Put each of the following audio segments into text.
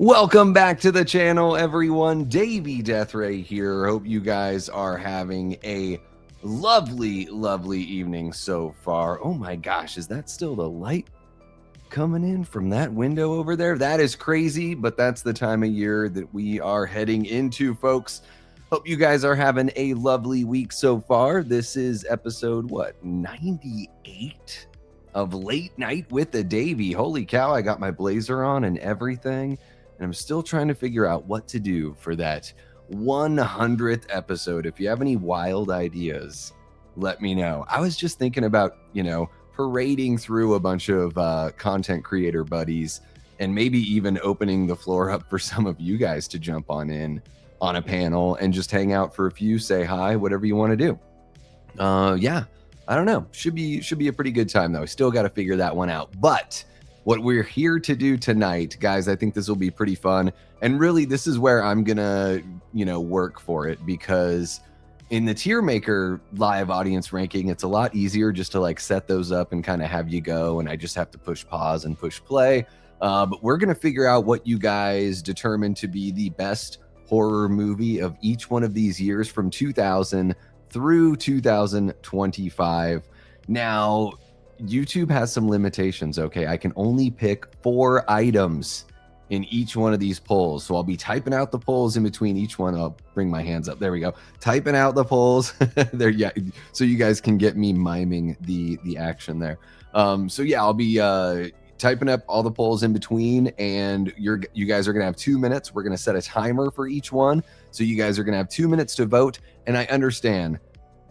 Welcome back to the channel, everyone. Davey Deathray here. Hope you guys are having a lovely evening so far. Oh my gosh, is that still the light coming in from that window over there? That is crazy, but that's the time of year that we are heading into, folks. Hope you guys are having a lovely week so far. This is episode, 98 of Late Night with the Davey. Holy cow, I got my blazer on and everything. And I'm still trying to figure out what to do for that 100th episode. If you have any wild ideas, let me know. I was just thinking about, parading through a bunch of content creator buddies and maybe even opening the floor up for some of you guys to jump on a panel and just hang out for a few, say hi, whatever you want to do. Yeah, I don't know. Should be a pretty good time, though. I still got to figure that one out. But what we're here to do tonight, guys, I think this will be pretty fun. And really, this is where I'm gonna, work for it, because in the tier maker live audience ranking, it's a lot easier just to set those up and kind of have you go. And I just have to push pause and push play. But we're gonna figure out what you guys determine to be the best horror movie of each one of these years from 2000 through 2025. Now, YouTube has some limitations, okay? I can only pick 4 items in each one of these polls. So I'll be typing out the polls in between each one. I'll bring my hands up. There we go. Typing out the polls there. Yeah. So you guys can get me miming the action there. So yeah, I'll be typing up all the polls in between, and you guys are going to have 2 minutes. We're going to set a timer for each one. So you guys are going to have 2 minutes to vote. And I understand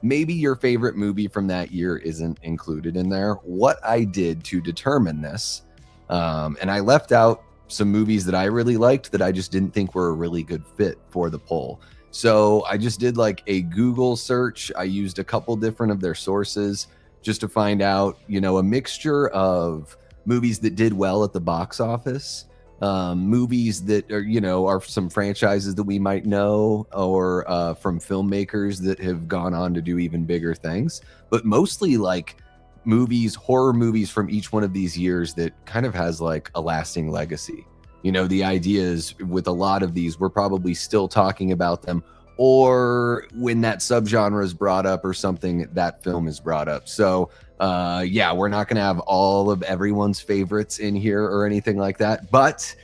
maybe your favorite movie from that year isn't included in there. What I did to determine this, and I left out some movies that I really liked that I just didn't think were a really good fit for the poll. So I just did a Google search. I used a couple different of their sources just to find out, a mixture of movies that did well at the box office, movies that are some franchises that we might know, or from filmmakers that have gone on to do even bigger things, but mostly horror movies from each one of these years that kind of has a lasting legacy. The idea is with a lot of these, we're probably still talking about them, or when that subgenre is brought up or something, that film is brought up. So yeah, we're not going to have all of everyone's favorites in here or anything like that, but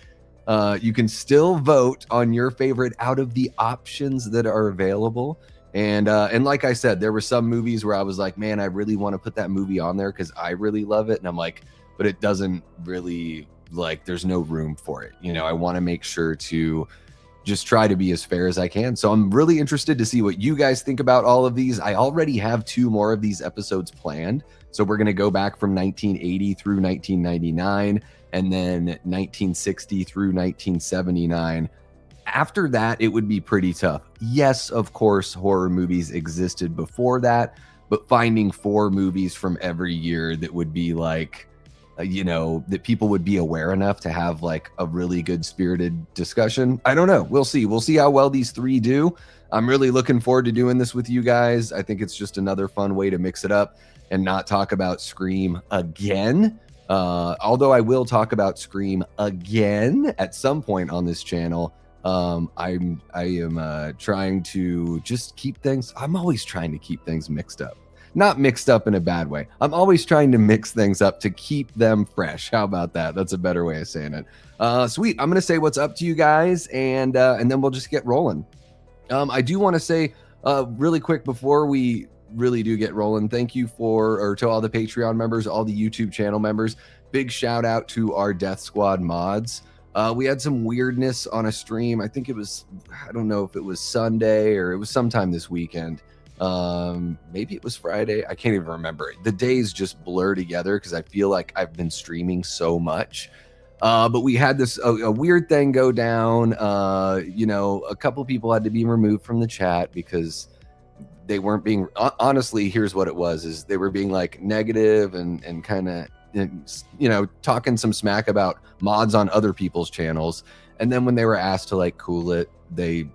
you can still vote on your favorite out of the options that are available. And like I said, there were some movies where I was like, man, I really want to put that movie on there because I really love it. And I'm like, but it doesn't really, there's no room for it. I want to make sure to just try to be as fair as I can. So I'm really interested to see what you guys think about all of these. I already have 2 more of these episodes planned. So we're going to go back from 1980 through 1999, and then 1960 through 1979. After that, it would be pretty tough. Yes, of course, horror movies existed before that, but finding 4 movies from every year that would be that people would be aware enough to have a really good spirited discussion. I don't know. We'll see. We'll see how well these 3 do. I'm really looking forward to doing this with you guys. I think it's just another fun way to mix it up and not talk about Scream again. Although I will talk about Scream again at some point on this channel. I am trying to just keep things. I'm always trying to keep things mixed up. Not mixed up in a bad way. I'm always trying to mix things up to keep them fresh. How about that? That's a better way of saying it. Sweet. I'm going to say what's up to you guys, and then we'll just get rolling. I do want to say really quick before we really do get rolling, thank you to all the Patreon members, all the YouTube channel members. Big shout out to our Death Squad mods. We had some weirdness on a stream. I think I don't know if it was Sunday or it was sometime this weekend. Maybe it was Friday. I can't even remember. The days just blur together because I feel like I've been streaming so much. But we had this a weird thing go down. A couple people had to be removed from the chat because they weren't being, honestly, here's what it was, is they were being negative and kind of, talking some smack about mods on other people's channels. And then when they were asked to cool it, they,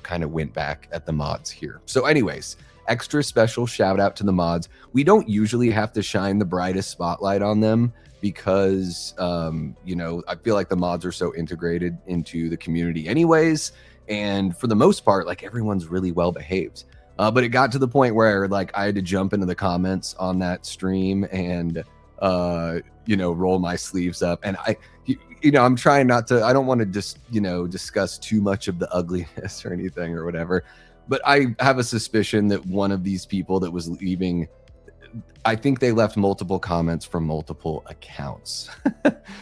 kind of went back at the mods here. So anyways, extra special shout out to the mods. We don't usually have to shine the brightest spotlight on them because, you know, I feel like the mods are so integrated into the community anyways. And for the most part, like everyone's really well behaved. But it got to the point where like I had to jump into the comments on that stream and, you know, roll my sleeves up. And you know, I'm trying not to, I don't want to just, you know, discuss too much of the ugliness or anything or whatever. But I have a suspicion that one of these people that was leaving, I think they left multiple comments from multiple accounts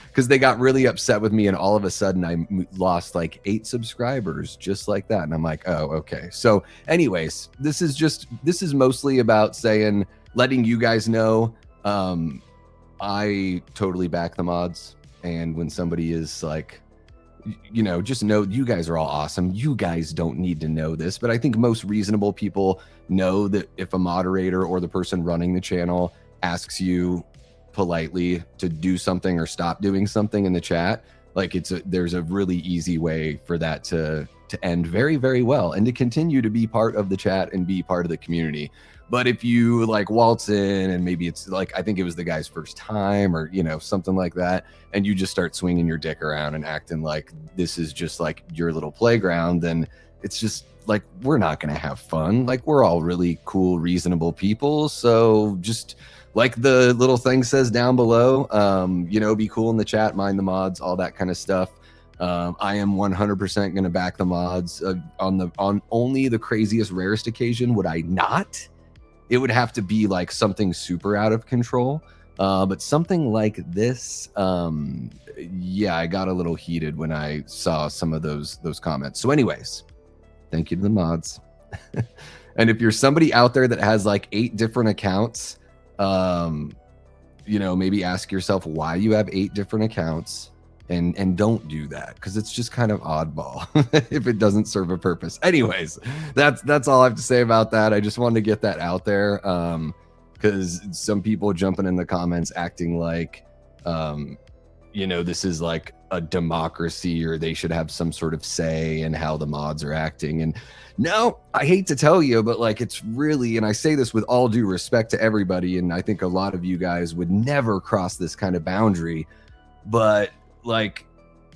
because they got really upset with me. And all of a sudden I lost like 8 subscribers just like that. And I'm like, oh, okay. So anyways, this is mostly about saying, letting you guys know, I totally back the mods. And when somebody is like, you know, just know you guys are all awesome. You guys don't need to know this, but I think most reasonable people know that if a moderator or the person running the channel asks you politely to do something or stop doing something in the chat, like there's a really easy way for that to end very, very well and to continue to be part of the chat and be part of the community. But if you like waltz in and maybe it's like, I think it was the guy's first time or, you know, something like that, and you just start swinging your dick around and acting like this is just like your little playground, then it's just like, we're not going to have fun. Like we're all really cool, reasonable people. So just like the little thing says down below, you know, be cool in the chat, mind the mods, all that kind of stuff. I am 100% going to back the mods on only the craziest, rarest occasion would I not. It would have to be like something super out of control. But something like this, yeah, I got a little heated when I saw some of those comments. So anyways, thank you to the mods. And if you're somebody out there that has like 8 different accounts, you know, maybe ask yourself why you have 8 different accounts. And don't do that because it's just kind of oddball if it doesn't serve a purpose. Anyways, that's all I have to say about that. I just wanted to get that out there because some people jumping in the comments acting like, you know, this is like a democracy or they should have some sort of say in how the mods are acting. And no, I hate to tell you, but like it's really, and I say this with all due respect to everybody, and I think a lot of you guys would never cross this kind of boundary, but like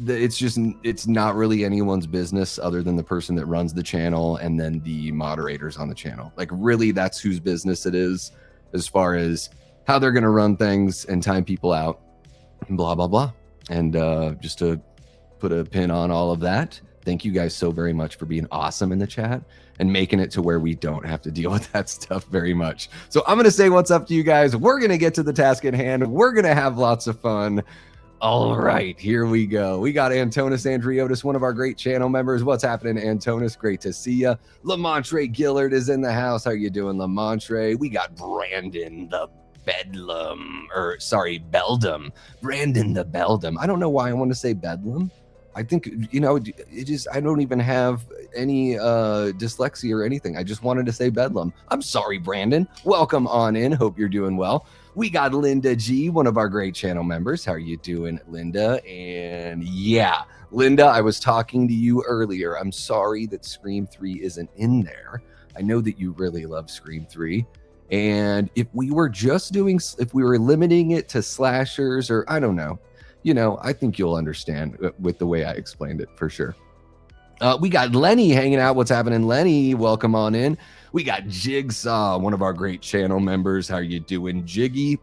it's not really anyone's business other than the person that runs the channel and then the moderators on the channel. Like really that's whose business it is as far as how they're going to run things and time people out and blah blah blah. And just to put a pin on all of that, thank you guys so very much for being awesome in the chat and making it to where we don't have to deal with that stuff very much. So I'm going to say what's up to you guys. We're going to get to the task at hand. We're going to have lots of fun. All right, here we go. We got Antonis Andriotis, one of our great channel members. What's happening, Antonis? Great to see you. Lamontre Gillard is in the house. How you doing, Lamontre? We got Brandon the Bedlam, or sorry, Beldam. Brandon the Beldam. I don't know why I want to say Bedlam. I think, you know, it just, I don't even have any dyslexia or anything. I just wanted to say Bedlam. I'm sorry, Brandon. Welcome on in. Hope you're doing well. We got Linda G, one of our great channel members. How are you doing, Linda? And yeah, Linda, I was talking to you earlier. I'm sorry that Scream 3 isn't in there. I know that you really love Scream 3. And if we were just doing, if we were limiting it to slashers or I don't know, you know, I think you'll understand with the way I explained it for sure. We got Lenny hanging out. What's happening, Lenny? Welcome on in. We got Jigsaw, one of our great channel members. How are you doing, Jiggy?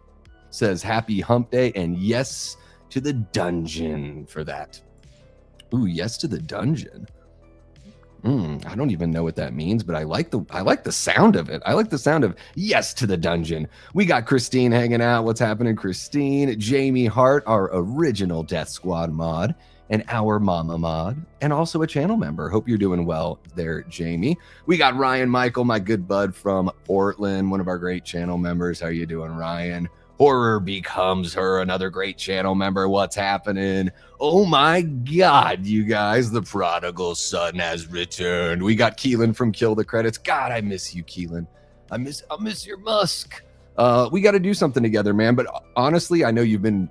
Says happy hump day and yes to the dungeon for that. Ooh, yes to the dungeon. I don't even know what that means, but I like the sound of it. I like the sound of yes to the dungeon. We got Christine hanging out. What's happening, Christine? Jamie Hart, our original Death Squad mod, and our mama mod, and also a channel member. Hope you're doing well there, Jamie. We got Ryan Michael, my good bud from Portland, one of our great channel members. How you doing, Ryan? Horror Becomes Her, another great channel member. What's happening? Oh my God, you guys, the prodigal son has returned. We got Keelan from Kill the Credits. God, I miss you, Keelan. I miss your musk. We got to do something together, man. But honestly, I know you've been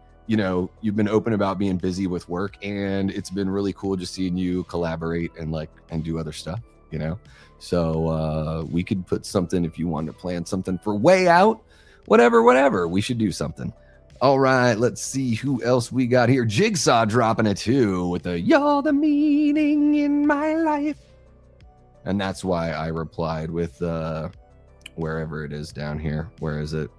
open about being busy with work, and it's been really cool just seeing you collaborate and do other stuff, you know? So we could put something, if you want to plan something for way out, whatever, we should do something. All right, let's see who else we got here. Jigsaw dropping a 2 with the "You're the meaning in my life." And that's why I replied with wherever it is down here. Where is it?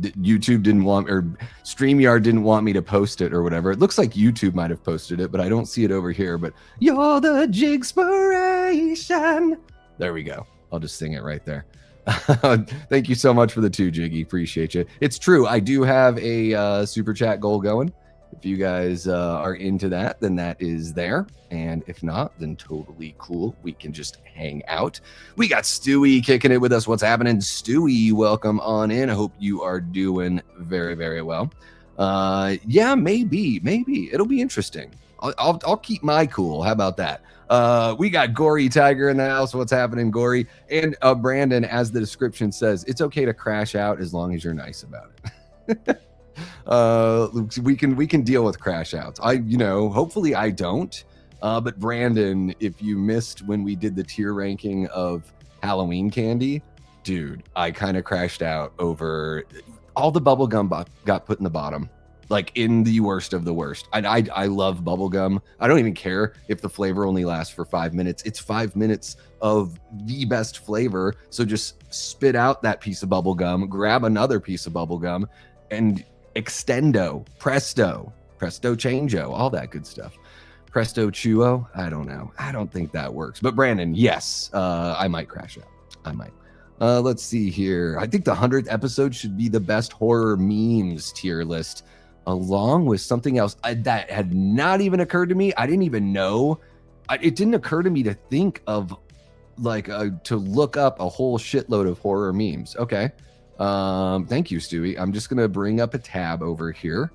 YouTube didn't want, or StreamYard didn't want me to post it or whatever. It looks like YouTube might have posted it, but I don't see it over here. But "You're the Jigspiration." There we go. I'll just sing it right there. Thank you so much for the 2, Jiggy. Appreciate you. It's true. I do have a super chat goal going. If you guys are into that, then that is there. And if not, then totally cool. We can just hang out. We got Stewie kicking it with us. What's happening, Stewie? Welcome on in. I hope you are doing very, very well. Yeah, maybe. It'll be interesting. I'll keep my cool. How about that? We got Gory Tiger in the house. What's happening, Gory? And Brandon, as the description says, it's okay to crash out as long as you're nice about it. We can deal with crash outs. Hopefully I don't. But Brandon, if you missed when we did the tier ranking of Halloween candy, dude, I kind of crashed out over all the bubble gum got put in the bottom, like in the worst of the worst. I love bubble gum. I don't even care if the flavor only lasts for 5 minutes. It's 5 minutes of the best flavor. So just spit out that piece of bubble gum, grab another piece of bubble gum, and extendo, presto changeo, all that good stuff. Presto chuo, I don't know. I don't think that works. But Brandon, yes, I might crash out. I might. Let's see here. I think the 100th episode should be the best horror memes tier list, along with something else that had not even occurred to me. I didn't even know. It didn't occur to me to think of to look up a whole shitload of horror memes. Okay. Thank you, Stewie. I'm just going to bring up a tab over here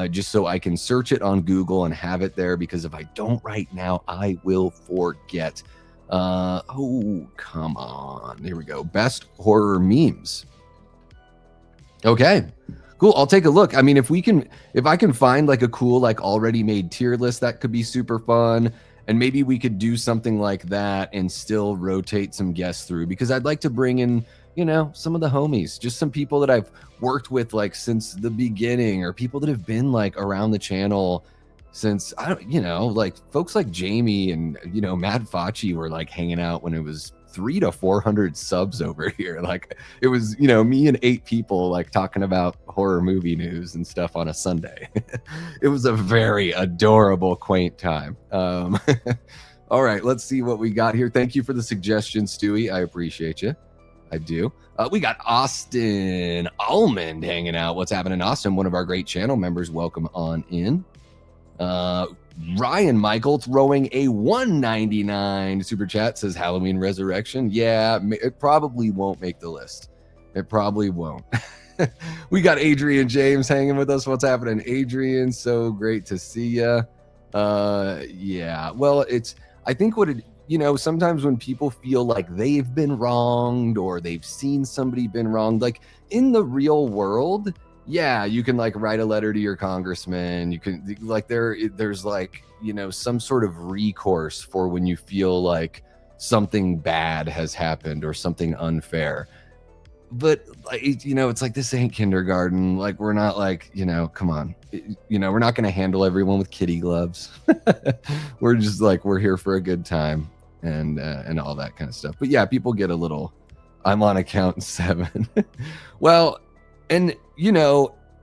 just so I can search it on Google and have it there, because if I don't right now, I will forget. Oh, come on. Here we go. Best horror memes. Okay, cool. I'll take a look. I mean, if I can find like a cool, like already made tier list, that could be super fun. And maybe we could do something like that and still rotate some guests through, because I'd like to bring in, some of the homies, just some people that I've worked with like since the beginning, or people that have been like around the channel since, like folks like Jamie and, Matt Facci were like hanging out when it was 300 to 400 subs over here. Like it was, me and 8 people like talking about horror movie news and stuff on a Sunday. It was a very adorable, quaint time. All right, let's see what we got here. Thank you for the suggestion, Stewie. I appreciate you. I do. We got Austin Almond hanging out. What's happening, Austin? One of our great channel members. Welcome on in. Ryan Michael throwing a $1.99 super chat, says Halloween Resurrection. Yeah, it probably won't make the list. It probably won't. We got Adrian James hanging with us. What's happening, Adrian? So great to see you. Yeah, well, I think sometimes when people feel like they've been wronged or they've seen somebody been wronged, like in the real world, yeah, you can like write a letter to your congressman. You can like there's like, some sort of recourse for when you feel like something bad has happened or something unfair. But it's like, this ain't kindergarten. Like, we're not like, come on, we're not going to handle everyone with kitty gloves. We're just like, we're here for a good time and all that kind of stuff. But yeah, people get a little, I'm on account 7. Well, and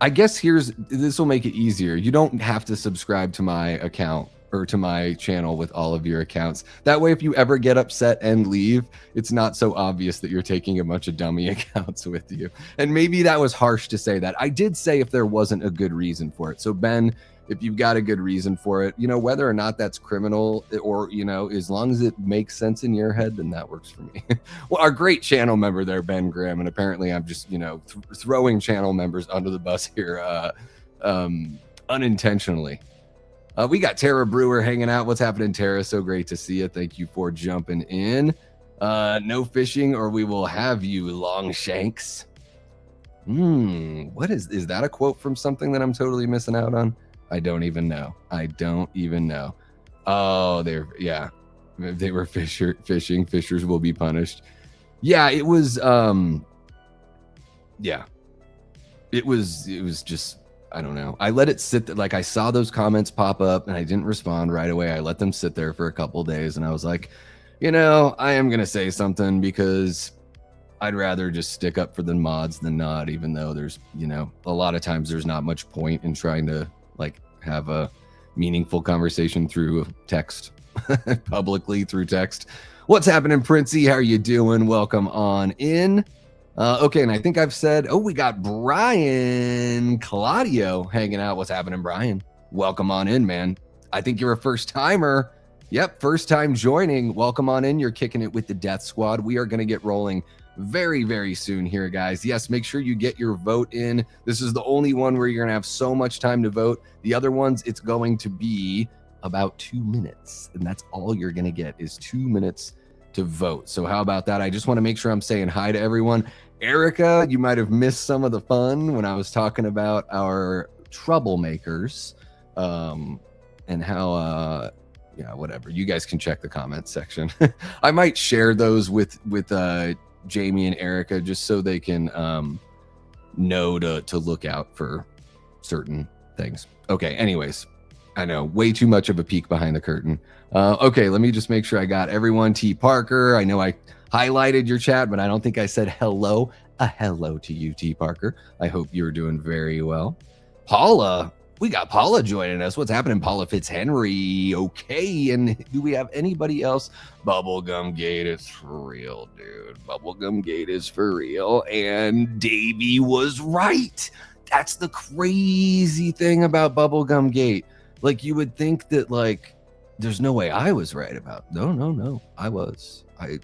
I guess this will make it easier. You don't have to subscribe to my account or to my channel with all of your accounts. That way, if you ever get upset and leave, it's not so obvious that you're taking a bunch of dummy accounts with you. And maybe that was harsh to say that. I did say if there wasn't a good reason for it. So Ben, if you've got a good reason for it, whether or not that's criminal or, as long as it makes sense in your head, then that works for me. Well, our great channel member there, Ben Graham, and apparently I'm just, throwing channel members under the bus here unintentionally. We got Tara Brewer hanging out. What's happening, Tara? So great to see you. Thank you for jumping in. No fishing or we will have you, Longshanks. What is that a quote from something that I'm totally missing out on? I don't even know. Oh, they were fishing. Fishers will be punished. Yeah, it was, it was just, I don't know. I let it sit there. Like I saw those comments pop up and I didn't respond right away. I let them sit there for a couple of days and I was like, I am going to say something because I'd rather just stick up for the mods than not, even though there's, a lot of times there's not much point in trying to like have a meaningful conversation through text, publicly through text. What's happening, Princey? How are you doing? Welcome on in. Okay, and I think I've said, we got Brian Claudio hanging out. What's happening, Brian? Welcome on in, man. I think you're a first timer. Yep, first time joining. Welcome on in. You're kicking it with the Death Squad. We are going to get rolling very, very soon here, guys. Yes, make sure you get your vote in. This is the only one where you're going to have so much time to vote. The other ones, it's going to be about 2 minutes, and that's all you're going to get is 2 minutes to vote. So how about that? I just want to make sure I'm saying hi to everyone. Erica, you might have missed some of the fun when I was talking about our troublemakers, and how whatever, you guys can check the comments section. I might share those with Jamie and Erica just so they can know to look out for certain things. Okay, anyways, I know way too much of a peek behind the curtain. Okay, let me just make sure I got everyone. T Parker, I know I highlighted your chat, but I don't think I said hello. A hello to you, T Parker. I hope you're doing very well. Paula, we got Paula joining us. What's happening, Paula Fitzhenry? Okay, and do we have anybody else? Bubblegum Gate is for real, dude. Bubblegum Gate is for real, and Davey was right. That's the crazy thing about Bubblegum Gate. Like, you would think that, like, there's no way I was right about. No, I was. I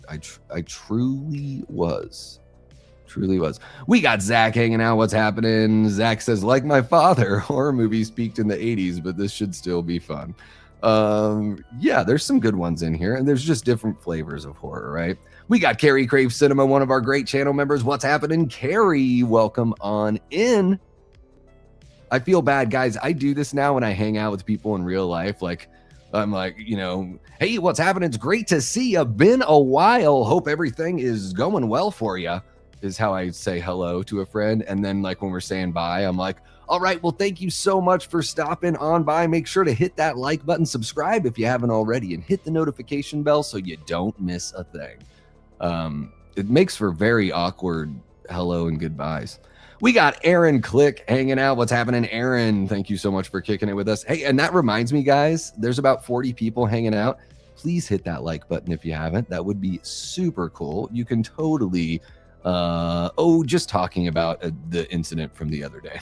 truly was. Truly was. We got Zach hanging out. What's happening? Zach says, like my father, horror movies peaked in the 80s, but this should still be fun. Yeah, there's some good ones in here, and there's just different flavors of horror, right? We got Carrie Crave Cinema, one of our great channel members. What's happening, Carrie? Welcome on in. I feel bad, guys. I do this now when I hang out with people in real life. Like, I'm like, hey, what's happening? It's great to see you. Been a while. Hope everything is going well for you, is how I say hello to a friend. And then, like, when we're saying bye, I'm like, all right, well, thank you so much for stopping on by. Make sure to hit that like button, subscribe if you haven't already, and hit the notification bell so you don't miss a thing. It makes for very awkward hello and goodbyes. We got Aaron Click hanging out. What's happening, Aaron? Thank you so much for kicking it with us. Hey, and that reminds me, guys, there's about 40 people hanging out. Please hit that like button if you haven't. That would be super cool. You can totally, just talking about the incident from the other day.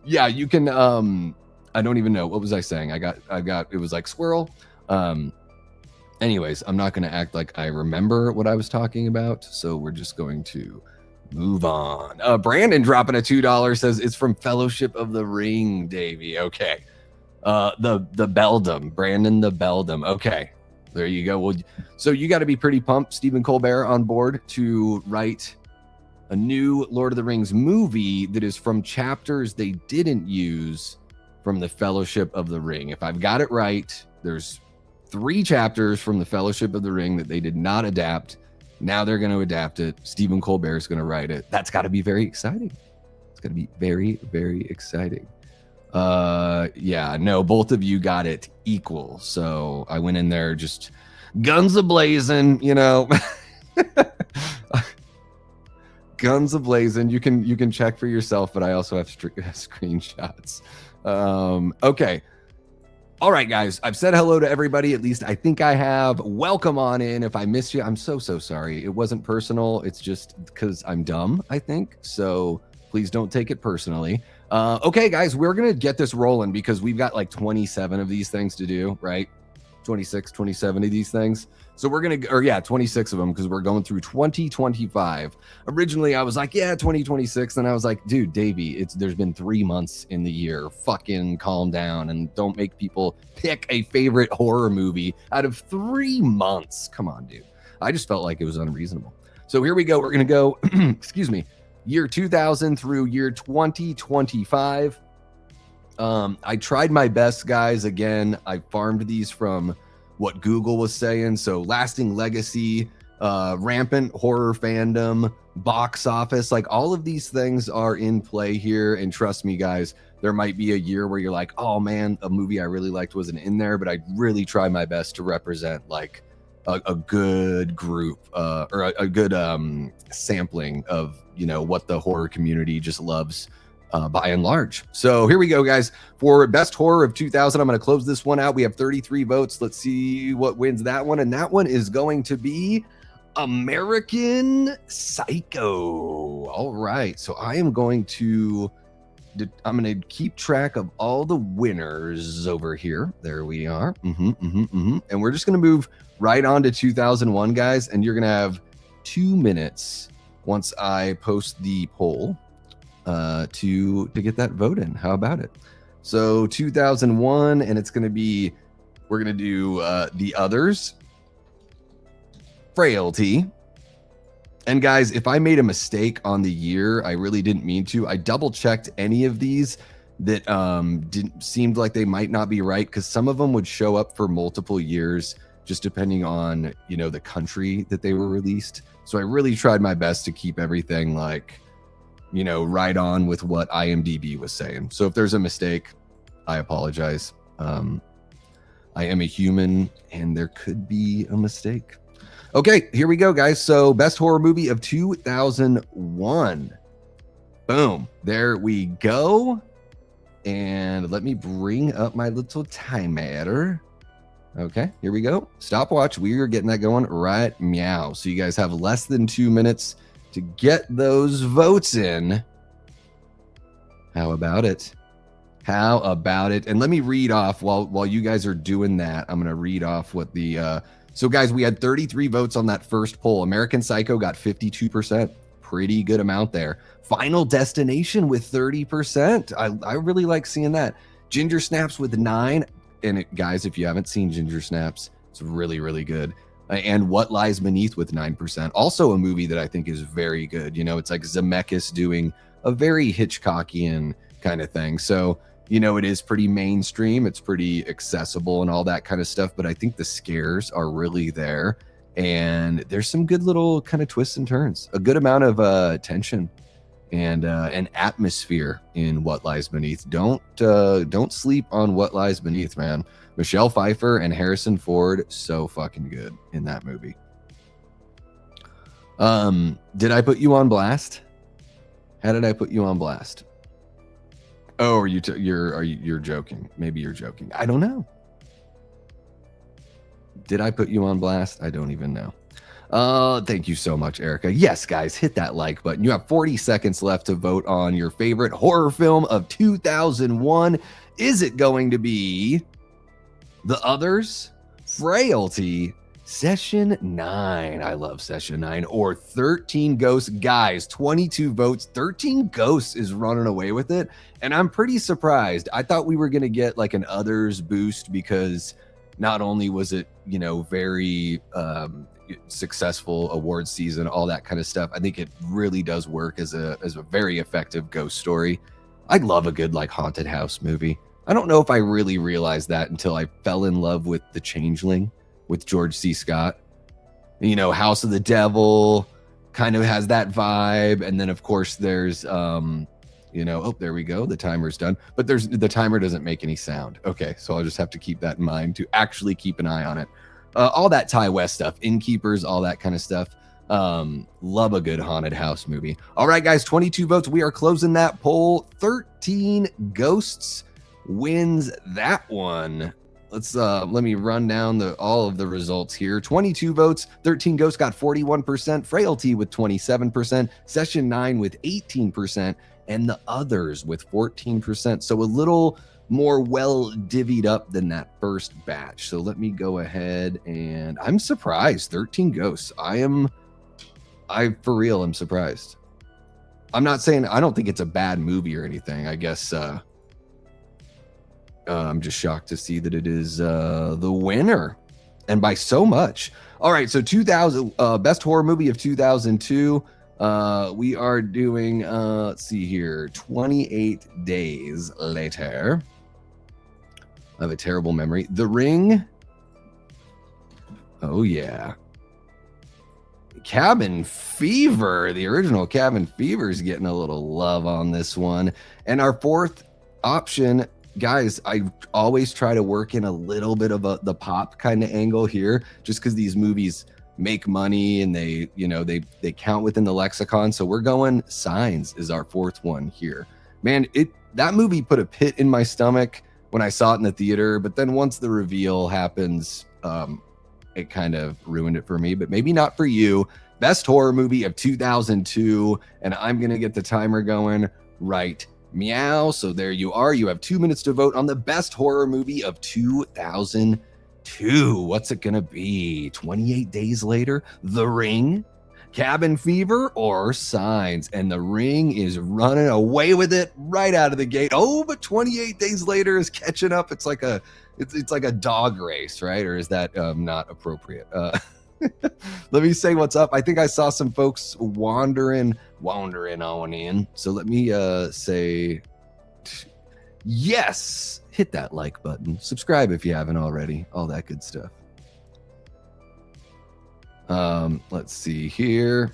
Yeah, you can, I don't even know. What was I saying? I got, it was like squirrel. Anyways, I'm not going to act like I remember what I was talking about. So we're just going to move on. Brandon dropping a $2 says it's from Fellowship of the Ring, Davey. Okay. The Beldam, Brandon the Beldam. Okay. There you go. Well, so you got to be pretty pumped, Stephen Colbert, on board to write a new Lord of the Rings movie that is from chapters they didn't use from the Fellowship of the Ring. If I've got it right, there's 3 chapters from the Fellowship of the Ring that they did not adapt. Now they're going to adapt it. Stephen Colbert is going to write it. That's got to be very exciting. It's going to be very, very exciting. Yeah, no, both of you got it equal. So I went in there just guns a-blazing, guns a-blazing. You can check for yourself, but I also have screenshots. Okay. All right, guys, I've said hello to everybody. At least I think I have. Welcome on in. If I missed you, I'm so sorry. It wasn't personal. It's just because I'm dumb, I think. So please don't take it personally. Okay, guys, we're going to get this rolling because we've got like 27 of these things to do, right? 26, 27 of these things. So we're going to, 26 of them because we're going through 2025. Originally, I was like, 2026. And I was like, dude, Davey, there's been 3 months in the year. Fucking calm down and don't make people pick a favorite horror movie out of 3 months. Come on, dude. I just felt like it was unreasonable. So here we go. We're going to go, excuse me, year 2000 through year 2025. I tried my best, guys. Again, I farmed these from what Google was saying. So lasting legacy, rampant horror fandom, box office, like all of these things are in play here. And trust me, guys, there might be a year where you're like, oh man, a movie I really liked wasn't in there, but I really try my best to represent like a good group or a good sampling of, you know, what the horror community just loves by and large. So here we go, guys. For best horror of 2000, I'm going to close this one out. We have 33 votes. Let's see what wins that one. And that one is going to be American Psycho. All right. So I am going to keep track of all the winners over here. There we are. And we're just going to move right on to 2001, guys. And you're going to have 2 minutes once I post the poll to get that vote in. How about it? So 2001, and it's going to be, we're going to do The Others, Frailty. And guys, if I made a mistake on the year, I really didn't mean to. I double checked any of these that seemed like they might not be right, because some of them would show up for multiple years, just depending on, you know, the country that they were released. So I really tried my best to keep everything like, you know, right on with what IMDb was saying. So if there's a mistake, I apologize. I am a human and there could be a mistake. Okay, here we go, guys. So best horror movie of 2001. Boom. There we go. And let me bring up my little timer. Okay, here we go. Stopwatch. We are getting that going right meow. So you guys have less than 2 minutes to get those votes in. How about it? How about it? And let me read off while you guys are doing that. I'm going to read off what the so guys, we had 33 votes on that first poll. American Psycho got 52%. Pretty good amount there. Final Destination with 30%. I really like seeing that. Ginger Snaps with 9. And guys, if you haven't seen Ginger Snaps, it's really, really good. And What Lies Beneath with 9%. Also a movie that I think is very good. You know, it's like Zemeckis doing a very Hitchcockian kind of thing. So, you know, it is pretty mainstream. It's pretty accessible and all that kind of stuff. But I think the scares are really there. And there's some good little kind of twists and turns. A good amount of tension and an atmosphere in What Lies Beneath. Don't sleep on What Lies Beneath, man. Michelle Pfeiffer and Harrison Ford, so fucking good in that movie. Did I put you on blast? How did I put you on blast? Oh, you're joking? Maybe you're joking. I don't know. Did I put you on blast? I don't even know. Thank you so much, Erica. Yes, guys, hit that like button. You have 40 seconds left to vote on your favorite horror film of 2001. Is it going to be The Others, Frailty, Session 9? I love Session 9. Or 13 Ghosts. Guys, 22 votes. 13 Ghosts is running away with it. And I'm pretty surprised. I thought we were going to get like an Others boost because not only was it, you know, very successful award season, all that kind of stuff. I think it really does work as a very effective ghost story. I love a good like haunted house movie. I don't know if I really realized that until I fell in love with The Changeling with George C. Scott. You know, House of the Devil kind of has that vibe. And then of course there's, you know, oh, there we go. The timer's done, but the timer doesn't make any sound. Okay. So I'll just have to keep that in mind to actually keep an eye on it. All that Ty West stuff, Innkeepers, all that kind of stuff. Love a good haunted house movie. All right, guys, 22 votes. We are closing that poll. 13 Ghosts wins that one. Let's let me run down all of the results here. 22 votes. 13 Ghosts got 41%. Frailty with 27%. Session 9 with 18%. And The Others with 14%. So a little more well divvied up than that first batch. So let me go ahead, and I'm surprised. 13 Ghosts. I for real am surprised. I'm not saying, I don't think it's a bad movie or anything. I guess I'm just shocked to see that it is the winner, and by so much. All right, so 2000 best horror movie of 2002. We are doing let's see here, 28 Days Later. I have a terrible memory. The Ring. Oh yeah. Cabin Fever, the original Cabin Fever, is getting a little love on this one. And our fourth option, guys, I always try to work in a little bit of the pop kind of angle here, just because these movies make money and they count within the lexicon. So we're going Signs is our fourth one here. Man, that movie put a pit in my stomach when I saw it in the theater, but then once the reveal happens, it kind of ruined it for me, but maybe not for you. Best horror movie of 2002, and I'm gonna get the timer going right meow. So there you are. You have 2 minutes to vote on the best horror movie of 2002. What's it gonna be? 28 Days Later, The Ring, Cabin Fever, or Signs? And The Ring is running away with it right out of the gate. Oh, but 28 Days Later is catching up. It's like a dog race, right? Or is that not appropriate? Let me say what's up. I think I saw some folks wandering on in. So let me say yes. Hit that like button. Subscribe if you haven't already. All that good stuff. Let's see here.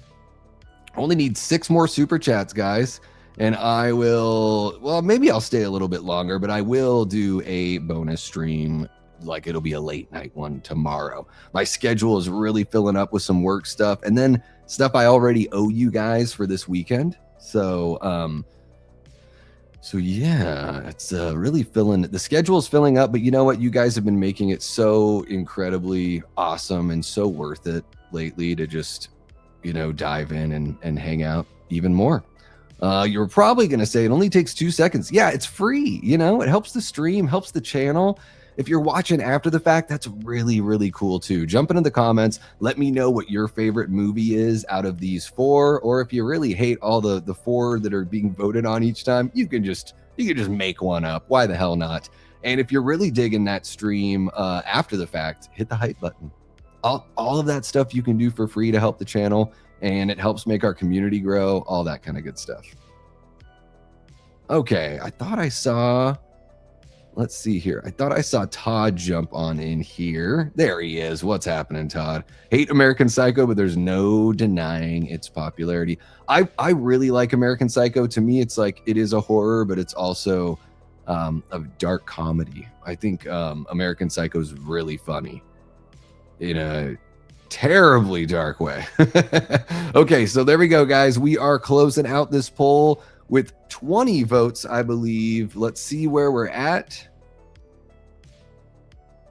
Only need 6 more super chats, guys. And I will, well, maybe I'll stay a little bit longer, but I will do a bonus stream. Like it'll be a late night one tomorrow. My schedule is really filling up with some work stuff and then stuff I already owe you guys for this weekend. So yeah, it's really the schedule is filling up, but you know what? You guys have been making it so incredibly awesome and so worth it lately to just, dive in and hang out even more. You're probably going to say it only takes 2 seconds. Yeah, it's free. It helps the stream, helps the channel. If you're watching after the fact, that's really, really cool too. Jump into the comments. Let me know what your favorite movie is out of these 4, or if you really hate all the 4 that are being voted on each time, you can just make one up. Why the hell not? And if you're really digging that stream after the fact, hit the hype button. All of that stuff you can do for free to help the channel, and it helps make our community grow, all that kind of good stuff. Okay, I thought I saw... Let's see here. I thought I saw Todd jump on in here. There he is. What's happening, Todd? Hate American Psycho, but there's no denying its popularity. I really like American Psycho. To me, it's like it is a horror, but it's also a dark comedy. I think American Psycho is really funny in a terribly dark way. Okay, so there we go, guys. We are closing out this poll with 20 votes, I believe. Let's see where we're at.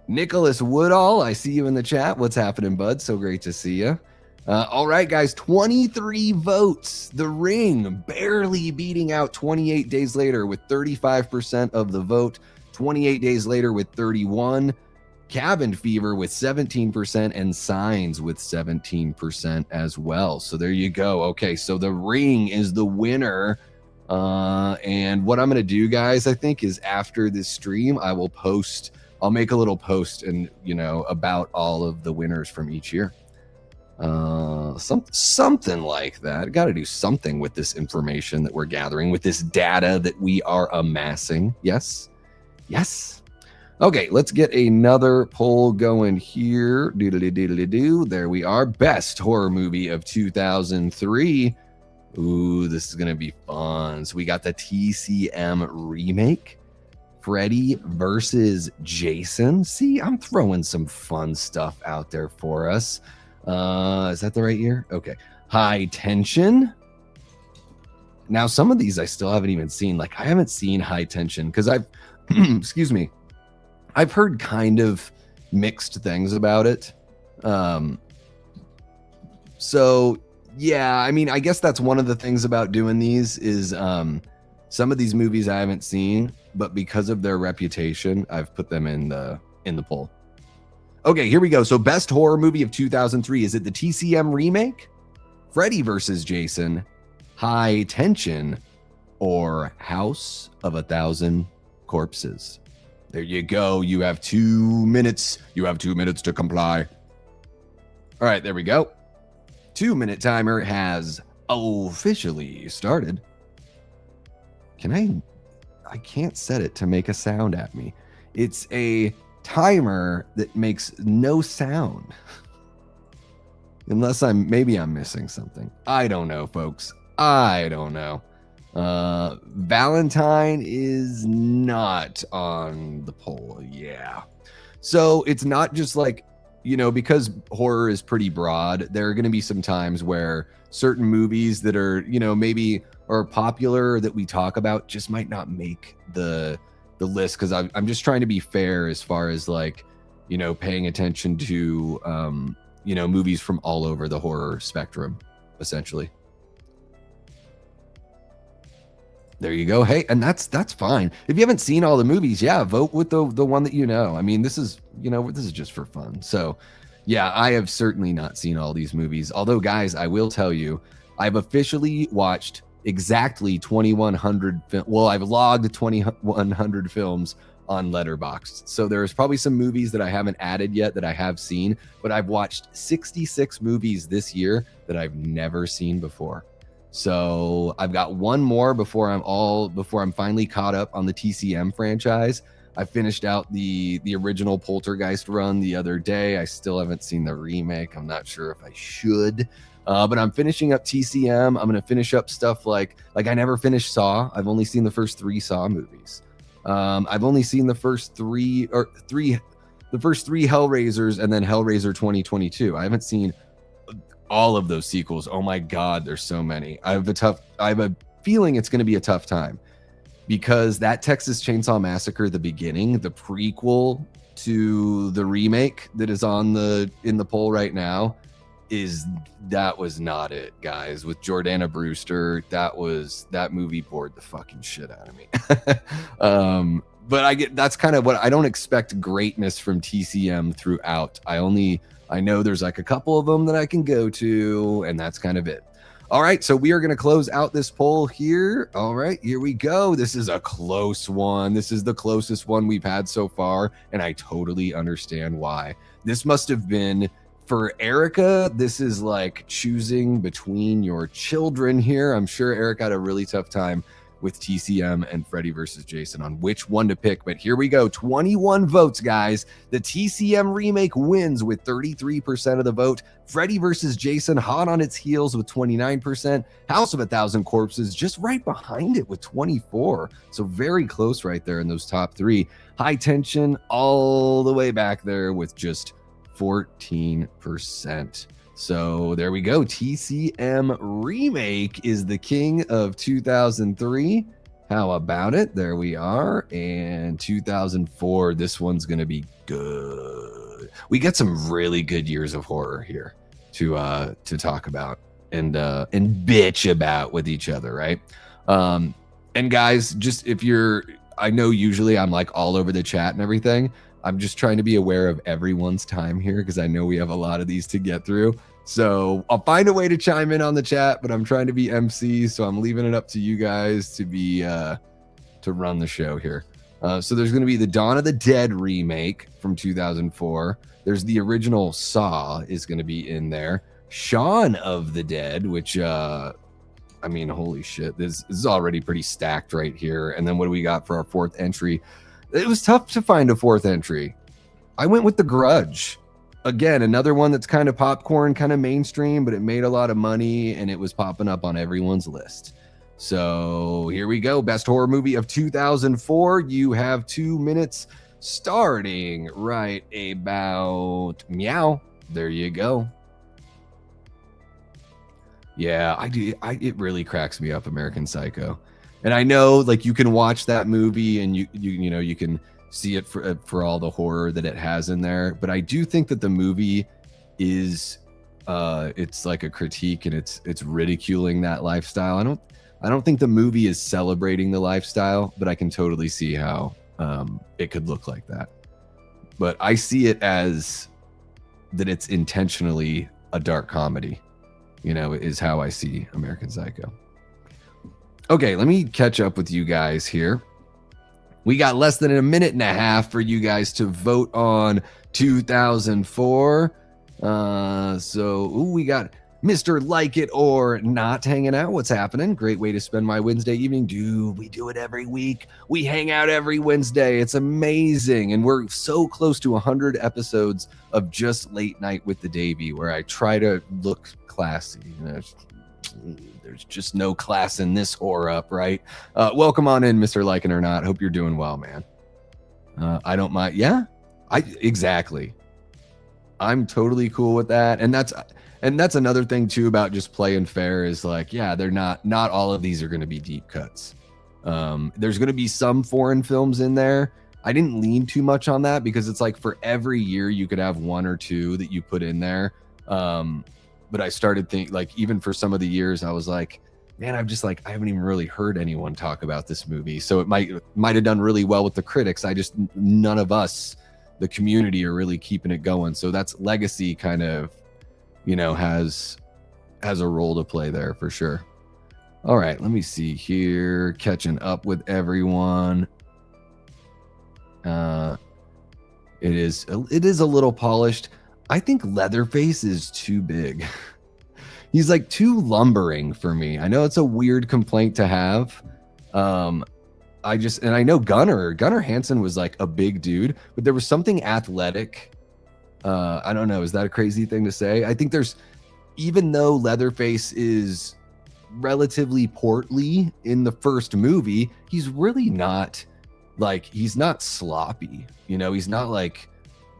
Nicholas Woodall, I see you in the chat. What's happening, bud? So great to see you. All right, guys, 23 votes. The Ring barely beating out 28 Days Later with 35% of the vote. 28 Days Later with 31%. Cabin Fever with 17%, and Signs with 17% as well. So there you go. Okay, so The Ring is the winner. And what I'm going to do, guys, I think is after this stream, I'll make a little post and, about all of the winners from each year. Something like that. Got to do something with this information that we're gathering, with this data that we are amassing. Yes. Okay, let's get another poll going here. Doodly-doodly-doo. There we are. Best horror movie of 2003. Ooh, this is going to be fun. So we got the TCM remake, Freddy versus Jason. See, I'm throwing some fun stuff out there for us. Is that the right year? Okay. High Tension. Now, some of these I still haven't even seen. Like, I haven't seen High Tension because I've, excuse me, I've heard kind of mixed things about it. So, yeah, I mean, I guess that's one of the things about doing these is some of these movies I haven't seen, but because of their reputation, I've put them in the poll. Okay, here we go. So best horror movie of 2003. Is it the TCM remake, Freddy versus Jason, High Tension, or House of a Thousand Corpses? There you go. You have 2 minutes. You have 2 minutes to comply. All right, there we go. 2-minute timer has officially started. I can't set it to make a sound at me. It's a timer that makes no sound. Unless maybe I'm missing something. I don't know, folks. I don't know. Valentine is not on the poll. Yeah. So it's not just like, because horror is pretty broad, there are going to be some times where certain movies that are, maybe are popular that we talk about just might not make the list, because I'm just trying to be fair as far as like, paying attention to, movies from all over the horror spectrum, essentially. There you go. Hey, and that's fine. If you haven't seen all the movies, yeah, vote with the one that you know. I mean, this is just for fun. So, yeah, I have certainly not seen all these movies. Although, guys, I will tell you, I've officially watched exactly 2,100. Well, I've logged 2,100 films on Letterboxd. So there's probably some movies that I haven't added yet that I have seen, but I've watched 66 movies this year that I've never seen before. So I've got one more before I'm finally caught up on the TCM franchise. I finished out the original Poltergeist run the other day. I still haven't seen the remake. I'm not sure if I should, but I'm finishing up TCM. I'm going to finish up stuff like I never finished Saw. I've only seen the first 3 Saw movies. I've only seen the first three Hellraisers and then Hellraiser 2022. I haven't seen all of those sequels. Oh my God, there's so many. I have a feeling it's going to be a tough time, because that Texas Chainsaw Massacre, the beginning, the prequel to the remake that is in the poll right now, that was not it, guys. With Jordana Brewster, that movie bored the fucking shit out of me. But that's kind of what I don't expect greatness from TCM throughout. I know there's like a couple of them that I can go to, and that's kind of it. All right, so we are going to close out this poll here. All right, here we go. This is a close one. This is the closest one we've had so far, and I totally understand why. This must have been, for Erica, this is like choosing between your children here. I'm sure Erica had a really tough time with TCM and Freddy vs. Jason on which one to pick. But here we go. 21 votes, guys. The TCM remake wins with 33% of the vote. Freddy vs. Jason hot on its heels with 29%. House of a Thousand Corpses just right behind it with 24. So very close right there in those top 3. High Tension all the way back there with just 14%. So there we go. TCM remake is the king of 2003. How about it? There we are. And 2004, this one's going to be good. We get some really good years of horror here to talk about and bitch about with each other, right? And guys, just I know usually I'm like all over the chat and everything. I'm just trying to be aware of everyone's time here, because I know we have a lot of these to get through. So I'll find a way to chime in on the chat, but I'm trying to be MC, so I'm leaving it up to you guys to run the show here. So there's going to be the Dawn of the Dead remake from 2004. There's the original Saw is going to be in there. Shaun of the Dead, which I mean, holy shit, this is already pretty stacked right here. And then what do we got for our 4th entry? It was tough to find a 4th entry. I went with The Grudge. Again, another one that's kind of popcorn, kind of mainstream, but it made a lot of money and it was popping up on everyone's list. So here we go. Best horror movie of 2004. You have 2 minutes starting right about meow. There you go. Yeah, it really cracks me up, American Psycho. And I know, like, you can watch that movie and you can see it for all the horror that it has in there. But I do think that the movie is it's like a critique, and it's ridiculing that lifestyle. I don't think the movie is celebrating the lifestyle, but I can totally see how it could look like that. But I see it as that it's intentionally a dark comedy, is how I see American Psycho. Okay, let me catch up with you guys here. We got less than a minute and a half for you guys to vote on 2004. We got Mr. Like It or Not hanging out. What's happening? Great way to spend my Wednesday evening. Dude, we do it every week. We hang out every Wednesday. It's amazing. And we're so close to 100 episodes of just late night with the Davey, where I try to look classy. There's just no class in this whore up, right? Welcome on in, Mr. Like It or Not. Hope you're doing well, man. I don't mind. Yeah, exactly. I'm totally cool with that. And that's another thing too about just playing fair is like, yeah, they're not all of these are going to be deep cuts. There's going to be some foreign films in there. I didn't lean too much on that because it's like for every year you could have one or two that you put in there. But I started thinking, like, even for some of the years I was like, man, I haven't even really heard anyone talk about this movie. So it might have done really well with the critics. None of us, the community, are really keeping it going. So that's legacy kind of, has a role to play there for sure. All right, let me see here. Catching up with everyone. It is a little polished. I think Leatherface is too big. He's like too lumbering for me. I know it's a weird complaint to have. I know Gunnar Hansen was like a big dude, but there was something athletic. I don't know. Is that a crazy thing to say? I think even though Leatherface is relatively portly in the first movie, he's really not he's not sloppy. He's not like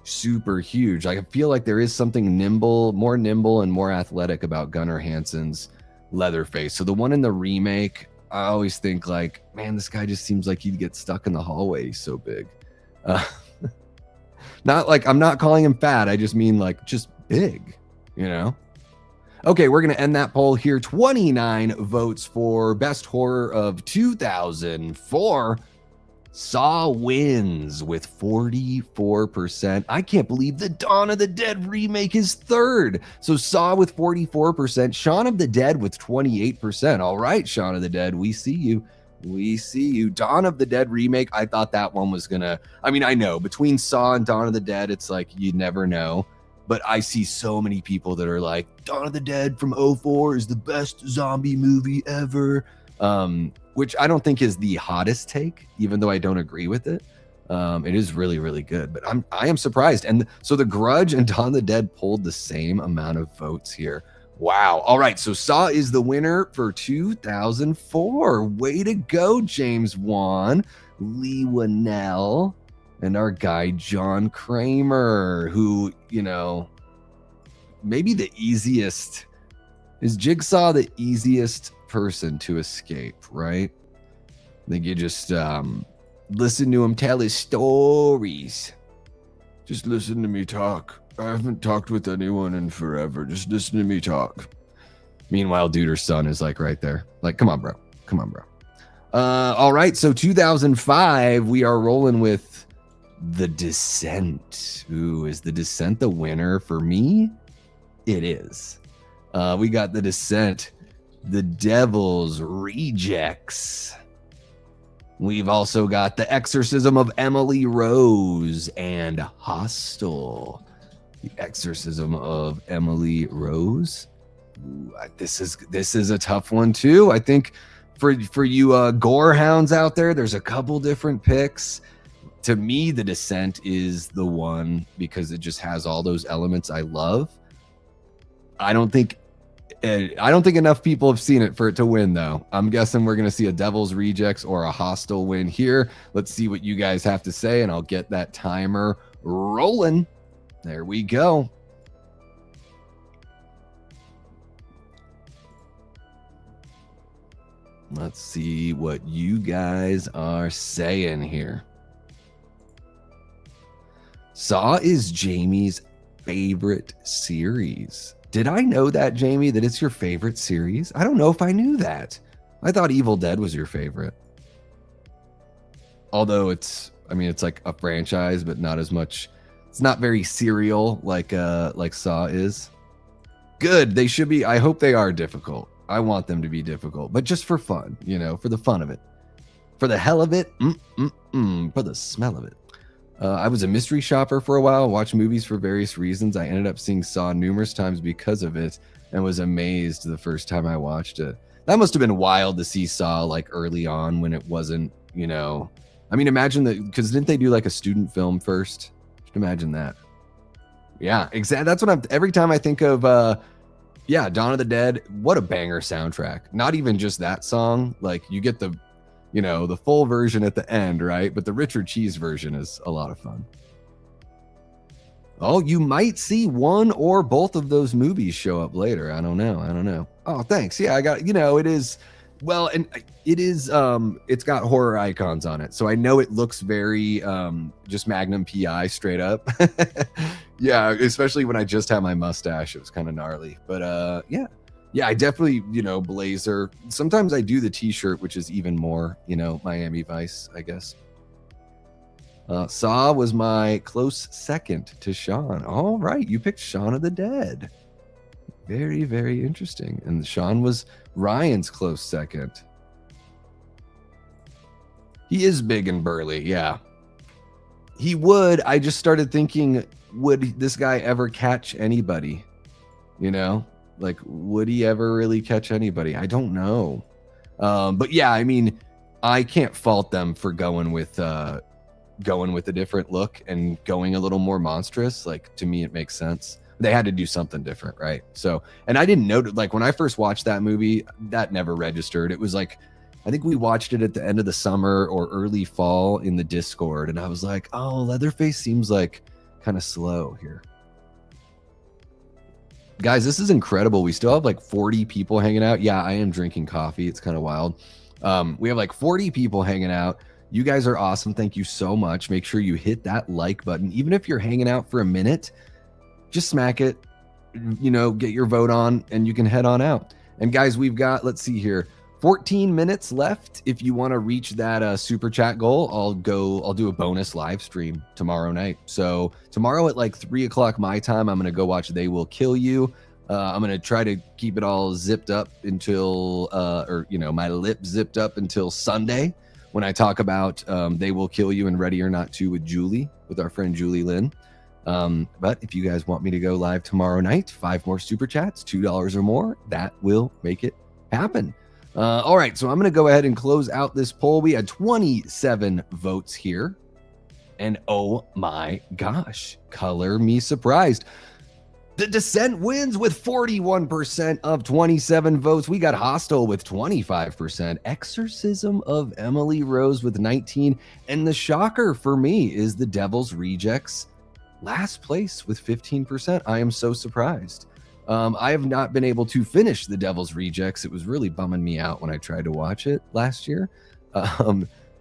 super huge. I feel like there is something more nimble and more athletic about Gunnar Hansen's Leatherface. So the one in the remake, I always think like, man, this guy just seems like he'd get stuck in the hallway. He's so big. Not like I'm not calling him fat. I just mean like just big, Okay, we're going to end that poll here. 29 votes for best horror of 2004. Saw wins with 44%. I can't believe the Dawn of the Dead remake is third. So Saw with 44%, Shaun of the Dead with 28%. All right, Shaun of the Dead, we see you. We see you. Dawn of the Dead remake, I thought that one was I know between Saw and Dawn of the Dead, it's like you never know. But I see so many people that are like, Dawn of the Dead from 2004 is the best zombie movie ever. Which I don't think is the hottest take, even though I don't agree with it. It is really, really good, but I am surprised. And so The Grudge and Dawn of the Dead pulled the same amount of votes here. Wow. All right. So Saw is the winner for 2004. Way to go, James Wan, Lee Winnell, and our guy, John Kramer, who, maybe the easiest. Is Jigsaw the easiest person to escape, right? I think you just listen to him tell his stories. Just listen to me talk. I haven't talked with anyone in forever. Just listen to me talk. Meanwhile, Duder's son is like right there. Like, come on, bro. All right, so 2005, we are rolling with The Descent. Ooh, is The Descent the winner for me? It is. We got The Descent, The Devil's Rejects. We've also got The Exorcism of Emily Rose and Hostel. The Exorcism of Emily Rose. Ooh, this is a tough one too. I think for you gore hounds out there, there's a couple different picks. To me, The Descent is the one because it just has all those elements I love. I don't think enough people have seen it for it to win, though. I'm guessing we're going to see a Devil's Rejects or a Hostel win here. Let's see what you guys have to say, and I'll get that timer rolling. There we go. Let's see what you guys are saying here. Saw is Jamie's favorite series. Did I know that, Jamie, that it's your favorite series? I don't know if I knew that. I thought Evil Dead was your favorite. Although it's like a franchise, but not as much. It's not very serial like Saw is. Good. They should be. I hope they are difficult. I want them to be difficult, but just for fun, for the fun of it. For the hell of it. For the smell of it. I was a mystery shopper for a while, watched movies for various reasons. I ended up seeing Saw numerous times because of it and was amazed the first time I watched it. That must have been wild to see Saw like early on when it wasn't, you know, I mean, imagine that, because didn't they do like a student film first? Just imagine that. Yeah, exactly. That's what every time I think of, yeah, Dawn of the Dead, what a banger soundtrack. Not even just that song. Like you get the, you know, the full version at the end, right? But the Richard Cheese version is a lot of fun. Oh, you might see one or both of those movies show up later. I don't know. Oh, thanks. Yeah, I got, you know, it is, well, and it is, it's got horror icons on it. So I know it looks very, just Magnum PI straight up. Yeah, especially when I just had my mustache, it was kind of gnarly. But yeah, I definitely, you know, blazer. Sometimes I do the t-shirt, which is even more, you know, Miami Vice, I guess. Saw was my close second to Shaun. All right, you picked Shaun of the Dead. Very, very interesting. And Shaun was Ryan's close second. He is big and burly, yeah. He would. I just started thinking, would this guy ever catch anybody? You know? Like, would he ever really catch anybody? I don't know. But yeah, I mean, I can't fault them for going with a different look and going a little more monstrous. Like, to me, it makes sense. They had to do something different, right? So, and I didn't know, like, when I first watched that movie, that never registered. It was like, I think we watched it at the end of the summer or early fall in the Discord, and I was like, oh, Leatherface seems like kind of slow here. Guys, this is incredible. We still have like 40 people hanging out. Yeah, I am drinking coffee. It's kind of wild. We have like 40 people hanging out. You guys are awesome. Thank you so much. Make sure you hit that like button. Even if you're hanging out for a minute, just smack it, you know, get your vote on, and you can head on out. And guys, we've got, let's see here, 14 minutes left. If you want to reach that super chat goal, I'll do a bonus live stream tomorrow night. So tomorrow at like 3 o'clock my time, I'm going to go watch They Will Kill You. I'm going to try to keep it all zipped up until, or, you know, my lip zipped up until Sunday when I talk about They Will Kill You and Ready or Not To with Julie, with our friend Julie Lynn. But if you guys want me to go live tomorrow night, 5 more super chats, $2 or more, that will make it happen. All right, so I'm going to go ahead and close out this poll. We had 27 votes here. And oh my gosh, color me surprised. The Descent wins with 41% of 27 votes. We got Hostel with 25%. Exorcism of Emily Rose with 19. And the shocker for me is The Devil's Rejects, last place with 15%. I am so surprised. I have not been able to finish The Devil's Rejects. It was really bumming me out when I tried to watch it last year.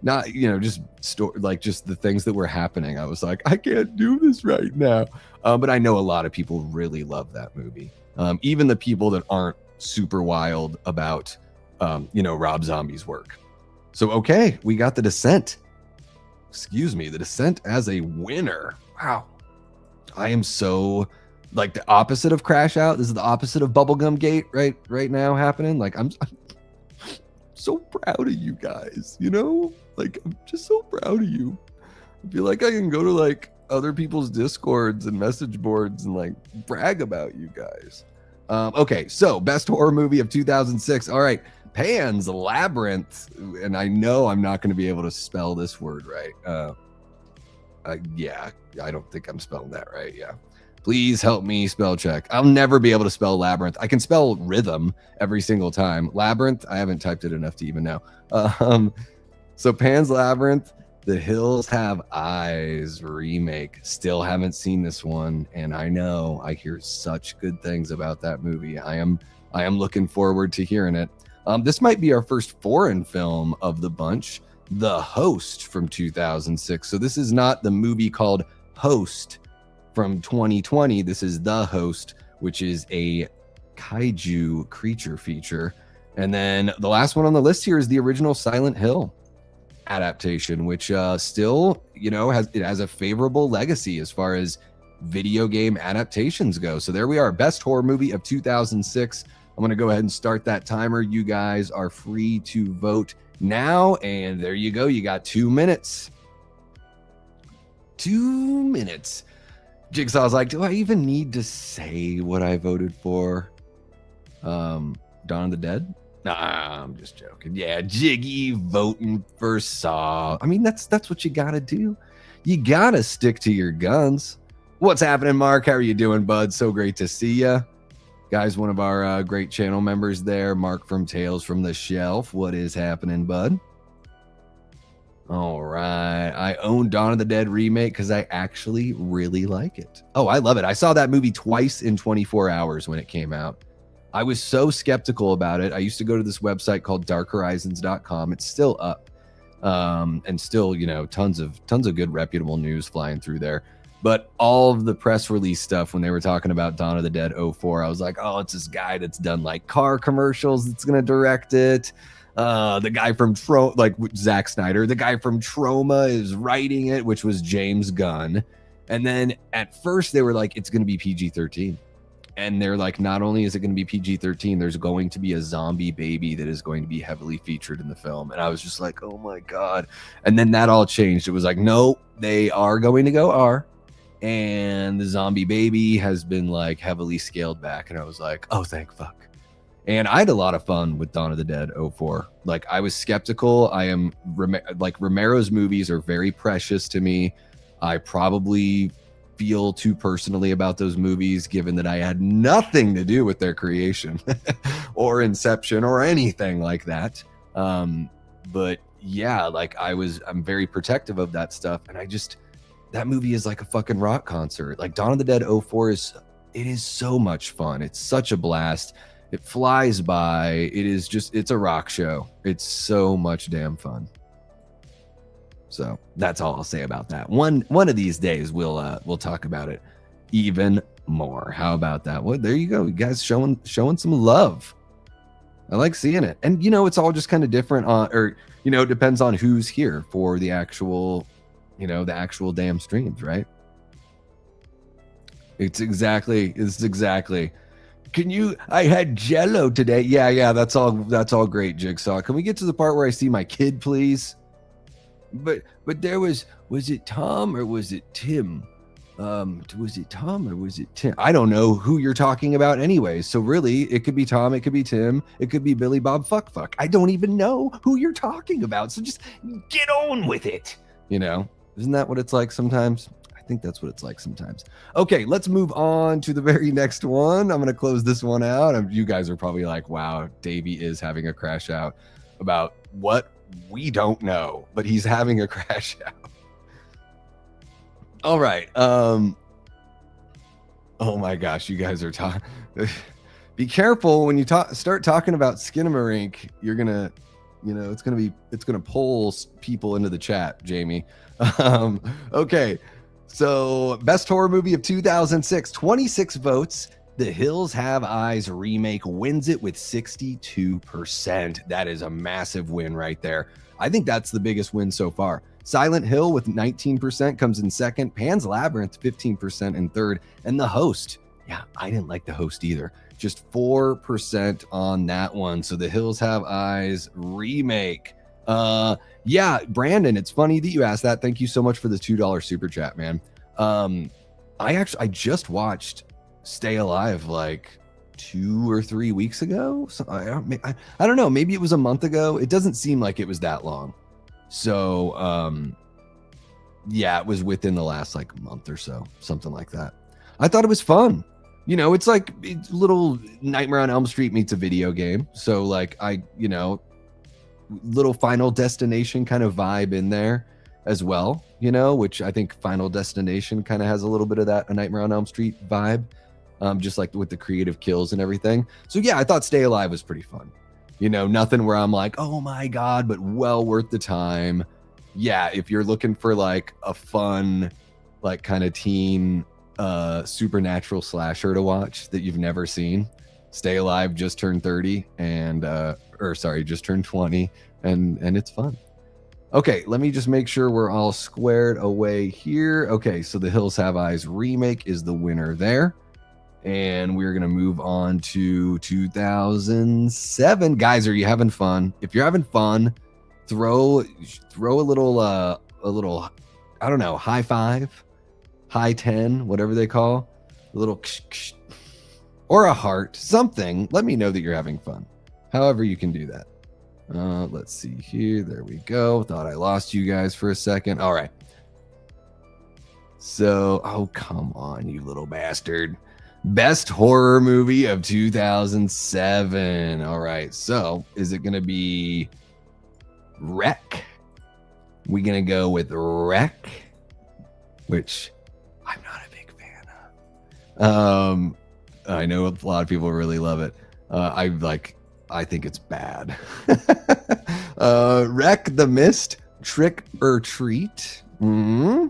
Not, you know, just just the things that were happening. I was like, I can't do this right now. But I know a lot of people really love that movie. Even the people that aren't super wild about, you know, Rob Zombie's work. So, okay, we got The Descent. Excuse me, The Descent as a winner. Wow. I am so... like the opposite of Crash Out. This is the opposite of Bubblegum Gate right now happening. Like I'm so proud of you guys, you know? Like I'm just so proud of you. I feel like I can go to like other people's Discords and message boards and like brag about you guys. Okay, so best horror movie of 2006. All right, Pan's Labyrinth. And I know I'm not going to be able to spell this word right. Yeah, I don't think I'm spelling that right. Yeah. Please help me spell check. I'll never be able to spell labyrinth. I can spell rhythm every single time. Labyrinth, I haven't typed it enough to even know. So Pan's Labyrinth, The Hills Have Eyes remake. Still haven't seen this one, and I know I hear such good things about that movie. I am looking forward to hearing it. This might be our first foreign film of the bunch, The Host from 2006. So this is not the movie called Host from 2020. This is The Host, which is a kaiju creature feature. And then the last one on the list here is the original Silent Hill adaptation, which still, you know, has a favorable legacy as far as video game adaptations go. So there we are, best horror movie of 2006. I'm going to go ahead and start that timer. You guys are free to vote now, and there you go. You got 2 minutes. 2 minutes. Jigsaw's like, do I even need to say what I voted for? Dawn of the Dead? Nah, I'm just joking. Yeah, Jiggy voting for Saw. I mean, that's what you gotta do. You gotta stick to your guns. What's happening, Mark? How are you doing, bud? So great to see you. Guys, one of our great channel members there, Mark from Tales from the Shelf. What is happening, bud? All right. I own Dawn of the Dead remake because I actually really like it. Oh, I love it. I saw that movie twice in 24 hours when it came out. I was so skeptical about it. I used to go to this website called darkhorizons.com. It's still up. And still, you know, tons of good reputable news flying through there. But all of the press release stuff when they were talking about Dawn of the Dead 04, I was like, oh, it's this guy that's done like car commercials that's going to direct it. The guy from Zack Snyder, the guy from Trauma is writing it, which was James Gunn. And then at first they were like, it's going to be PG-13. And they're like, not only is it going to be PG-13, there's going to be a zombie baby that is going to be heavily featured in the film. And I was just like, oh my God. And then that all changed. It was like, no, they are going to go R. And the zombie baby has been like heavily scaled back. And I was like, oh, thank fuck. And I had a lot of fun with Dawn of the Dead 04. Like, I was skeptical. Romero's movies are very precious to me. I probably feel too personally about those movies, given that I had nothing to do with their creation or inception or anything like that. But yeah, like I'm very protective of that stuff. And that movie is like a fucking rock concert. Like Dawn of the Dead 04 it is so much fun. It's such a blast. It flies by. It's a rock show. It's so much damn fun. So that's all I'll say about that. One of these days we'll talk about it even more. How about that? Well, there you go. You guys showing some love. I like seeing it. And you know, it's all just kind of different it depends on who's here for the actual damn streams, right? It's exactly. I had Jello today. Yeah, that's all great, Jigsaw. Can we get to the part where I see my kid, please? But there was it Tom or was it Tim? Was it Tom or was it Tim? I don't know who you're talking about anyway. So really, it could be Tom, it could be Tim, it could be Billy Bob Fuck. I don't even know who you're talking about. So just get on with it. You know, isn't that what it's like sometimes? I think that's what it's like sometimes. Okay, let's move on to the very next one. I'm going to close this one out. You guys are probably like, wow, Davey is having a crash out about what we don't know, but he's having a crash out. All right. Oh my gosh, you guys are talking. Be careful when you start talking about Skinamarink. You're gonna, it's gonna pull people into the chat, Jamie. Okay. So, best horror movie of 2006, 26 votes. The Hills Have Eyes remake wins it with 62%. That is a massive win right there. I think that's the biggest win so far. Silent Hill with 19% comes in second. Pan's Labyrinth, 15% in third. And The Host. Yeah, I didn't like The Host either. Just 4% on that one. So The Hills Have Eyes remake. Yeah, Brandon, it's funny that you asked that. Thank you so much for the $2 super chat, man. I just watched Stay Alive like 2 or 3 weeks ago. So I don't know, maybe it was a month ago. It doesn't seem like it was that long. So yeah, it was within the last like month or so, something like that. I thought it was fun. It's like it's little Nightmare on Elm Street meets a video game. So like little Final Destination kind of vibe in there as well, which I think Final Destination kind of has a little bit of that, a Nightmare on Elm Street vibe, just like with the creative kills and everything. So yeah, I thought Stay Alive was pretty fun. Nothing where I'm like, oh my God, but well worth the time. Yeah, if you're looking for like a fun, like kind of teen supernatural slasher to watch that you've never seen, Stay Alive just turned 30 and just turned 20 and it's fun. Okay, let me just make sure we're all squared away here. Okay, so The Hills Have Eyes remake is the winner there. And we're going to move on to 2007. Guys, are you having fun? If you're having fun, throw a little I don't know, high 5, high 10, whatever they call, a little ksh, ksh, or a heart, something. Let me know that you're having fun. However you can do that. Let's see here. There we go. Thought I lost you guys for a second. All right. So, oh, come on, you little bastard. Best horror movie of 2007. All right. So, is it going to be Wreck? We're going to go with Wreck, which I'm not a big fan of. I know a lot of people really love it. I think it's bad. Wreck, The Mist, Trick or Treat, or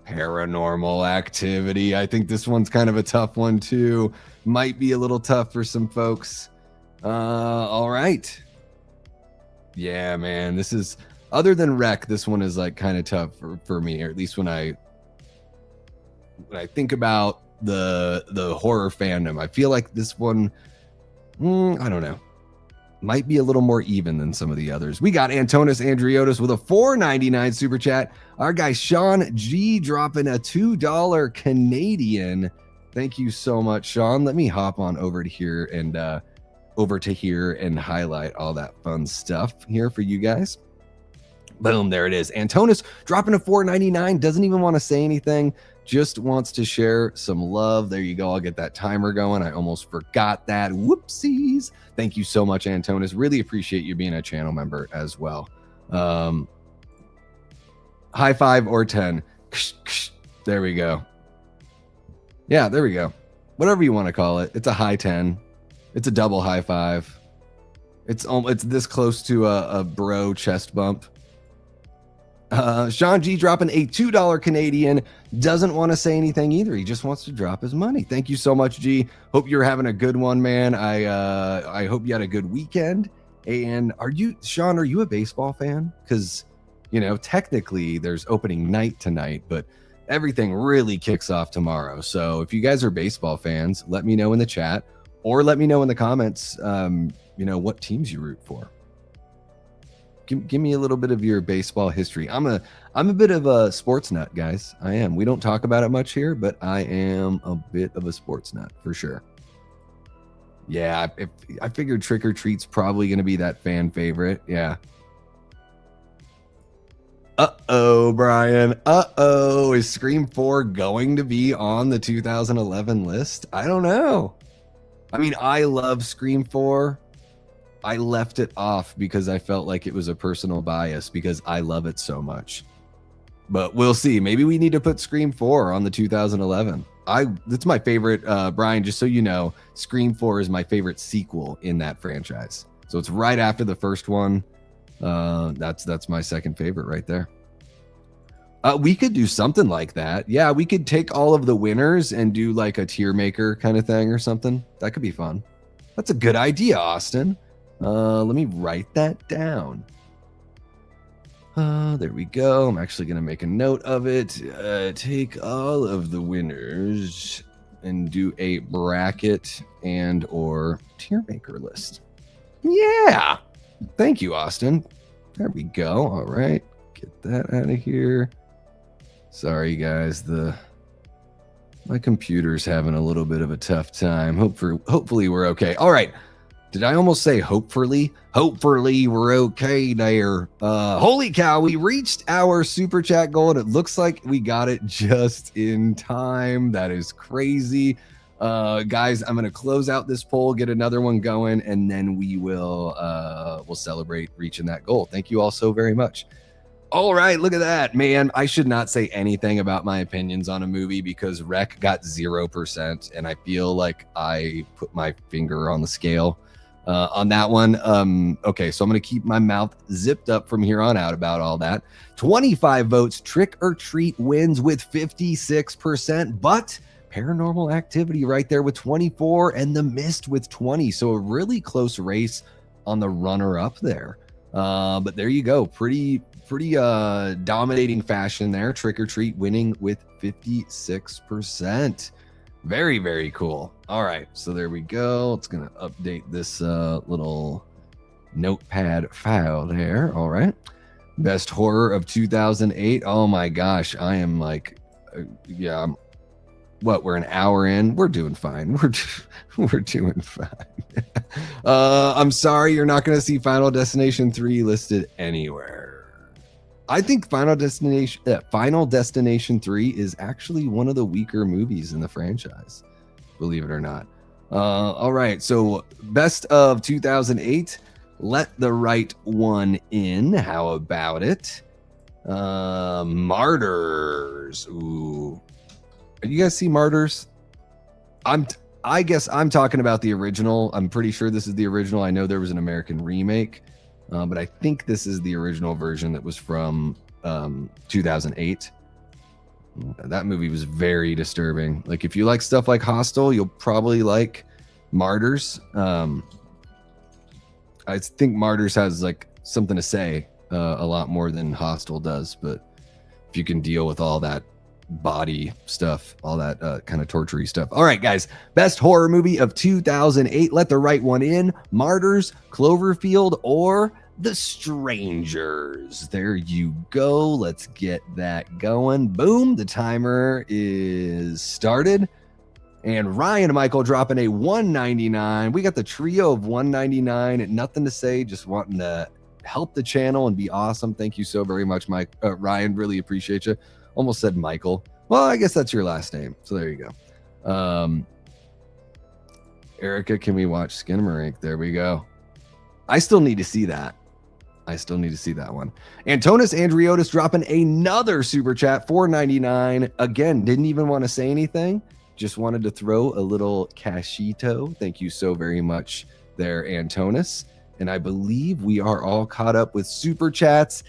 Paranormal Activity. I think this one's kind of a tough one too. Might be a little tough for some folks. All right. Yeah, man, this is, other than Wreck, this one is like kind of tough for me, or at least when I think about the horror fandom. I feel like this one, I don't know, might be a little more even than some of the others. We got Antonis Andriotis with a $4.99 super chat. Our guy Sean G dropping a $2 Canadian. Thank you so much, Sean. Let me hop on over to here and highlight all that fun stuff here for you guys. Boom, there it is. Antonis dropping a $4.99, doesn't even want to say anything, just wants to share some love. There you go. I'll get that timer going. I almost forgot that. Whoopsies. Thank you so much, Antonis. Really appreciate you being a channel member as well. High 5 or 10. There we go. Yeah, there we go. Whatever you want to call it. It's a high 10. It's a double high 5. It's this close to a bro chest bump. Sean G dropping a $2 Canadian, doesn't want to say anything either. He just wants to drop his money. Thank you so much, G. Hope you're having a good one, man. I hope you had a good weekend. And Sean, are you a baseball fan? Because, technically there's opening night tonight, but everything really kicks off tomorrow. So if you guys are baseball fans, let me know in the chat or let me know in the comments, what teams you root for. Give me a little bit of your baseball history. I'm a bit of a sports nut, guys. I am. We don't talk about it much here, but I am a bit of a sports nut for sure. Yeah, I figured Trick or Treat's probably going to be that fan favorite. Yeah. Uh-oh, Brian. Uh-oh. Is Scream 4 going to be on the 2011 list? I don't know. I mean, I love Scream 4. I left it off because I felt like it was a personal bias because I love it so much. But we'll see. Maybe we need to put Scream 4 on the 2011. That's my favorite, Brian, just so you know, Scream 4 is my favorite sequel in that franchise. So it's right after the first one. That's my second favorite right there. We could do something like that. Yeah, we could take all of the winners and do like a tier maker kind of thing or something. That could be fun. That's a good idea, Austin. Let me write that down. There we go. I'm actually going to make a note of it. Take all of the winners and do a bracket and or tier maker list. Yeah. Thank you, Austin. There we go. All right. Get that out of here. Sorry, guys. My computer's having a little bit of a tough time. Hopefully we're okay. All right. Did I almost say hopefully? Hopefully we're okay there. Holy cow, we reached our super chat goal and it looks like we got it just in time. That is crazy. Guys, I'm going to close out this poll, get another one going, and then we'll celebrate reaching that goal. Thank you all so very much. All right, look at that, man. I should not say anything about my opinions on a movie because Rec got 0%, and I feel like I put my finger on the scale on that one. Okay, so I'm going to keep my mouth zipped up from here on out about all that. 25 votes. Trick or Treat wins with 56%, but Paranormal Activity right there with 24 and The Mist with 20. So a really close race on the runner-up there. But there you go. Pretty dominating fashion there. Trick or Treat winning with 56%. Very, very cool. All right, so there we go. It's going to update this little notepad file there. All right. Best horror of 2008. Oh my gosh, I am like, yeah. What, we're an hour in? We're doing fine. We're doing fine. I'm sorry you're not going to see Final Destination 3 listed anywhere. I think Final Destination 3 is actually one of the weaker movies in the franchise, believe it or not. All right, so best of 2008. Let the Right One In. How about it? Martyrs. Ooh. You guys see Martyrs? I guess I'm talking about the original. I'm pretty sure this is the original. I know there was an American remake, but I think this is the original version that was from 2008. That movie was very disturbing. Like, if you like stuff like Hostel, you'll probably like Martyrs. I think Martyrs has like something to say a lot more than Hostel does, but if you can deal with all that body stuff, all that kind of torture-y stuff. All right, guys, best horror movie of 2008. Let the Right One In. Martyrs, Cloverfield, or The Strangers. There you go. Let's get that going. Boom, the timer is started. And Ryan and Michael dropping a 199. We got the trio of 199. Nothing to say, just wanting to help the channel and be awesome. Thank you so very much, Ryan. Really appreciate you. Almost said Michael. Well, I guess that's your last name. So there you go. Erica, can we watch Skinamarink? There we go. I still need to see that. I still need to see that one. Antonis Andriotis dropping another super chat, $4.99. Again, didn't even want to say anything. Just wanted to throw a little cashito. Thank you so very much there, Antonis. And I believe we are all caught up with super chats.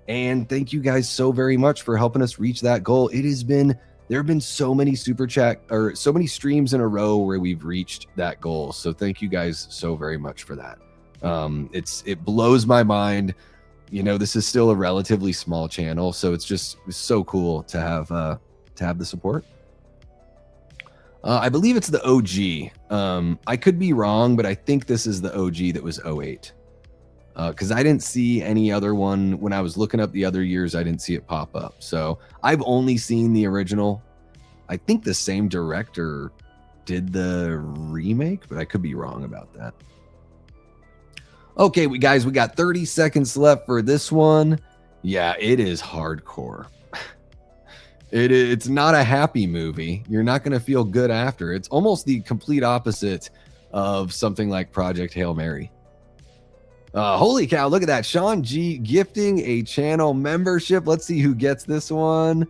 And thank you guys so very much for helping us reach that goal. It has been, there have been so many super chat or so many streams in a row where we've reached that goal. So thank you guys so very much for that. It blows my mind. You know, this is still a relatively small channel, so it's so cool to have the support. I believe it's the OG. I could be wrong, but I think this is the OG that was 08. Because I didn't see any other one. When I was looking up the other years, I didn't see it pop up. So I've only seen the original. I think the same director did the remake, but I could be wrong about that. Okay, guys, we got 30 seconds left for this one. Yeah, it is hardcore. It's not a happy movie. You're not going to feel good after. It's almost the complete opposite of something like Project Hail Mary. Holy cow, look at that. Sean G gifting a channel membership. Let's see who gets this one.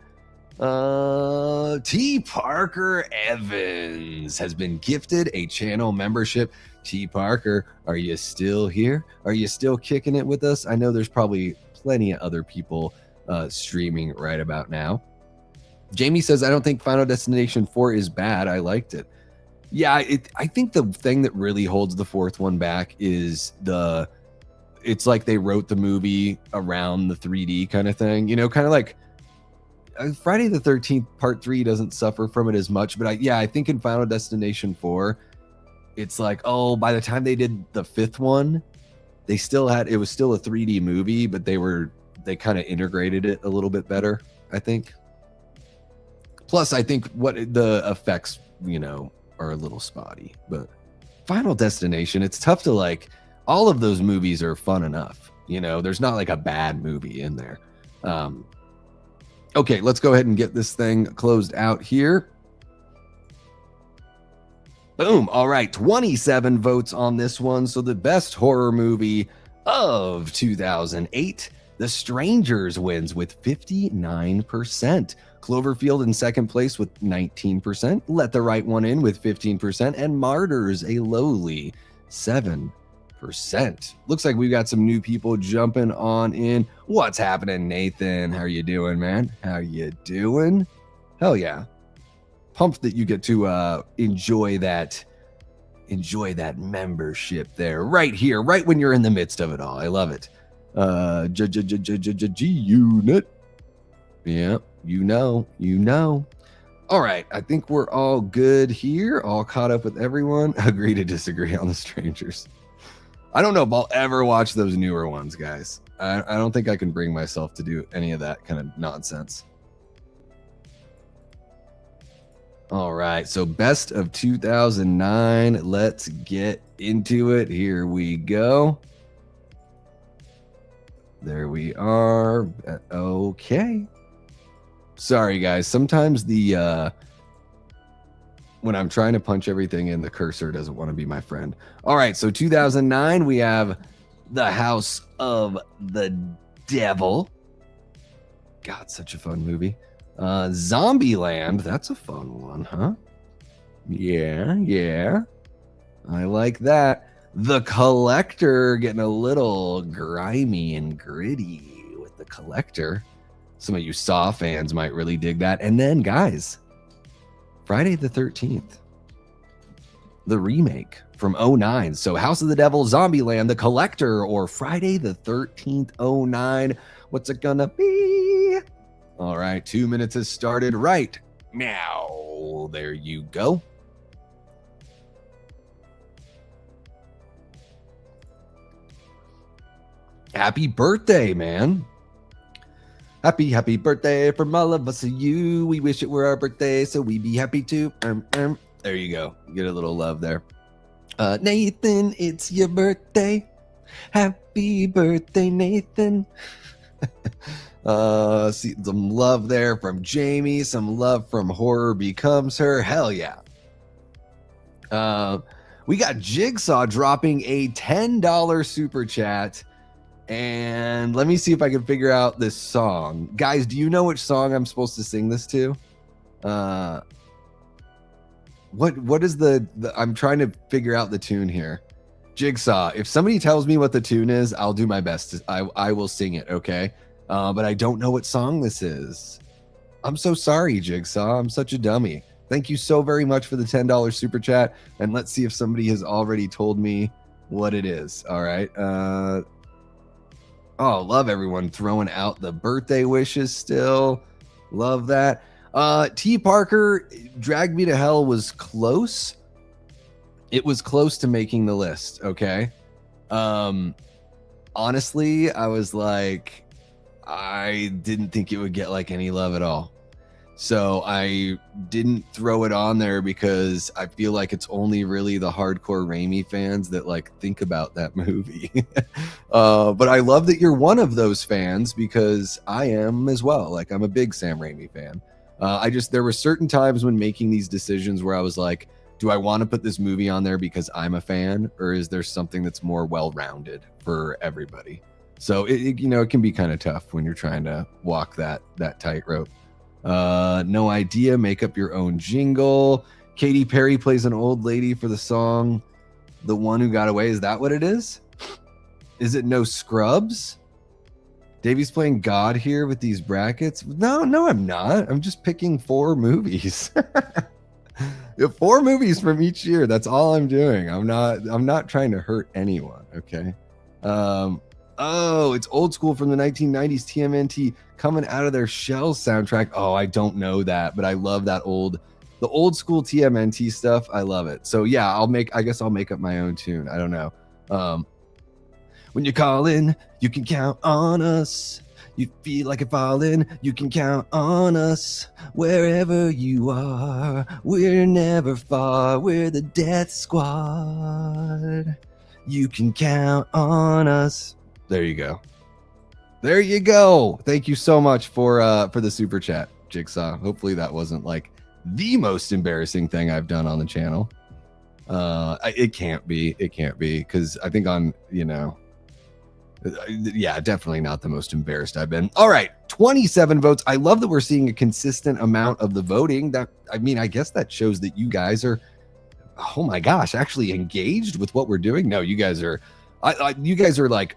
T. Parker Evans has been gifted a channel membership. T. Parker, are you still here? Are you still kicking it with us? I know there's probably plenty of other people streaming right about now. Jamie says, I don't think Final Destination 4 is bad. I liked it. Yeah, I think the thing that really holds the fourth one back is it's like they wrote the movie around the 3D kind of thing. You know, kind of like Friday the 13th Part 3 doesn't suffer from it as much. But I think in Final Destination 4, it's like, oh, by the time they did the fifth one, it was still a 3D movie, but they kind of integrated it a little bit better, I think. Plus, I think what the effects, you know, are a little spotty. But Final Destination, it's tough to like. All of those movies are fun enough. You know, there's not like a bad movie in there. Okay, let's go ahead and get this thing closed out here. Boom. All right, 27 votes on this one. So the best horror movie of 2008, The Strangers wins with 59%. Cloverfield in second place with 19%. Let the Right One In with 15%. And Martyrs, a lowly 7%. Looks like we've got some new people jumping on in. What's happening, Nathan? How are you doing, man? How you doing? Hell yeah. Pumped that you get to enjoy that membership there right here, right when you're in the midst of it all. I love it. G-Unit. Yeah, you know. All right, I think we're all good here, all caught up with everyone. Agree to disagree on The Strangers. I don't know if I'll ever watch those newer ones, guys. I don't think I can bring myself to do any of that kind of nonsense. All right, so best of 2009. Let's get into it. Here we go. There we are. Okay. Sorry, guys. Sometimes the when I'm trying to punch everything in, the cursor doesn't want to be my friend. All right, so 2009, we have The House of the Devil. God, such a fun movie. Zombieland, that's a fun one, huh? Yeah. I like that. The Collector, getting a little grimy and gritty with The Collector. Some of you Saw fans might really dig that. And then, guys, Friday the 13th, the remake from 2009. So House of the Devil, Zombieland, The Collector, or Friday the 13th, 2009. What's it gonna be? All right, 2 minutes has started right now. There you go. Happy birthday, man. Happy birthday from all of us to you. We wish it were our birthday, so we'd be happy too. There you go. Get a little love there. Nathan, it's your birthday. Happy birthday, Nathan. See some love there from Jamie, some love from Horror Becomes Her. Hell yeah. We got Jigsaw dropping a $10 super chat. And let me see if I can figure out this song. Guys, do you know which song I'm supposed to sing this to? What is the I'm trying to figure out the tune here. Jigsaw, if somebody tells me what the tune is, I'll do my best. I will sing it, okay? But I don't know what song this is. I'm so sorry, Jigsaw. I'm such a dummy. Thank you so very much for the $10 super chat. And let's see if somebody has already told me what it is. All right. Oh, love everyone throwing out the birthday wishes still. Love that. T. Parker, Drag Me to Hell was close. It was close to making the list, okay? Honestly, I was like, I didn't think it would get like any love at all. So I didn't throw it on there because I feel like it's only really the hardcore Raimi fans that like think about that movie. But I love that you're one of those fans because I am as well. Like I'm a big Sam Raimi fan. There were certain times when making these decisions where I was like, do I want to put this movie on there because I'm a fan, or is there something that's more well-rounded for everybody? So it can be kind of tough when you're trying to walk that tightrope. No idea. Make up your own jingle. Katy Perry plays an old lady for the song The One Who Got Away. Is that what it is? Is it No Scrubs? Davey's playing God here with these brackets. No, I'm not. I'm just picking 4 movies. 4 movies from each year. That's all I'm doing. I'm not trying to hurt anyone. Okay. Oh, it's Old School from the 1990s. TMNT Coming Out of Their Shell soundtrack. Oh, I don't know that, but I love that the old school TMNT stuff. I love it. So yeah, I guess I'll make up my own tune. I don't know. When you call in, you can count on us. You feel like you're falling, you can count on us. Wherever you are, we're never far. We're the Death Squad. You can count on us. There you go. There you go. Thank you so much for the super chat, Jigsaw. Hopefully that wasn't like the most embarrassing thing I've done on the channel. It can't be because I think yeah, definitely not the most embarrassed I've been. All right, 27 votes. I love that we're seeing a consistent amount of the voting. I guess that shows that you guys are, oh my gosh, actually engaged with what we're doing. No, you guys are, you guys are like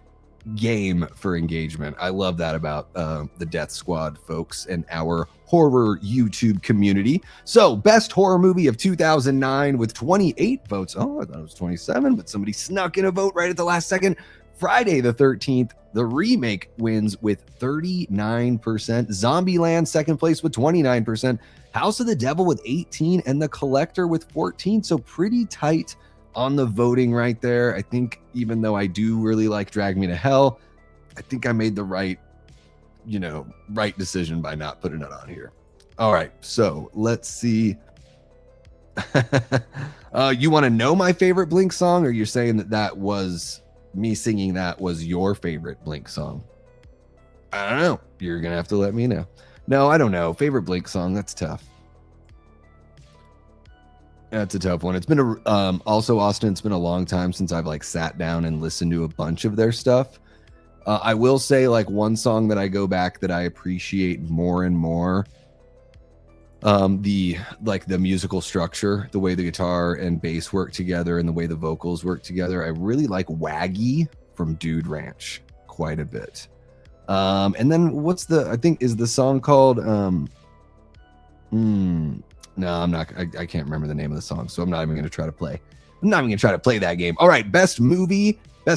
game for engagement. I love that about the Death Squad folks and our horror YouTube community. So best horror movie of 2009 with 28 votes. Oh, I thought it was 27, but somebody snuck in a vote right at the last second. Friday the 13th, the remake wins with 39%. Zombieland second place with 29%. House of the Devil with 18%, and The Collector with 14%. So pretty tight on the voting right there. I think even though I do really like Drag Me to Hell, I think I made the right decision by not putting it on here. All right, so let's see. You want to know my favorite Blink song, or you're saying that was me singing that was your favorite Blink song? I don't know. You're gonna have to let me know. No, I don't know. Favorite Blink song? That's tough. That's a tough one. It's been also, Austin, it's been a long time since I've like sat down and listened to a bunch of their stuff. I will say, like, one song that I go back that I appreciate more and more, the musical structure, the way the guitar and bass work together and the way the vocals work together. I really like Waggy from Dude Ranch quite a bit. And then I think is the song called no, I'm not. I can't remember the name of the song, so I'm not even going to try to play. I'm not even going to try to play that game. All right, best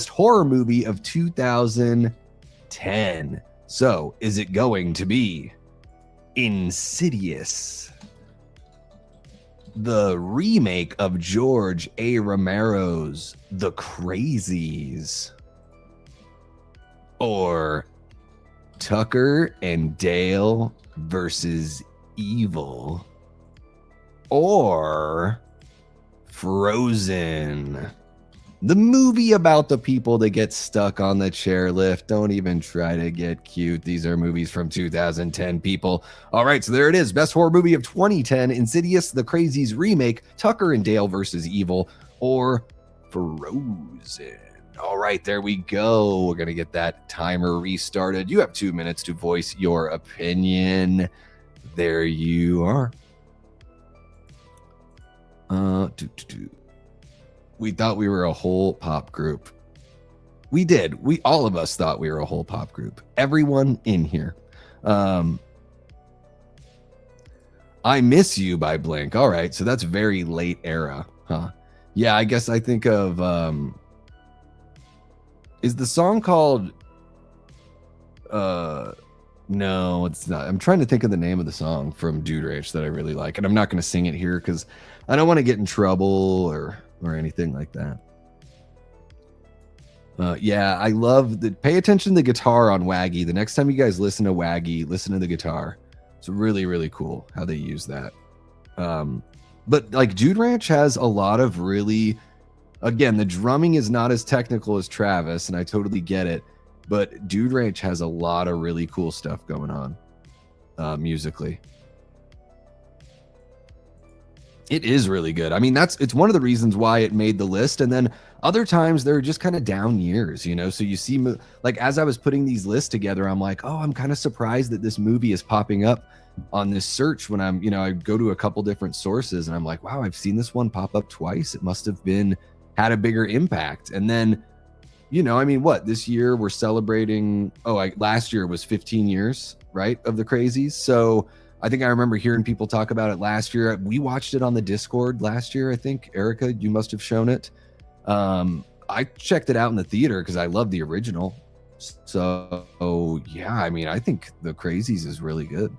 horror movie of 2010. So, is it going to be Insidious, the remake of George A. Romero's The Crazies, or Tucker and Dale versus Evil, or Frozen, the movie about the people that get stuck on the chairlift? Don't even try to get cute. These are movies from 2010, people. All right, so there it is. Best horror movie of 2010, Insidious, The Crazies remake, Tucker and Dale versus Evil, or Frozen. All right, there we go. We're going to get that timer restarted. You have 2 minutes to voice your opinion. There you are. We thought we were a whole pop group. We did. All of us thought we were a whole pop group. Everyone in here. I Miss You by Blink. All right, so that's very late era, huh? Yeah, I guess I think of is the song called no, it's not. I'm trying to think of the name of the song from Dude Ranch that I really like, and I'm not going to sing it here because I don't want to get in trouble or anything like that. Yeah, I love pay attention to the guitar on Waggy. The next time you guys listen to Waggy, listen to the guitar. It's really, really cool how they use that. But like Dude Ranch has a lot of really, again, the drumming is not as technical as Travis, and I totally get it. But Dude Ranch has a lot of really cool stuff going on musically. It is really good. I mean, it's one of the reasons why it made the list. And then other times they're just kind of down years, So you see, like, as I was putting these lists together, I'm like, oh, I'm kind of surprised that this movie is popping up on this search when I'm, I go to a couple different sources and I'm like, wow, I've seen this one pop up twice. It must have had a bigger impact. And then, I mean, this year we're celebrating, last year was 15 years, right, of The Crazies. So I think I remember hearing people talk about it last year. We watched it on the Discord last year, I think. Erica, you must have shown it. I checked it out in the theater because I love the original. So, yeah, I mean, I think The Crazies is really good.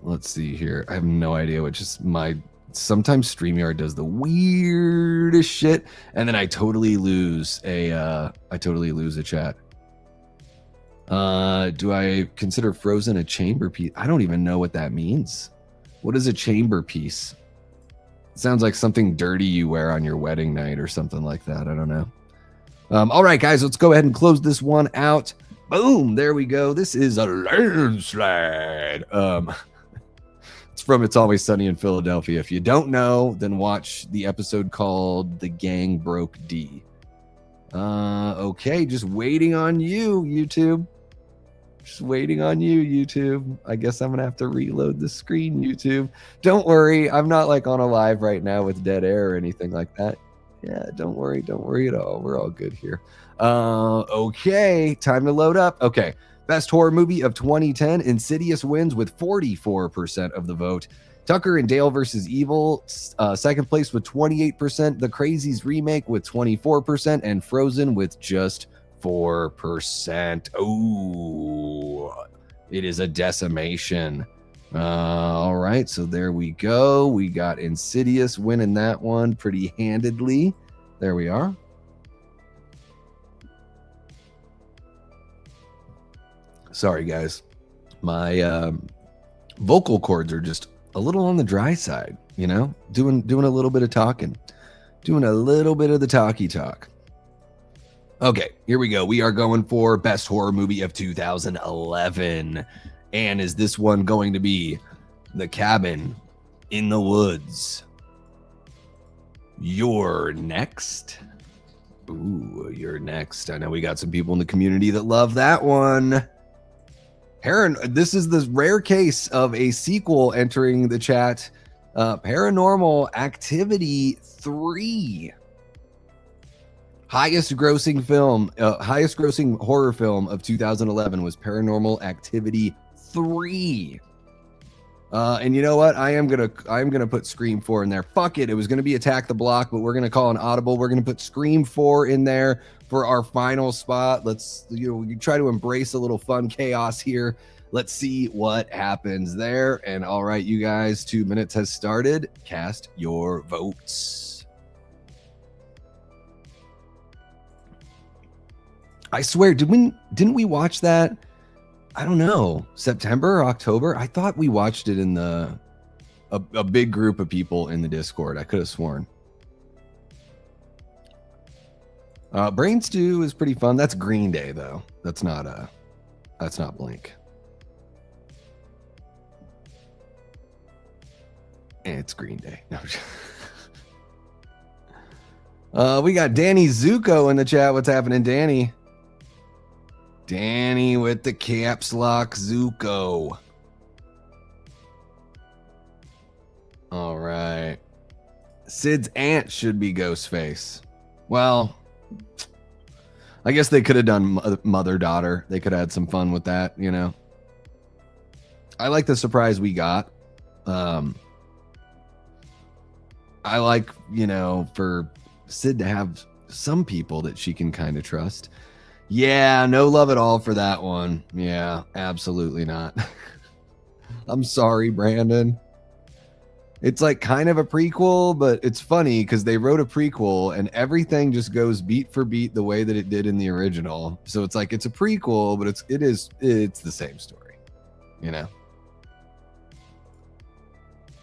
Let's see here. I have no idea what sometimes StreamYard does the weirdest shit, and then I totally lose a chat. Do I consider Frozen a chamber piece? I don't even know what that means. What is a chamber piece? It sounds like something dirty you wear on your wedding night or something like that. I don't know. All right, guys, let's go ahead and close this one out. Boom, there we go. This is a landslide. It's from It's Always Sunny in Philadelphia. If you don't know, then watch the episode called The Gang Broke D. Okay, just waiting on you, YouTube. Just waiting on you, YouTube. I guess I'm going to have to reload the screen, YouTube. Don't worry. I'm not like on a live right now with dead air or anything like that. Yeah, don't worry. Don't worry at all. We're all good here. Okay, time to load up. Okay. Best horror movie of 2010, Insidious wins with 44% of the vote. Tucker and Dale versus Evil, second place with 28%. The Crazies remake with 24%, and Frozen with just 4%. Oh, it is a decimation. All right, so there we go. We got Insidious winning that one pretty handedly. There we are. Sorry, guys. My vocal cords are just a little on the dry side, you know? Doing a little bit of talking. Doing a little bit of the talky talk. Okay, here we go. We are going for best horror movie of 2011. And is this one going to be The Cabin in the Woods? You're next. Ooh, you're next. I know we got some people in the community that love that one. This is the rare case of a sequel entering the chat. Paranormal Activity 3. Highest grossing horror film of 2011 was Paranormal Activity 3. And you know what? I am gonna put Scream 4 in there. Fuck it. It was gonna be Attack the Block, but we're gonna call an audible. We're gonna put Scream 4 in there for our final spot. Let's we try to embrace a little fun chaos here. Let's see what happens there. And all right, you guys, 2 minutes has started. Cast your votes. I swear, didn't we watch that? I don't know, September or October? I thought we watched it in a big group of people in the Discord. I could have sworn. Brain Stew is pretty fun. That's Green Day though. That's not Blink. It's Green Day. No. We got Danny Zuko in the chat. What's happening, Danny? Danny with the caps lock Zuko. All right. Sid's aunt should be Ghostface. Well, I guess they could have done mother-daughter. They could have had some fun with that, you know. I like the surprise we got. I like, you know, for Sid to have some people that she can kind of trust. Yeah, no love at all for that one. Yeah, absolutely not. I'm sorry, Brandon. It's like kind of a prequel, but it's funny because they wrote a prequel and everything just goes beat for beat the way that it did in the original. So it's like it's a prequel, but it's the same story, you know.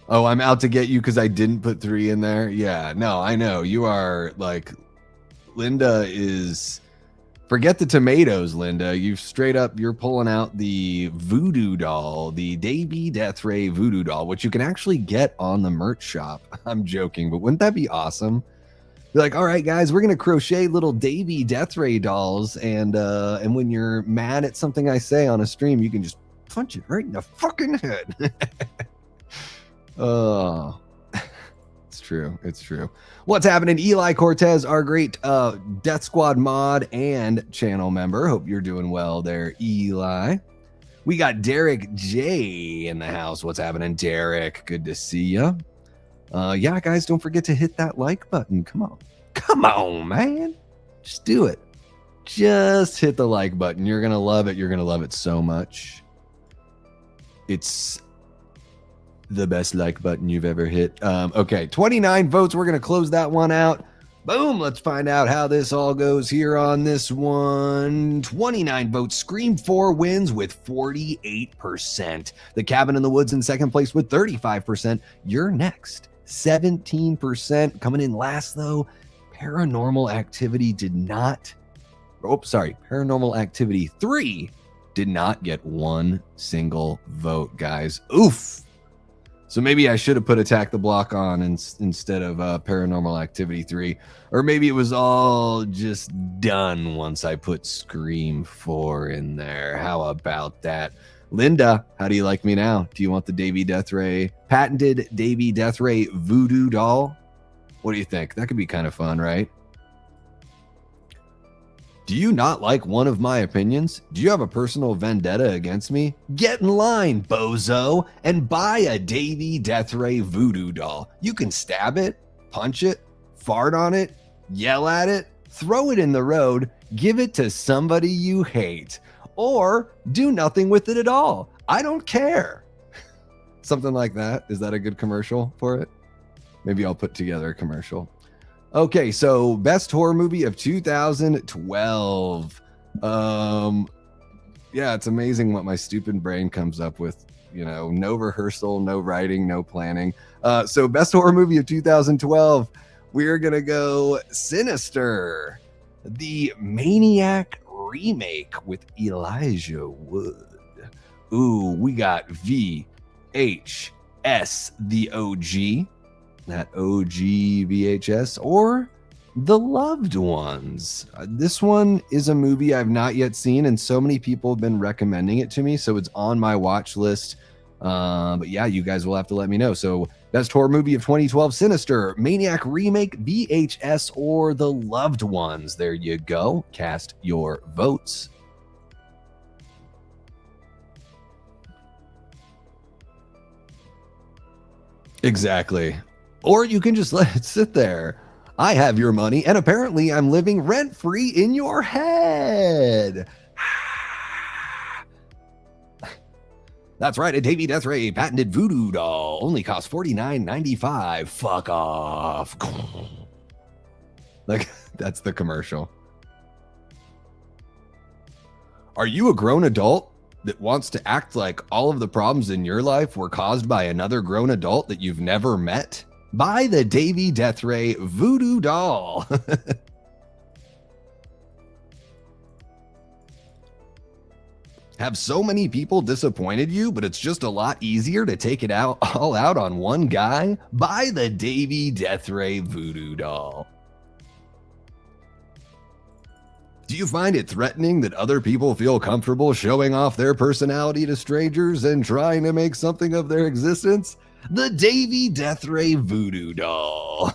Oh, I'm out to get you because I didn't put 3 in there. Yeah, no, I know you are like Linda is. Forget the tomatoes, Linda. You're pulling out the voodoo doll, the Davey Deathray voodoo doll, which you can actually get on the merch shop. I'm joking, but wouldn't that be awesome? You're like, all right, guys, we're gonna crochet little Davey Deathray dolls, and when you're mad at something I say on a stream, you can just punch it right in the fucking head. Oh. It's true. What's happening? Eli Cortez, our great Death Squad mod and channel member. Hope you're doing well there, Eli. We got Derek J in the house. What's happening, Derek? Good to see you. Yeah, guys, don't forget to hit that like button. Come on, man. Just do it. Just hit the like button. You're gonna love it. You're gonna love it so much. It's the best like button you've ever hit. Okay, 29 votes. We're going to close that one out. Boom. Let's find out how this all goes here on this one. 29 votes. Scream 4 wins with 48%. The Cabin in the Woods in second place with 35%. You're next. 17%. Coming in last, though, Paranormal Activity did not. Paranormal Activity 3 did not get one single vote, guys. Oof. So maybe I should have put Attack the Block on instead of Paranormal Activity 3. Or maybe it was all just done once I put Scream 4 in there. How about that? Linda, how do you like me now? Do you want the Davey Deathray, patented Davey Deathray voodoo doll? What do you think? That could be kind of fun, right? Do you not like one of my opinions? Do you have a personal vendetta against me? Get in line, bozo, and buy a Davey Deathray voodoo doll. You can stab it, punch it, fart on it, yell at it, throw it in the road, give it to somebody you hate, or do nothing with it at all. I don't care. Something like that. Is that a good commercial for it? Maybe I'll put together a commercial. Okay, so best horror movie of 2012. Yeah, it's amazing what my stupid brain comes up with. You know, no rehearsal, no writing, no planning. So best horror movie of 2012, we're going to go Sinister, the Maniac remake with Elijah Wood. Ooh, we got VHS, the OG, that OG VHS, or The Loved Ones. This one is a movie I've not yet seen, and so many people have been recommending it to me, so it's on my watch list. But yeah, you guys will have to let me know. So best horror movie of 2012, Sinister, Maniac remake, VHS, or The Loved Ones. There you go. Cast your votes. Exactly. Or you can just let it sit there. I have your money, and apparently I'm living rent-free in your head. That's right, a Davey Deathray patented voodoo doll only costs $49.95. Fuck off. Like, that's the commercial. Are you a grown adult that wants to act like all of the problems in your life were caused by another grown adult that you've never met? Buy the Davey Deathray voodoo doll. Have so many people disappointed you, but it's just a lot easier to take it all out on one guy? Buy the Davey Deathray voodoo doll. Do you find it threatening that other people feel comfortable showing off their personality to strangers and trying to make something of their existence? The Davey Deathray voodoo doll.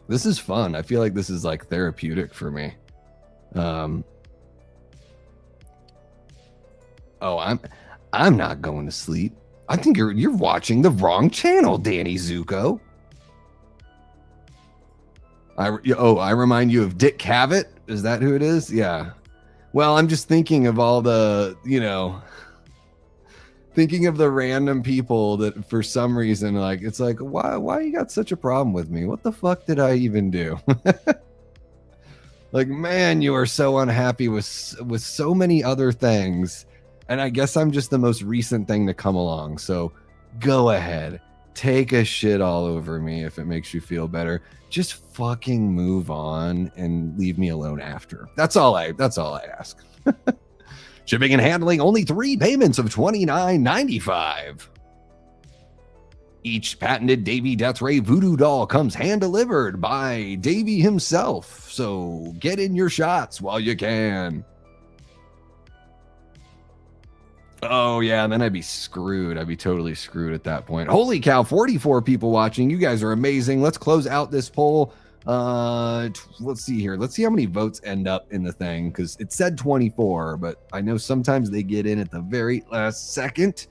This is fun. I feel like this is like therapeutic for me. Oh, I'm not going to sleep. I think you're watching the wrong channel, Danny Zuko. I remind you of Dick Cavett. Is that who it is? Yeah. Well, I'm just thinking of all the, thinking of the random people that for some reason, like, it's like, why you got such a problem with me? What the fuck did I even do? Like, man, you are so unhappy with so many other things. And I guess I'm just the most recent thing to come along. So go ahead. Take a shit all over me if it makes you feel better. Just fucking move on and leave me alone after. That's all I ask. Shipping and handling, only 3 payments of $29.95. Each patented Davey Deathray voodoo doll comes hand-delivered by Davey himself. So get in your shots while you can. Oh, yeah, then I'd be screwed. I'd be totally screwed at that point. Holy cow, 44 people watching. You guys are amazing. Let's close out this poll. Let's see here. Let's see how many votes end up in the thing, because it said 24, but I know sometimes they get in at the very last second.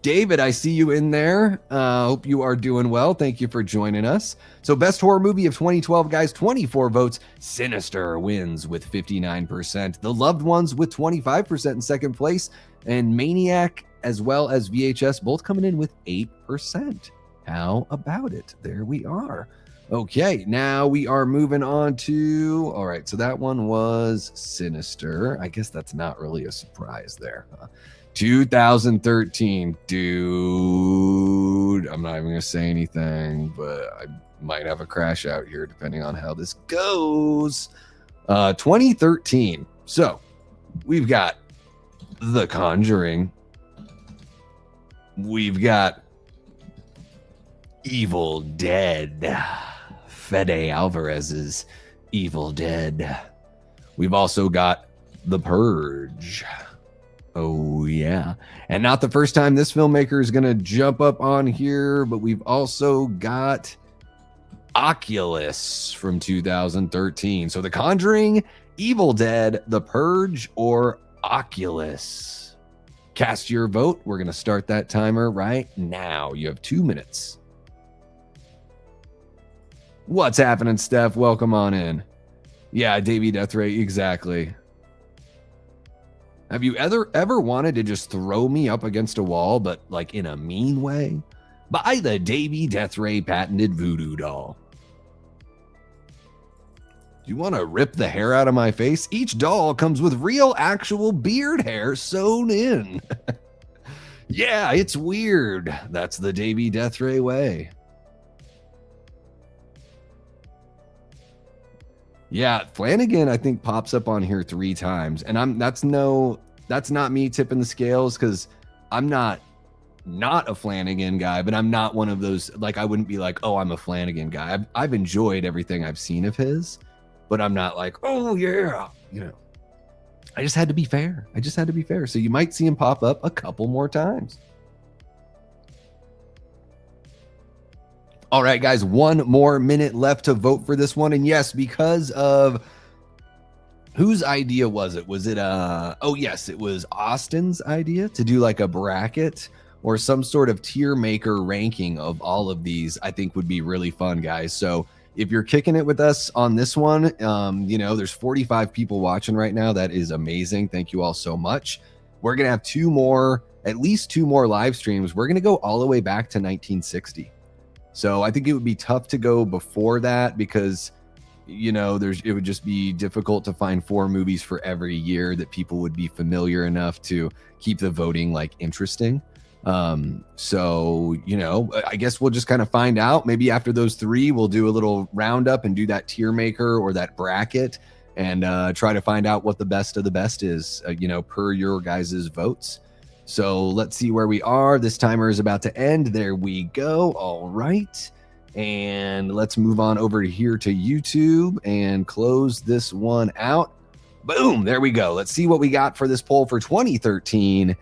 David, I see you in there. Hope you are doing well. Thank you for joining us. So best horror movie of 2012, guys, 24 votes. Sinister wins with 59%. The Loved Ones with 25% in second place. And Maniac as well as VHS both coming in with 8%. How about it? There we are. Okay, now we are moving on to, all right, so that one was Sinister. I guess that's not really a surprise there. 2013, dude. I'm not even going to say anything, but I might have a crash out here depending on how this goes. 2013. So we've got The Conjuring. We've got Evil Dead. Fede Alvarez's Evil Dead. We've also got The Purge. Oh, yeah. And not the first time this filmmaker is going to jump up on here, but we've also got Oculus from 2013. So The Conjuring, Evil Dead, The Purge, or Oculus. Cast your vote. We're going to start that timer right now. You have 2 minutes. What's happening, Steph? Welcome on in. Yeah, Davey Deathray, exactly. Have you ever wanted to just throw me up against a wall, but like in a mean way? Buy the Davey Deathray patented voodoo doll. Do you want to rip the hair out of my face? Each doll comes with real, actual beard hair sewn in. Yeah, it's weird. That's the Davey Deathray way. Yeah, Flanagan, I think, pops up on here 3 times. And that's not me tipping the scales, because I'm not a Flanagan guy, but I'm not one of those, like, I wouldn't be like, oh, I'm a Flanagan guy. I've enjoyed everything I've seen of his, but I'm not like, oh yeah, you know. I just had to be fair. So you might see him pop up a couple more times. All right, guys, 1 more minute left to vote for this one. And yes, because of whose idea was it? Was it oh yes, it was Austin's idea to do like a bracket or some sort of tier maker ranking of all of these. I think would be really fun, guys. So if you're kicking it with us on this one, you know, there's 45 people watching right now. That is amazing. Thank you all so much. We're gonna have at least two more live streams. We're gonna go all the way back to 1960. So I think it would be tough to go before that, because, you know, it would just be difficult to find 4 movies for every year that people would be familiar enough to keep the voting like interesting. So, you know, I guess we'll just kind of find out. Maybe after those 3, we'll do a little roundup and do that tier maker or that bracket and try to find out what the best of the best is, you know, per your guys' votes. So let's see where we are. This timer is about to end. There we go. All right. And let's move on over here to YouTube and close this one out. Boom. There we go. Let's see what we got for this poll for 2013.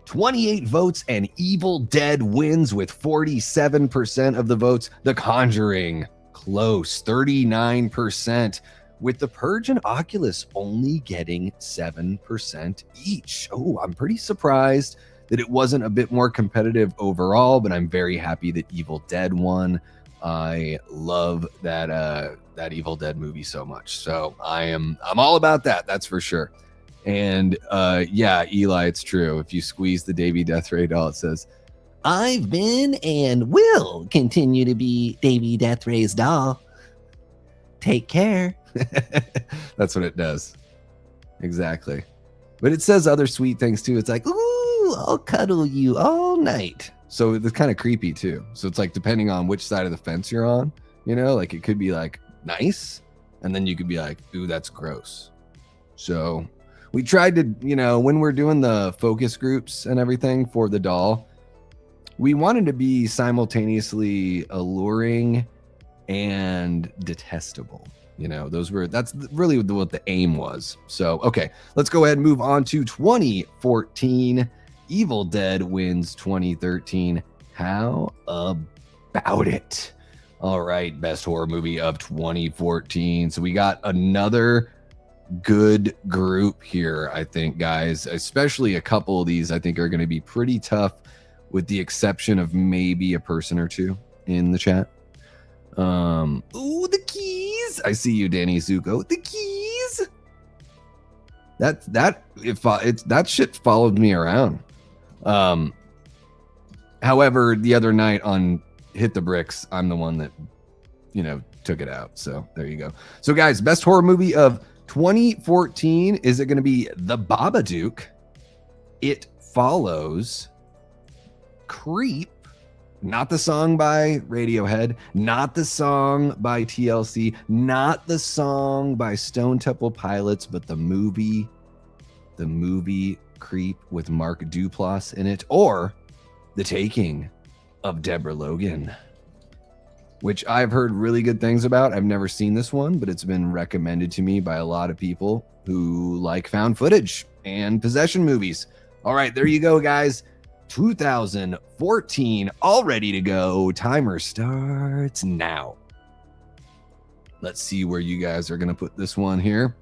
28 votes and Evil Dead wins with 47% of the votes. The Conjuring, close, 39%. With The Purge and Oculus only getting 7% each. Oh, I'm pretty surprised that it wasn't a bit more competitive overall, but I'm very happy that Evil Dead won. I love that Evil Dead movie so much. So I'm all about that, that's for sure. And yeah, Eli, it's true. If you squeeze the Davey Deathray doll, it says, I've been and will continue to be Davey Deathray's doll. Take care. That's what it does. Exactly. But it says other sweet things too. It's like, ooh, I'll cuddle you all night. So it's kind of creepy too. So it's like, depending on which side of the fence you're on, you know, like it could be like nice, and then you could be like, ooh, that's gross. So we tried to, you know, when we're doing the focus groups and everything for the doll, we wanted to be simultaneously alluring and detestable. You know, that's really what the aim was. So, okay, let's go ahead and move on to 2014. Evil Dead wins 2013. How about it? All right, best horror movie of 2014. So we got another good group here, I think, guys. Especially a couple of these I think are going to be pretty tough, with the exception of maybe a person or two in the chat. Ooh, the keys. I see you, Danny Zuko. The keys. That shit followed me around. However, the other night on Hit the Bricks, I'm the one that, you know, took it out. So there you go. So guys, best horror movie of 2014. Is it going to be The Babadook, It Follows, Creep, not the song by Radiohead, not the song by TLC, not the song by Stone Temple Pilots, but the movie Creep with Mark Duplass in it, or The Taking of Deborah Logan, which I've heard really good things about. I've never seen this one, but it's been recommended to me by a lot of people who like found footage and possession movies. All right, there you go, guys. 2014, all ready to go. Timer starts now. Let's see where you guys are going to put this one here.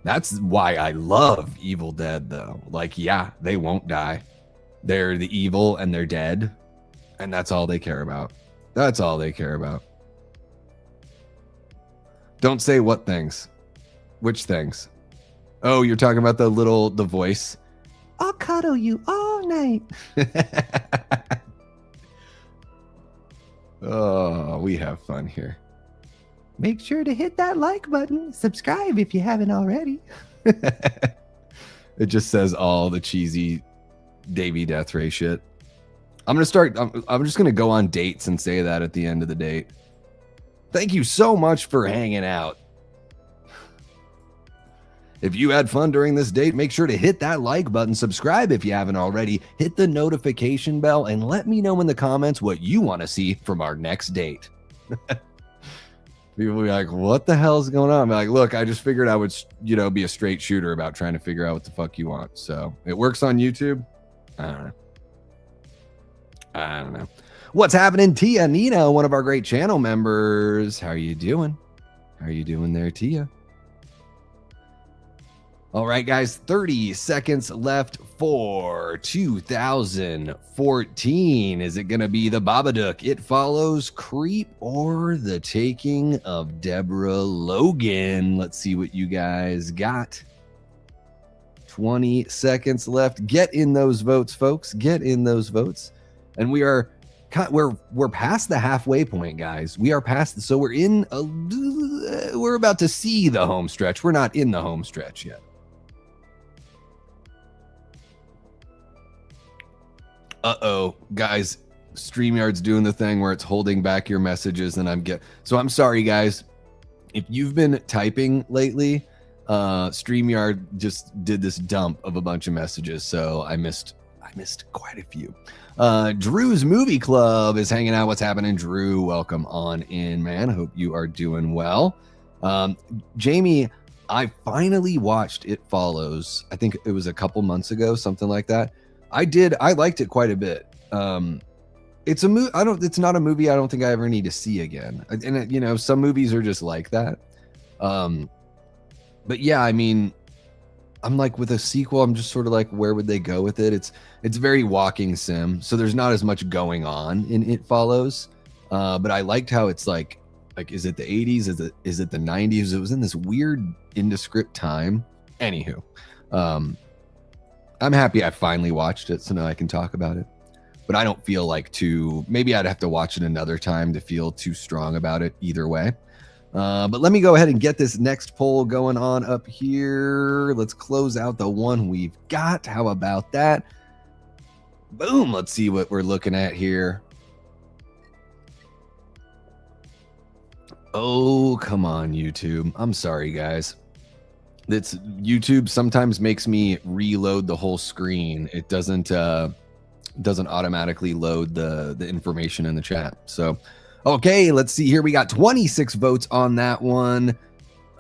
That's why I love Evil Dead, though. Like, yeah, they won't die. They're the evil and they're dead. And that's all they care about. That's all they care about. Don't say what things. Which things? Oh, you're talking about the voice. I'll cuddle you all night. Oh, we have fun here. Make sure to hit that like button. Subscribe if you haven't already. It just says all the cheesy Davey Deathray shit. I'm just gonna go on dates and say that at the end of the date. Thank you so much for hanging out. If you had fun during this date, make sure to hit that like button, subscribe if you haven't already, hit the notification bell, and let me know in the comments what you want to see from our next date. People will be like, what the hell is going on? I'm like, look, I just figured I would, be a straight shooter about trying to figure out what the fuck you want. So it works on YouTube. I don't know. What's happening, Tia Nina, one of our great channel members? How are you doing? How are you doing there, Tia? All right, guys, 30 seconds left for 2014. Is it going to be The Babadook, It Follows, Creep, or The Taking of Deborah Logan? Let's see what you guys got. 20 seconds left. Get in those votes, folks. Get in those votes. And we're past the halfway point, guys. We are past, so we're about to see the home stretch. We're not in the home stretch yet. Uh-oh, guys, StreamYard's doing the thing where it's holding back your messages, and so I'm sorry, guys. If you've been typing lately, StreamYard just did this dump of a bunch of messages, so I missed quite a few. Drew's Movie Club is hanging out. What's happening, Drew? Welcome on in, man. I hope you are doing well. Jamie, I finally watched It Follows. I think it was a couple months ago, something like that. I liked it quite a bit. It's not a movie I don't think I ever need to see again. And some movies are just like that. But yeah, I mean, I'm like, with a sequel, I'm just sort of like, where would they go with it? It's very walking sim, so there's not as much going on in It Follows. But I liked how it's like, is it the 80s? Is it the 90s? It was in this weird indescript time. Anywho, I'm happy I finally watched it, so now I can talk about it. But I don't feel like maybe I'd have to watch it another time to feel too strong about it either way. But let me go ahead and get this next poll going on up here. Let's close out the one we've got. How about that? Boom. Let's see what we're looking at here. Oh, come on, YouTube. I'm sorry, guys. YouTube sometimes makes me reload the whole screen. It doesn't automatically load the information in the chat. So, okay, let's see here. We got 26 votes on that one.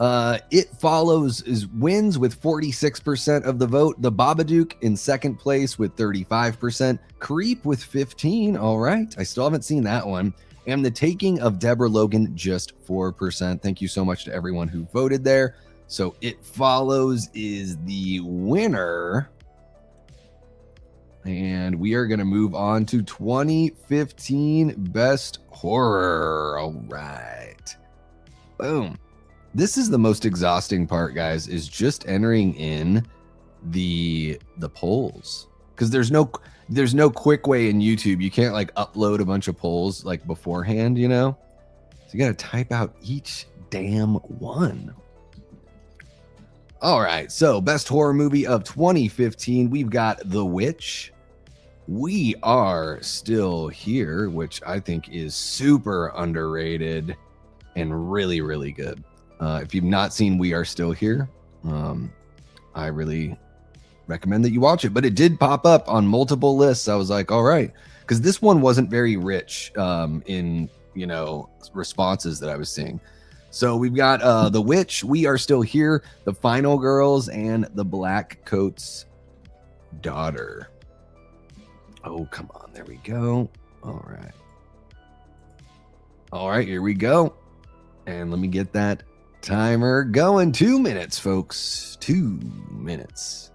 It Follows wins with 46% of the vote. The Babadook in second place with 35%. Creep with 15%. All right, I still haven't seen that one. And The Taking of Deborah Logan, just 4%. Thank you so much to everyone who voted there. So It Follows is the winner. And we are going to move on to 2015 Best Horror. All right. Boom. This is the most exhausting part, guys, is just entering in the polls. Because there's no quick way in YouTube. You can't like upload a bunch of polls like beforehand, So you got to type out each damn one. All right, so best horror movie of 2015, we've got The Witch. We Are Still Here, which I think is super underrated and really, really good. If you've not seen We Are Still Here, I really recommend that you watch it. But it did pop up on multiple lists. I was like, all right, because this one wasn't very rich in responses that I was seeing. So we've got The Witch, We Are Still Here, The Final Girls, and The Black Coat's Daughter. Oh, come on. There we go. All right. All right, here we go. And let me get that timer going. 2 minutes, folks. 2 minutes.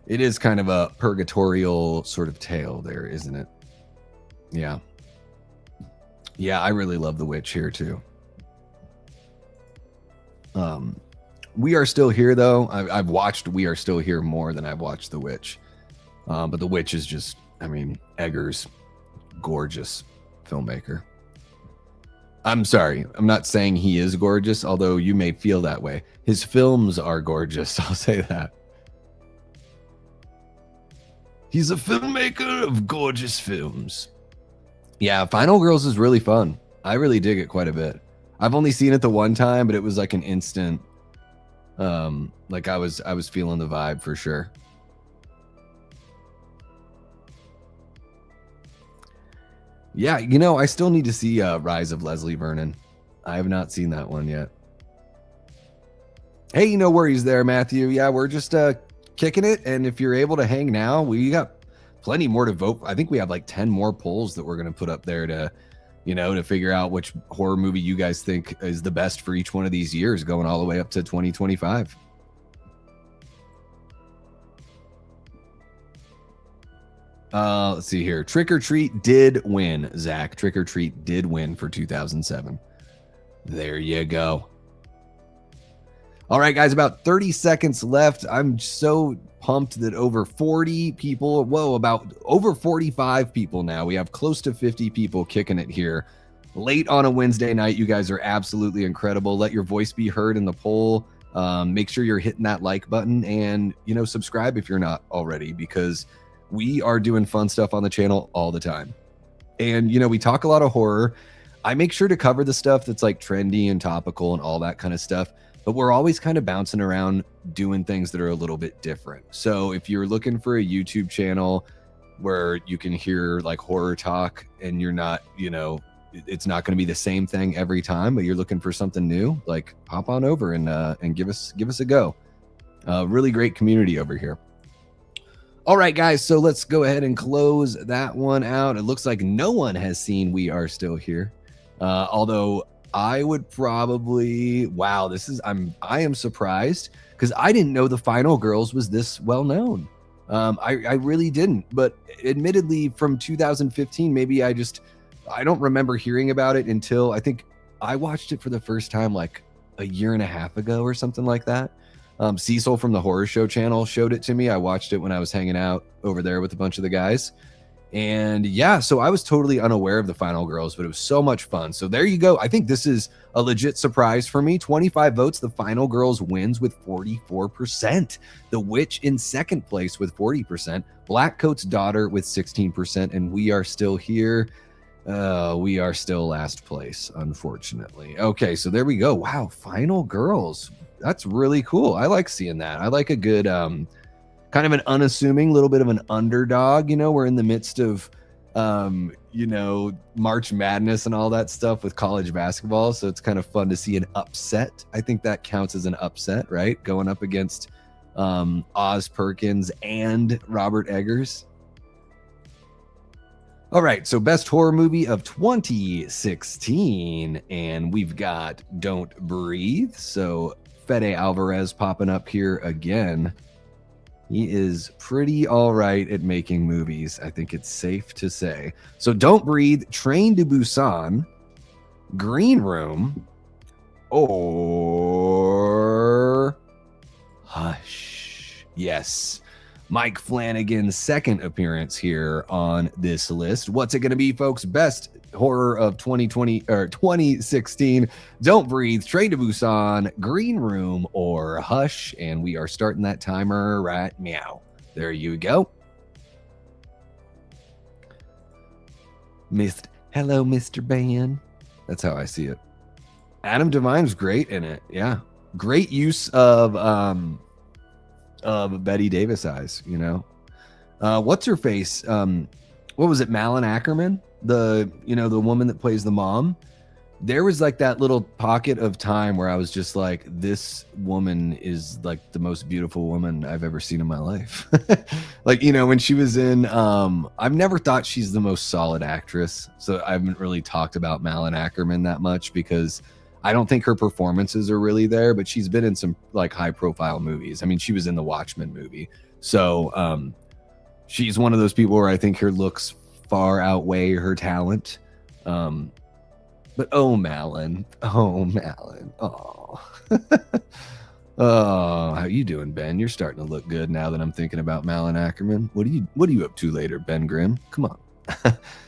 It is kind of a purgatorial sort of tale there, isn't it? Yeah. Yeah, I really love The Witch here too. We Are Still Here, though. I've watched We Are Still Here more than I've watched The Witch. But The Witch is just, Eggers gorgeous filmmaker. I'm sorry, I'm not saying he is gorgeous, although you may feel that way. His films are gorgeous, I'll say that. He's a filmmaker of gorgeous films. Yeah, Final Girls is really fun. I really dig it quite a bit. I've only seen it the one time, but it was like an instant, like I was feeling the vibe for sure. Yeah, you know, I still need to see Rise of Leslie Vernon. I have not seen that one yet. Hey, no worries there, Matthew. Yeah, we're just kicking it, and if you're able to hang now, we got plenty more to vote. I think we have like 10 more polls that we're going to put up there to, you know, to figure out which horror movie you guys think is the best for each one of these years, going all the way up to 2025. Let's see here. Trick or Treat did win, Zach. Trick or Treat did win for 2007. There you go. All right, guys, about 30 seconds left. I'm so pumped that over 40 people, about over 45 people now. We have close to 50 people kicking it here. Late on a Wednesday night, you guys are absolutely incredible. Let your voice be heard in the poll. Make sure you're hitting that like button and, you know, subscribe if you're not already, because we are doing fun stuff on the channel all the time. And, you know, we talk a lot of horror. I make sure to cover the stuff that's like trendy and topical and all that kind of stuff. But we're always kind of bouncing around doing things that are a little bit different. So if you're looking for a YouTube channel where you can hear like horror talk and you're not, you know, it's not going to be the same thing every time, but you're looking for something new, like hop on over and give us a go. Really great community over here. All right, guys, so let's go ahead and close that one out. It looks like no one has seen We Are Still Here. Although I would probably, wow, I am surprised because I didn't know The Final Girls was this well known. I really didn't, but admittedly from 2015, maybe I don't remember hearing about it until I think I watched it for the first time like a year and a half ago or something like that. Cecil from the Horror Show channel showed it to me. I watched it when I was hanging out over there with a bunch of the guys. And yeah, so I was totally unaware of The Final Girls, but it was so much fun. So there you go. I think this is a legit surprise for me. 25 votes. The Final Girls wins with 44%. The Witch in second place with 40%. Blackcoat's Daughter with 16%. And We Are Still Here. We are still last place, unfortunately. Okay, so there we go. Wow, Final Girls. That's really cool. I like seeing that. I like a good kind of an unassuming, little bit of an underdog. You know, we're in the midst of you know, March Madness and all that stuff with college basketball, so it's kind of fun to see an upset. I think that counts as an upset, right? Going up against Oz Perkins and Robert Eggers. All right, so best horror movie of 2016, and we've got Don't Breathe. So Fede Alvarez popping up here again. He is pretty all right at making movies, I think it's safe to say. So Don't Breathe, Train to Busan, Green Room, or Hush. Yes. Mike Flanagan's second appearance here on this list. What's it going to be, folks? Best horror of 2020 or 2016. Don't Breathe, Train to Busan, Green Room, or Hush. And we are starting that timer right now. There you go. Hello, Mr. Ban. That's how I see it. Adam Devine's great in it. Yeah. Great use of Betty Davis eyes, you know. What's her face? What was it? Malin Ackerman, the woman that plays the mom. There was like that little pocket of time where I was just like, this woman is like the most beautiful woman I've ever seen in my life. Like, you know, when she was in, I've never thought she's the most solid actress. So I haven't really talked about Malin Ackerman that much because I don't think her performances are really there, but she's been in some like high profile movies. I mean, she was in the Watchmen movie. So she's one of those people where I think her looks far outweigh her talent. But oh, Malin. Oh, oh, how you doing, Ben? You're starting to look good now that I'm thinking about Malin Ackerman. What are you up to later, Ben Grimm? Come on.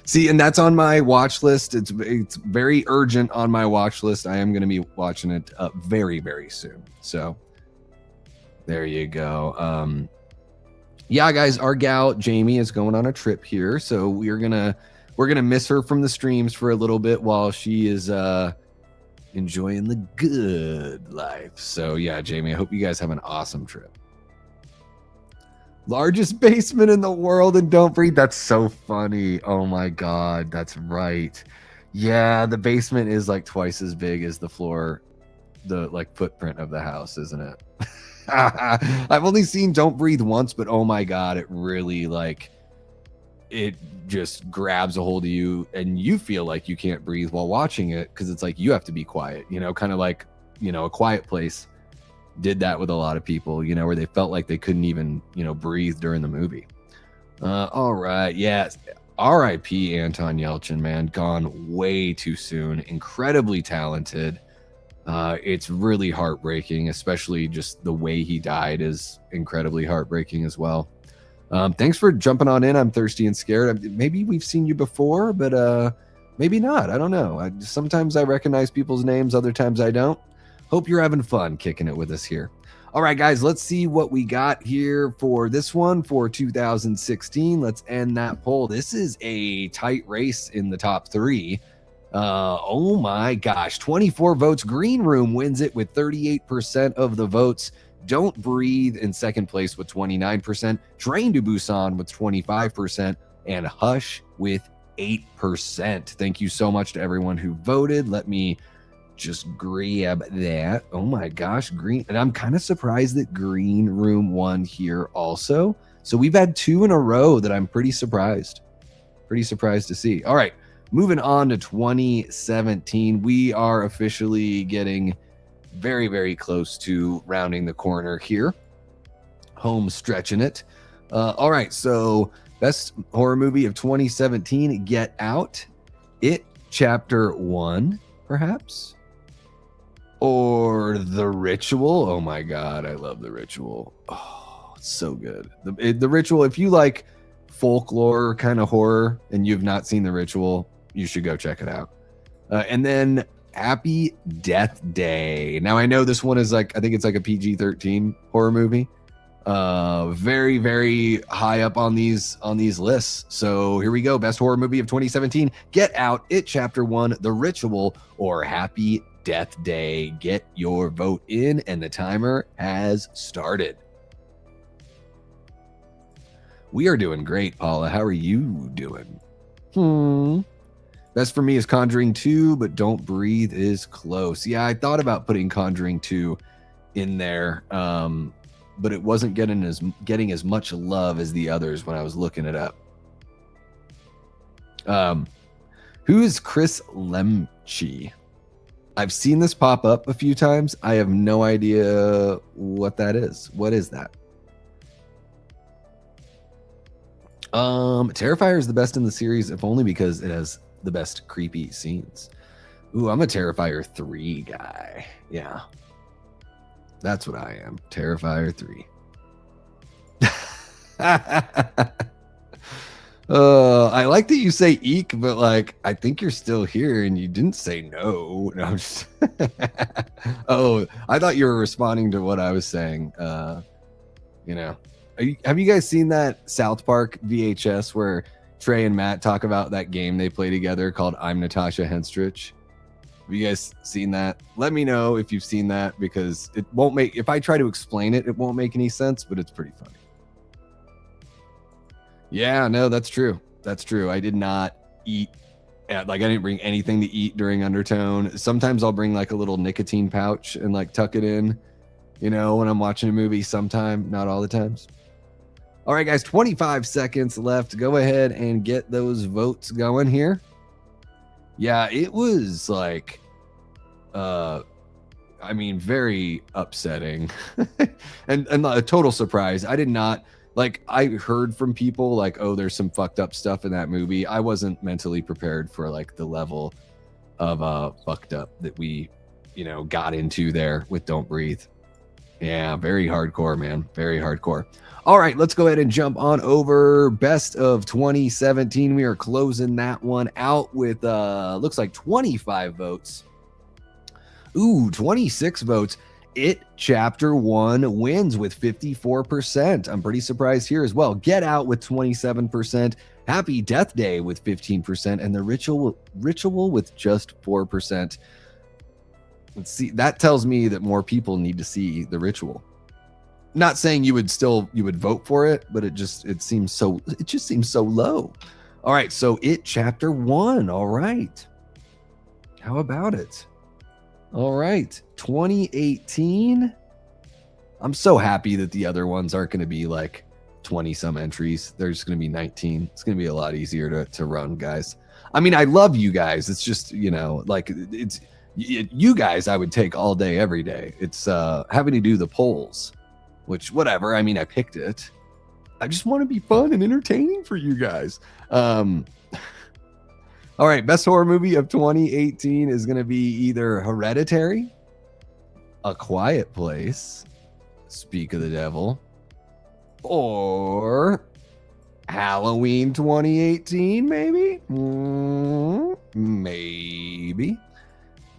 See, and that's on my watch list. It's very urgent on my watch list. I am going to be watching it very, very soon. So there you go. Yeah, guys, our gal Jamie is going on a trip here, so we're gonna miss her from the streams for a little bit while she is enjoying the good life. So yeah, Jamie, I hope you guys have an awesome trip. Largest basement in the world and Don't Breathe. That's so funny. Oh my god, that's right. Yeah, the basement is like twice as big as the floor, the like footprint of the house, isn't it? I've only seen Don't Breathe once, but oh my god, it really like it just grabs a hold of you and you feel like you can't breathe while watching it because it's like you have to be quiet, you know, kind of like, you know, A Quiet Place did that with a lot of people, you know, where they felt like they couldn't even, you know, breathe during the movie. All right. Yeah. R.I.P. Anton Yelchin, man. Gone way too soon. Incredibly talented. It's really heartbreaking, especially just the way he died is incredibly heartbreaking as well. Thanks for jumping on in. I'm thirsty and scared. Maybe we've seen you before, but maybe not. I don't know. Sometimes I recognize people's names. Other times I don't. Hope you're having fun kicking it with us here. All right, guys, let's see what we got here for this one for 2016. Let's end that poll. This is a tight race in the top three. Oh my gosh, 24 votes. Green Room wins it with 38% of the votes. Don't Breathe in second place with 29%. Train to Busan with 25%. And Hush with 8%. Thank you so much to everyone who voted. Let me just grab that. Oh my gosh, Green. And I'm kind of surprised that Green Room won here also. So we've had two in a row that I'm pretty surprised. Pretty surprised to see. All right, moving on to 2017. We are officially getting very, very close to rounding the corner here. Home stretching it. All right, so best horror movie of 2017, Get Out. It Chapter 1, perhaps? Or The Ritual. Oh my god, I love The Ritual. Oh, it's so good. The Ritual, if you like folklore kind of horror and you've not seen The Ritual, you should go check it out. And then Happy Death Day. Now I know this one is like, I think it's like a PG-13 horror movie. Very, very high up on these lists. So here we go. Best horror movie of 2017. Get Out, It Chapter 1, The Ritual, or Happy Death Day. Get your vote in, and the timer has started. We are doing great, Paula. How are you doing? Best for me is Conjuring 2, but Don't Breathe is close. Yeah, I thought about putting Conjuring 2 in there, but it wasn't getting as much love as the others when I was looking it up. Who is Chris Lemche? I've seen this pop up a few times. I have no idea what that is. What is that? Terrifier is the best in the series, if only because it has the best creepy scenes. Ooh, I'm a Terrifier 3 guy. Yeah. That's what I am. Terrifier 3. I like that you say eek, but like I think you're still here and you didn't say no. No, I'm just oh, I thought you were responding to what I was saying. You know, have you guys seen that South Park VHS where Trey and Matt talk about that game they play together called I'm Natasha Henstridge? Have you guys seen that? Let me know if you've seen that, because it won't make, if I try to explain it, it won't make any sense, but it's pretty funny. Yeah, no, that's true. That's true. I did not eat, like I didn't bring anything to eat during Undertone. Sometimes I'll bring like a little nicotine pouch and like tuck it in, you know, when I'm watching a movie sometime, not all the times. All right, guys, 25 seconds left. Go ahead and get those votes going here. Yeah, it was like, I mean, very upsetting and a total surprise. I did not, like, I heard from people like, oh, there's some fucked up stuff in that movie. I wasn't mentally prepared for like the level of fucked up that we, you know, got into there with Don't Breathe. Yeah, very hardcore, man. Very hardcore. All right, let's go ahead and jump on over best of 2017. We are closing that one out with looks like 25 votes. Ooh, 26 votes. It Chapter 1 wins with 54%. I'm pretty surprised here as well. Get Out with 27%. Happy Death Day with 15%, and The Ritual with just 4%. Let's see. That tells me that more people need to see The Ritual. Not saying you would vote for it, but it just seems so low. All right, so It Chapter 1. All right. How about it? All right, 2018. I'm so happy that the other ones aren't going to be like 20 some entries. They're just going to be 19. It's going to be a lot easier to run, guys. I mean, I love you guys. It's just, like you guys I would take all day, every day. It's having to do the polls, which whatever. I mean, I picked it. I just want to be fun and entertaining for you guys. All right, best horror movie of 2018 is going to be either Hereditary, A Quiet Place, Speak of the Devil, or Halloween 2018, maybe? Maybe.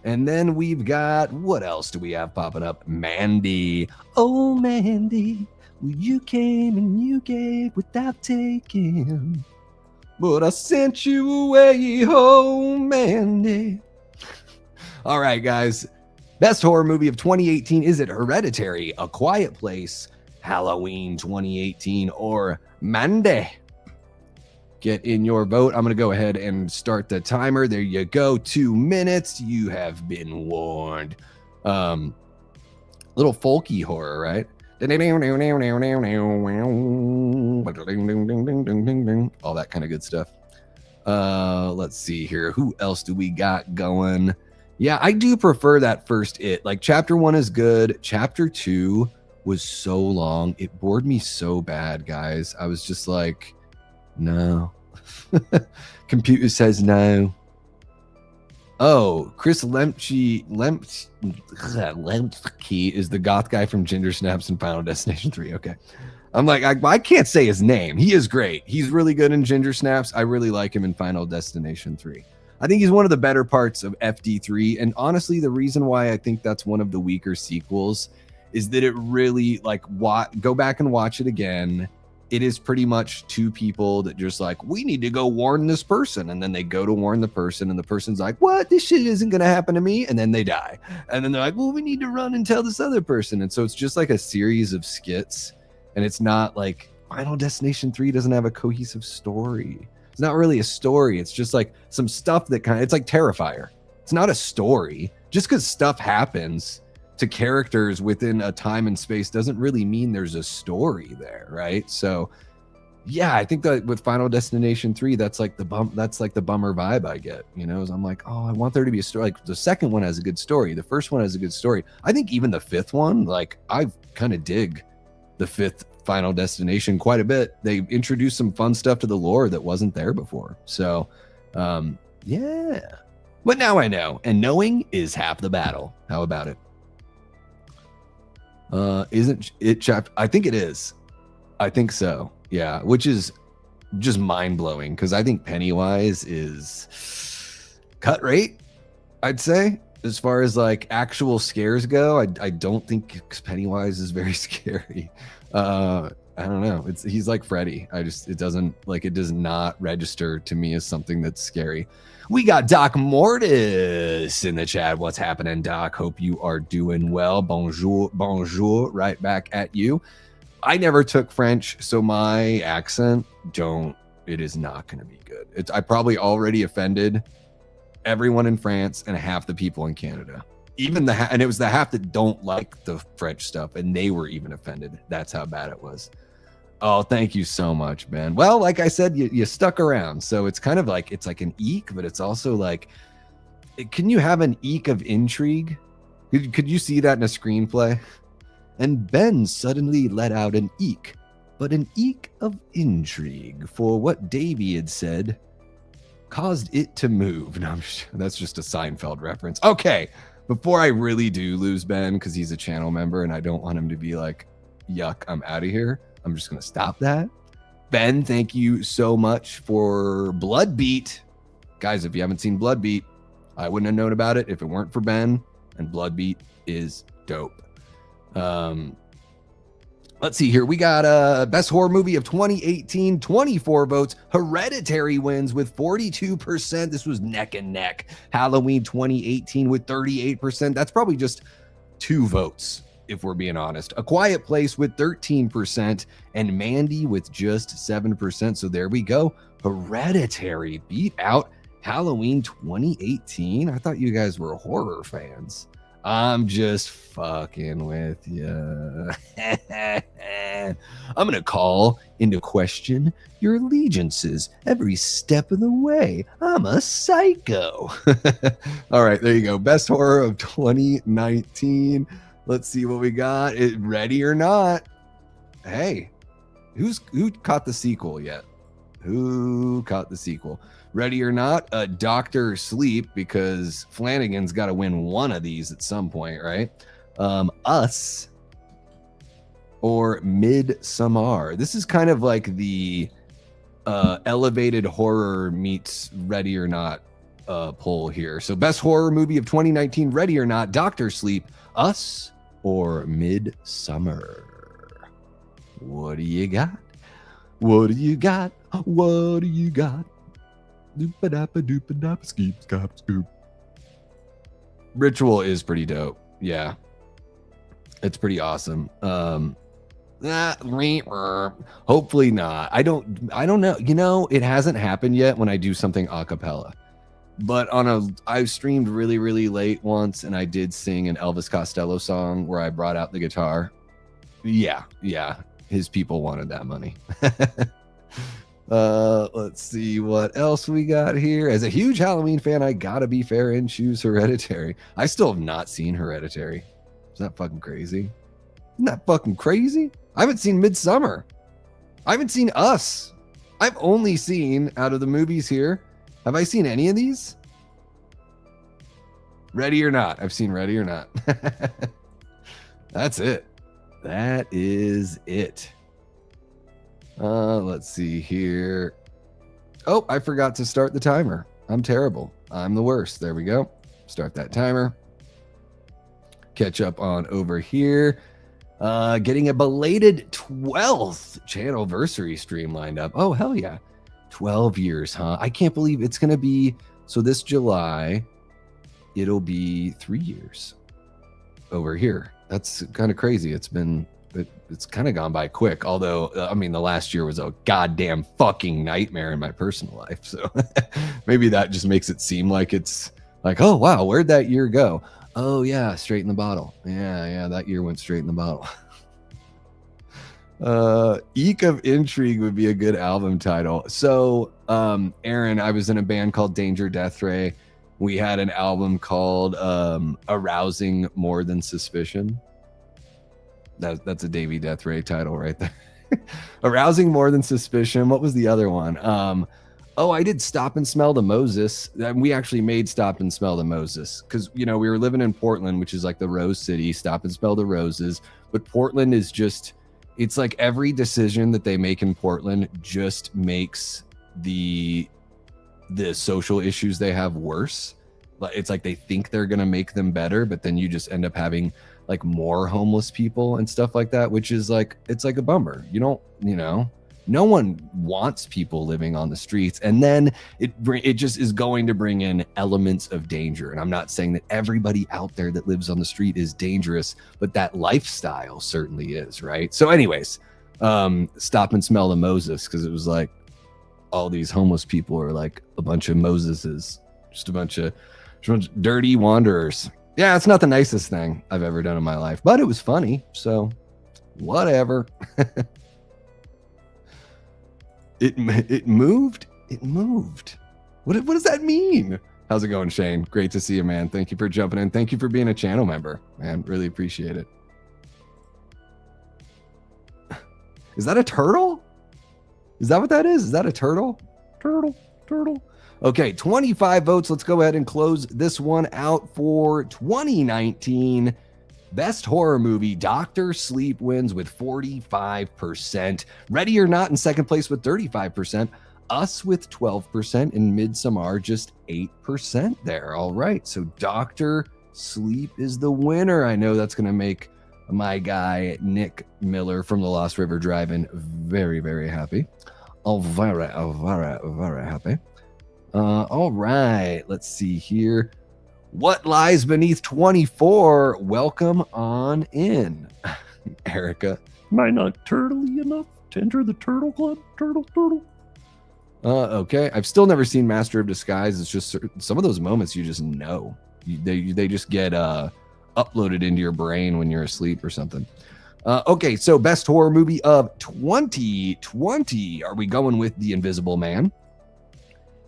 And then we've got, what else do we have popping up? Mandy. Oh, Mandy, well, you came and you gave without taking. But I sent you away home, Mandy. All right, guys. Best horror movie of 2018. Is it Hereditary, A Quiet Place, Halloween 2018, or Mandy? Get in your vote. I'm going to go ahead and start the timer. There you go. 2 minutes. You have been warned. Little folky horror, right? All that kind of good stuff. Let's see here. Who else do we got going? Yeah, I do prefer that first It. Like, Chapter 1 is good. Chapter 2 was so long. It bored me so bad, guys. I was just like, no. Computer says no. Oh, Chris Lemke is the goth guy from Ginger Snaps and Final Destination 3. Okay. I'm like, I can't say his name. He is great. He's really good in Ginger Snaps. I really like him in Final Destination 3. I think he's one of the better parts of FD3. And honestly, the reason why I think that's one of the weaker sequels is that it really, like, go back and watch it again. It is pretty much two people that just like, we need to go warn this person. And then they go to warn the person and the person's like, what? This shit isn't going to happen to me. And then they die. And then they're like, well, we need to run and tell this other person. And so it's just like a series of skits. And it's not like Final Destination 3 doesn't have a cohesive story. It's not really a story. It's just like some stuff that it's like Terrifier. It's not a story. Just because stuff happens to characters within a time and space doesn't really mean there's a story there, right? So yeah, I think that with Final Destination 3, that's like the bummer vibe I get, I'm like, oh, I want there to be a story. Like, the second one has a good story, the first one has a good story. I think even the fifth one, like, I kind of dig the fifth Final Destination quite a bit. They introduced some fun stuff to the lore that wasn't there before. So yeah, but now I know, and knowing is half the battle. How about it? Isn't it chapter? I think it is. I think so. Yeah, which is just mind blowing because I think Pennywise is cut rate. I'd say as far as like actual scares go, I don't think Pennywise is very scary. I don't know. He's like Freddy. It does not register to me as something that's scary. We got Doc Mortis in the chat. What's happening, Doc? Hope you are doing well. Bonjour, bonjour. Right back at you. I never took French, so my accent it is not going to be good. I probably already offended everyone in France and half the people in Canada. And it was the half that don't like the French stuff, and they were even offended. That's how bad it was. Oh, thank you so much, man. Well, like I said, you stuck around. So it's kind of like, it's like an eek, but it's also like, can you have an eek of intrigue? Could you see that in a screenplay? And Ben suddenly let out an eek, but an eek of intrigue for what Davey had said caused it to move. No, that's just a Seinfeld reference. Okay, before I really do lose Ben, because he's a channel member and I don't want him to be like, yuck, I'm out of here. I'm just going to stop that. Ben, thank you so much for Bloodbeat. Guys, if you haven't seen Bloodbeat, I wouldn't have known about it if it weren't for Ben, and Bloodbeat is dope. Let's see here. We got best horror movie of 2018, 24 votes. Hereditary wins with 42%. This was neck and neck. Halloween 2018 with 38%. That's probably just 2 votes, if we're being honest. A Quiet Place with 13% and Mandy with just 7%. So there we go. Hereditary beat out Halloween 2018. I thought you guys were horror fans. I'm just fucking with you. I'm going to call into question your allegiances every step of the way. I'm a psycho. All right, there you go. Best horror of 2019. Let's see what we got. Ready or not? Hey, who caught the sequel yet? Who caught the sequel? Ready or not, Dr. Sleep, because Flanagan's got to win one of these at some point, right? Us or Midsommar. This is kind of like the elevated horror meets Ready or Not poll here. So best horror movie of 2019, Ready or Not, Dr. Sleep, Us or Midsommar. What do you got? What do you got? What do you got? Scoop. Ritual is pretty dope. Yeah, it's pretty awesome. Hopefully not. I don't know. You know, it hasn't happened yet when I do something a cappella. But I streamed really, really late once, and I did sing an Elvis Costello song where I brought out the guitar. Yeah. His people wanted that money. Let's see what else we got here. As a huge Halloween fan, I gotta be fair and choose Hereditary. I still have not seen Hereditary. Is that fucking crazy? Isn't that fucking crazy? I haven't seen Midsommar. I haven't seen Us. I've only seen, out of the movies here, have I seen any of these? Ready or Not. I've seen Ready or Not. That's it. That is it. Let's see here. Oh, I forgot to start the timer. I'm terrible. I'm the worst. There we go. Start that timer. Catch up on over here. Getting a belated 12th channelversary stream lined up. Oh, hell yeah. 12 years, huh? I can't believe it's going to be, so this July, it'll be 3 years over here. That's kind of crazy. It's kind of gone by quick. Although, I mean, the last year was a goddamn fucking nightmare in my personal life. So maybe that just makes it seem like it's like, oh, wow, where'd that year go? Oh, yeah, straight in the bottle. Yeah, that year went straight in the bottle. Eek of Intrigue would be a good album title. So, Aaron, I was in a band called Danger Deathray. We had an album called Arousing More Than Suspicion. That's a Davey Deathray title right there. Arousing More Than Suspicion. What was the other one? I did Stop and Smell the Moses. We actually made Stop and Smell the Moses because, you know, we were living in Portland, which is like the Rose City. Stop and Smell the Roses. But Portland is just, it's like every decision that they make in Portland just makes the social issues they have worse. It's like they think they're going to make them better, but then you just end up having like more homeless people and stuff like that, which is like, it's like a bummer. No one wants people living on the streets. And then it just is going to bring in elements of danger. And I'm not saying that everybody out there that lives on the street is dangerous, but that lifestyle certainly is, right? So anyways, Stop and Smell the Moses, because it was like all these homeless people are like a bunch of Moseses, just a bunch of dirty wanderers. Yeah, it's not the nicest thing I've ever done in my life, but it was funny, so whatever. It moved. What does that mean? How's it going, Shane? Great to see you, man. Thank you for jumping in. Thank you for being a channel member, man. Really appreciate it. Is that a turtle? Is that what that is? Is that a turtle? Turtle. Okay, 25 votes. Let's go ahead and close this one out for 2019. Best horror movie, Dr. Sleep wins with 45%. Ready or Not in second place with 35%. Us with 12%, and Midsommar just 8% there. All right, so Dr. Sleep is the winner. I know that's going to make my guy Nick Miller from the Lost River Drive-In very, very happy. Oh, very, very happy. All right, let's see here. What Lies Beneath 24? Welcome on in, Erica. Am I not turtly enough to enter the turtle club? Turtle. Okay. I've still never seen Master of Disguise. It's just some of those moments you just know. They just get uploaded into your brain when you're asleep or something. Okay, so best horror movie of 2020. Are we going with The Invisible Man?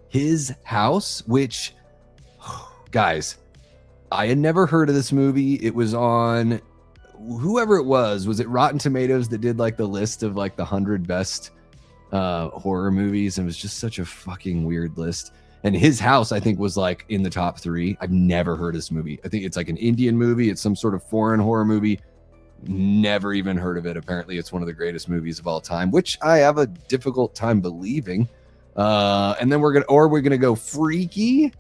His House, which, guys, I had never heard of this movie. It was on, whoever it was it Rotten Tomatoes that did like the list of like the 100 best horror movies? And it was just such a fucking weird list. And His House, I think, was like in the top 3. I've never heard of this movie. I think it's like an Indian movie. It's some sort of foreign horror movie. Never even heard of it. Apparently, it's one of the greatest movies of all time, which I have a difficult time believing. And then we're gonna go Freaky.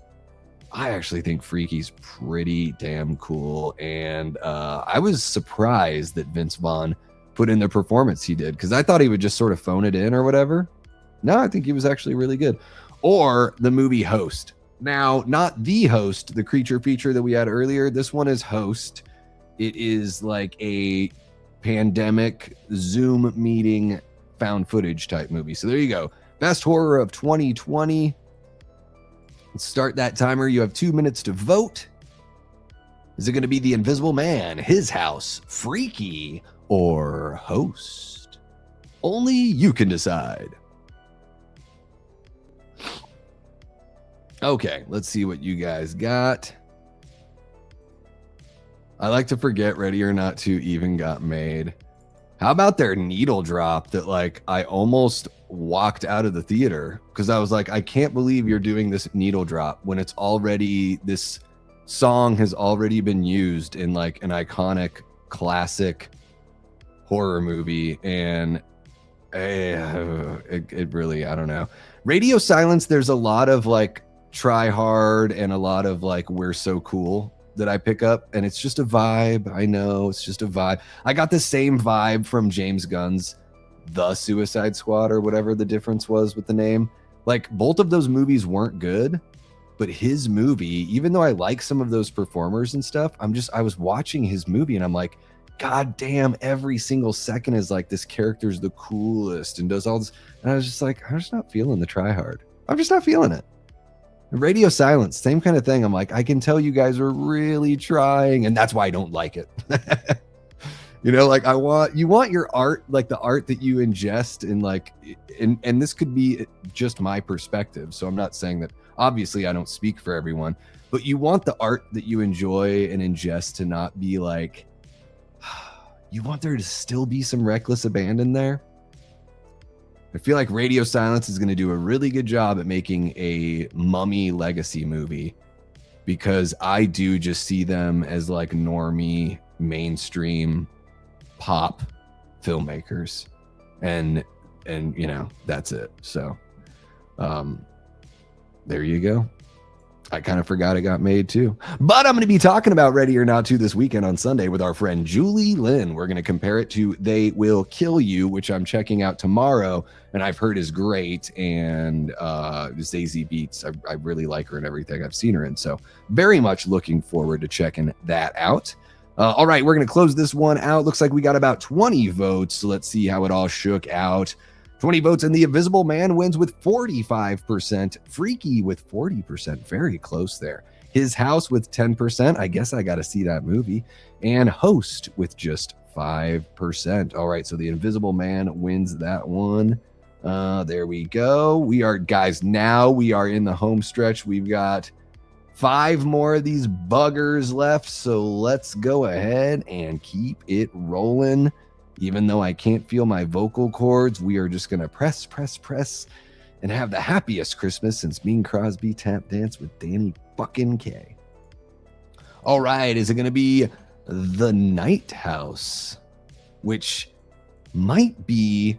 I actually think Freaky's pretty damn cool, and I was surprised that Vince Vaughn put in the performance he did, because I thought he would just sort of phone it in or whatever. No, I think he was actually really good. Or the movie Host. Now, not The Host, the creature feature that we had earlier. This one is Host. It is like a pandemic Zoom meeting found footage type movie. So there you go. Best horror of 2020. Let's start that timer. You have 2 minutes to vote. Is it going to be The Invisible Man, His House, Freaky, or Host? Only you can decide. Okay, let's see what you guys got. I like to forget Ready or Not 2 even got made. How about their needle drop that like I almost walked out of the theater because I was like, I can't believe you're doing this needle drop when it's already, this song has already been used in like an iconic classic horror movie. And it really, I don't know. Radio Silence, there's a lot of like try hard and a lot of like we're so cool that I pick up, and it's just a vibe. I know it's just a vibe. I got the same vibe from James Gunn's The Suicide Squad, or whatever the difference was with the name. Like both of those movies weren't good, but his movie, even though I like some of those performers and stuff, I was watching his movie and I'm like, God damn, every single second is like this character's the coolest and does all this. And I was just like, I'm just not feeling the try hard. I'm just not feeling it. Radio Silence, same kind of thing. I'm like, I can tell you guys are really trying, and that's why I don't like it. You know, like you want your art, like the art that you ingest, and like, and this could be just my perspective. So I'm not saying that, obviously I don't speak for everyone, but you want the art that you enjoy and ingest to not be like, you want there to still be some reckless abandon there. I feel like Radio Silence is going to do a really good job at making a Mummy legacy movie, because I do just see them as like normie, mainstream pop filmmakers, and you know, that's it. So there you go. I kind of forgot it got made too. But I'm going to be talking about Ready or Not 2 this weekend on Sunday with our friend Julie Lynn. We're going to compare it to They Will Kill You, which I'm checking out tomorrow, and I've heard is great. And Zazie Beetz, I really like her and everything I've seen her in. So very much looking forward to checking that out. All right, we're going to close this one out. Looks like we got about 20 votes. So let's see how it all shook out. 20 votes, and The Invisible Man wins with 45%. Freaky with 40%. Very close there. His House with 10%. I guess I got to see that movie. And Host with just 5%. All right, so The Invisible Man wins that one. There we go. We are, guys, now we are in the home stretch. We've got 5 more of these buggers left. So let's go ahead and keep it rolling. Even though I can't feel my vocal cords, we are just going to press and have the happiest Christmas since Bing Crosby tap dance with Danny fucking Kaye. All right, is it going to be The Night House, which might be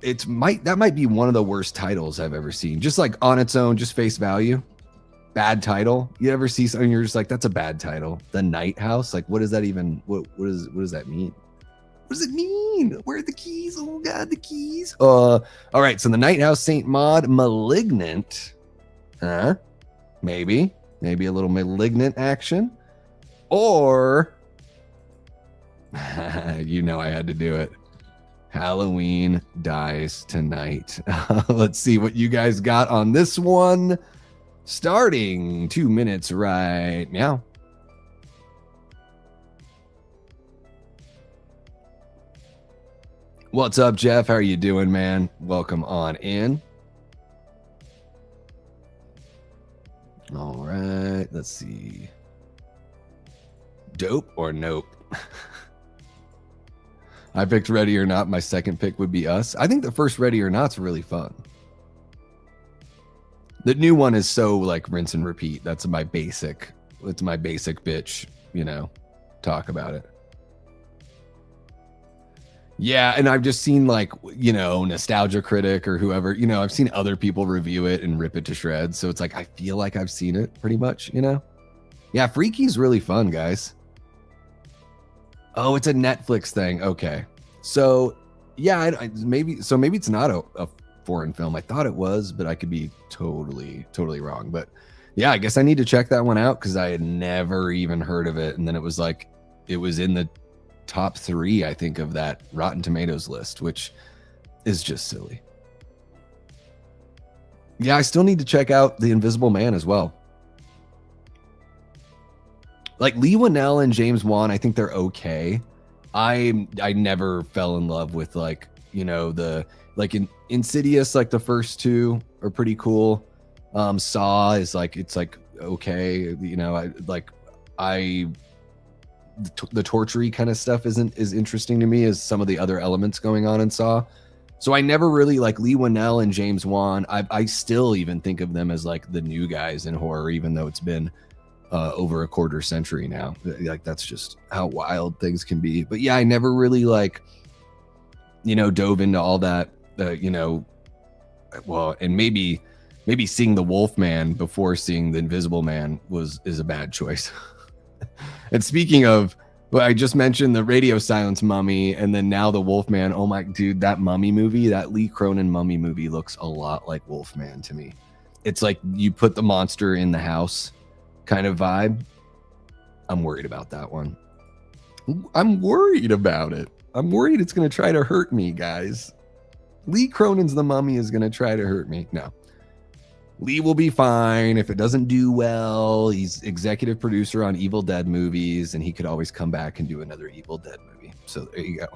that might be one of the worst titles I've ever seen. Just like on its own, just face value. Bad title. You ever see something you're just like, that's a bad title. The Night House. Like, what does that even what does that mean? What does it mean? Where are the keys? Oh god, the keys. All right, so The Night House, Saint Maud, Malignant. Huh? Maybe a little Malignant action. Or you know I had to do it. Halloween Dies Tonight. Let's see what you guys got on this one. Starting 2 minutes right now. What's up, Jeff? How are you doing, man? Welcome on in. All right, let's see. Dope or nope? I picked Ready or Not. My second pick would be Us. I think the first Ready or Not's really fun. The new one is so like rinse and repeat. That's my basic bitch, talk about it. Yeah, and I've just seen like, Nostalgia Critic or whoever, I've seen other people review it and rip it to shreds. So it's like, I feel like I've seen it pretty much, Yeah, Freaky's really fun, guys. Oh, it's a Netflix thing. Okay. So, yeah, maybe it's not a foreign film. I thought it was, but I could be totally wrong. But yeah, I guess I need to check that one out because I had never even heard of it. And then it was like, it was in the top 3, I think, of that Rotten Tomatoes list, which is just silly. Yeah, I still need to check out The Invisible Man as well. Like Lee Whannell and James Wan, I think they're okay. I never fell in love with like, the like in Insidious, like the first 2 are pretty cool. Saw is like, it's like okay, the torture-y kind of stuff isn't as interesting to me as some of the other elements going on in Saw. So I never really like Lee Whannell and James Wan. I still even think of them as like the new guys in horror, even though it's been over a quarter century now. Like that's just how wild things can be. But yeah, I never really like, dove into all that, well, and maybe seeing The Wolfman before seeing The Invisible Man is a bad choice. And speaking of, well, I just mentioned the Radio Silence Mummy, and then now The Wolfman. Oh my dude, that Mummy movie, that Lee Cronin Mummy movie looks a lot like Wolfman to me. It's like you put the monster in the house kind of vibe. I'm worried about that one. I'm worried about it. I'm worried it's going to try to hurt me, guys. Lee Cronin's The Mummy is going to try to hurt me. No. Lee will be fine. If it doesn't do well, he's executive producer on Evil Dead movies, and he could always come back and do another Evil Dead movie. So there you go.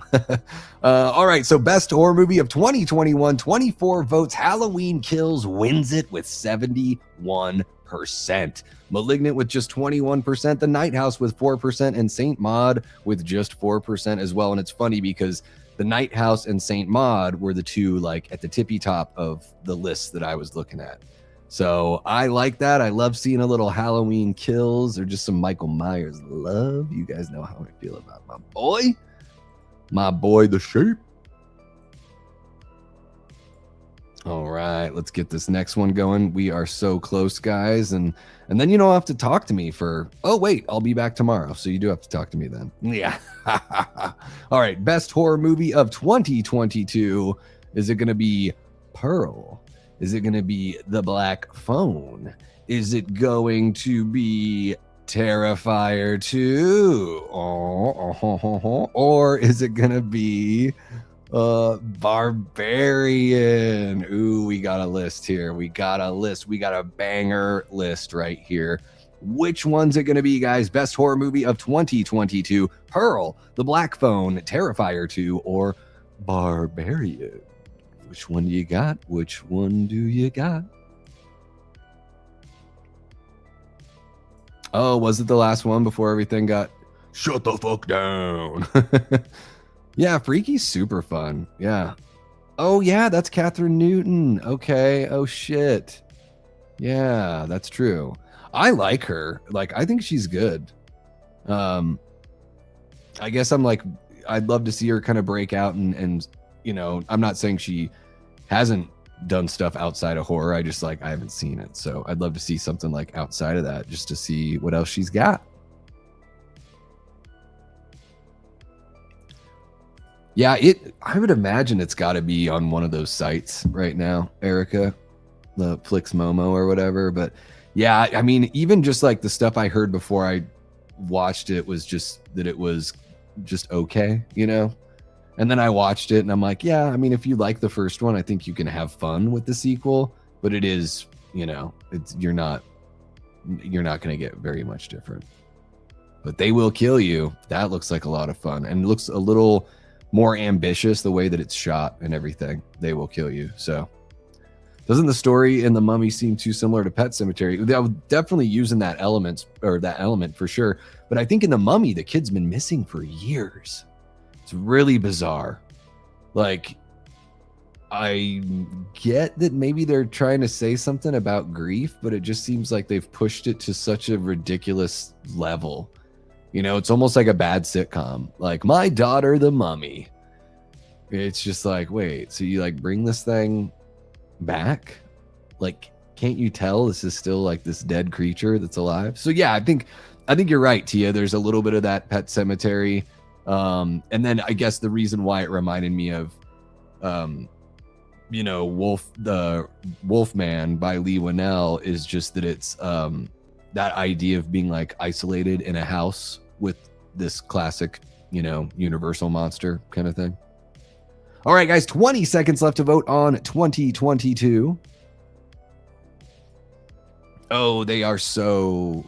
All right, so best horror movie of 2021, 24 votes. Halloween Kills wins it with 71%. Malignant with just 21%, The Night House with 4%, and Saint Maud with just 4% as well. And it's funny because The Night House and Saint Maud were the 2 like at the tippy top of the list that I was looking at. So I like that. I love seeing a little Halloween Kills or just some Michael Myers love. You guys know how I feel about my boy, The Shape. All right, let's get this next one going. We are so close, guys. And then you don't have to talk to me for, oh, wait, I'll be back tomorrow. So you do have to talk to me then. Yeah. All right, best horror movie of 2022. Is it going to be Pearl? Is it going to be The Black Phone? Is it going to be Terrifier 2? Or is it going to be Barbarian? Ooh, we got a list here. We got a banger list right here. Which one's it going to be, guys? Best horror movie of 2022. Pearl, The Black Phone, Terrifier 2, or Barbarian? Which one do you got? Which one do you got? Oh, was it the last one before everything got shut the fuck down? Yeah, Freaky's super fun. Yeah. Oh yeah, that's Catherine Newton. Okay. Oh shit. Yeah, that's true. I like her. Like, I think she's good. I guess I'd love to see her kind of break out and I'm not saying she hasn't done stuff outside of horror. I haven't seen it. So I'd love to see something like outside of that just to see what else she's got. Yeah, I would imagine it's got to be on one of those sites right now, Erica, the Flix Momo or whatever. But yeah, I mean, even just like the stuff I heard before I watched it was just that it was just okay, And then I watched it and I'm like, yeah, I mean, if you like the first one, I think you can have fun with the sequel, but it is, you're not going to get very much different. But They Will Kill You, that looks like a lot of fun and it looks a little more ambitious the way that it's shot and everything. They Will Kill You. So doesn't the story in The Mummy seem too similar to Pet Sematary? They're definitely using that element for sure. But I think in The Mummy, the kid's been missing for years. It's really bizarre. Like, I get that maybe they're trying to say something about grief, but it just seems like they've pushed it to such a ridiculous level. It's almost like a bad sitcom. Like, My Daughter, the Mummy. It's just like, wait, so you like bring this thing back? Like, can't you tell this is still like this dead creature that's alive? So yeah, I think you're right, Tia. There's a little bit of that Pet Sematary. And then I guess the reason why it reminded me of the Wolfman by Lee Winnell is just that it's that idea of being like isolated in a house with this classic, universal monster kind of thing. All right, guys, 20 seconds left to vote on 2022. Oh, they are so,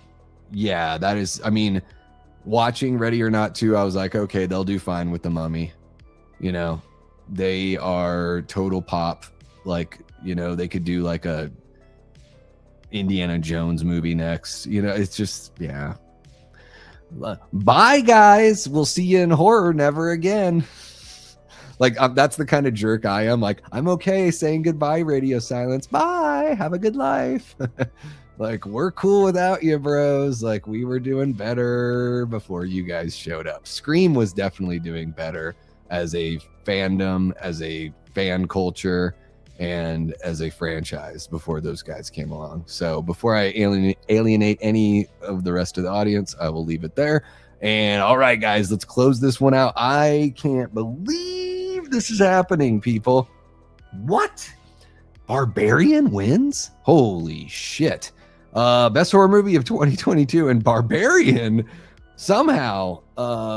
yeah, that is, I mean, watching Ready or Not 2, I was like, okay, they'll do fine with The Mummy. They are total pop. Like, they could do like a Indiana Jones movie next. It's just, yeah. Bye, guys. We'll see you in horror. Never again. Like, that's the kind of jerk I am. Like, I'm okay saying goodbye, Radio Silence. Bye. Have a good life. Like, we're cool without you, bros. Like, we were doing better before you guys showed up. Scream was definitely doing better as a fandom, as a fan culture, and as a franchise before those guys came along. So before I alienate any of the rest of the audience, I will leave it there. And all right, guys, let's close this one out. I can't believe this is happening, people. What? Barbarian wins? Holy shit. Best horror movie of 2022, and Barbarian somehow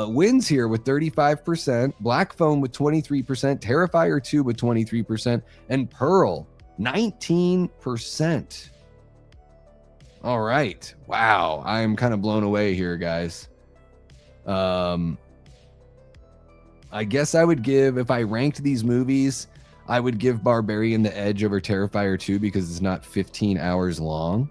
wins here with 35%, Black Phone with 23%, Terrifier 2 with 23%, and Pearl 19%. All right. Wow. I'm kind of blown away here, guys. I guess I would give, if I ranked these movies, I would give Barbarian the edge over Terrifier 2 because it's not 15 hours long.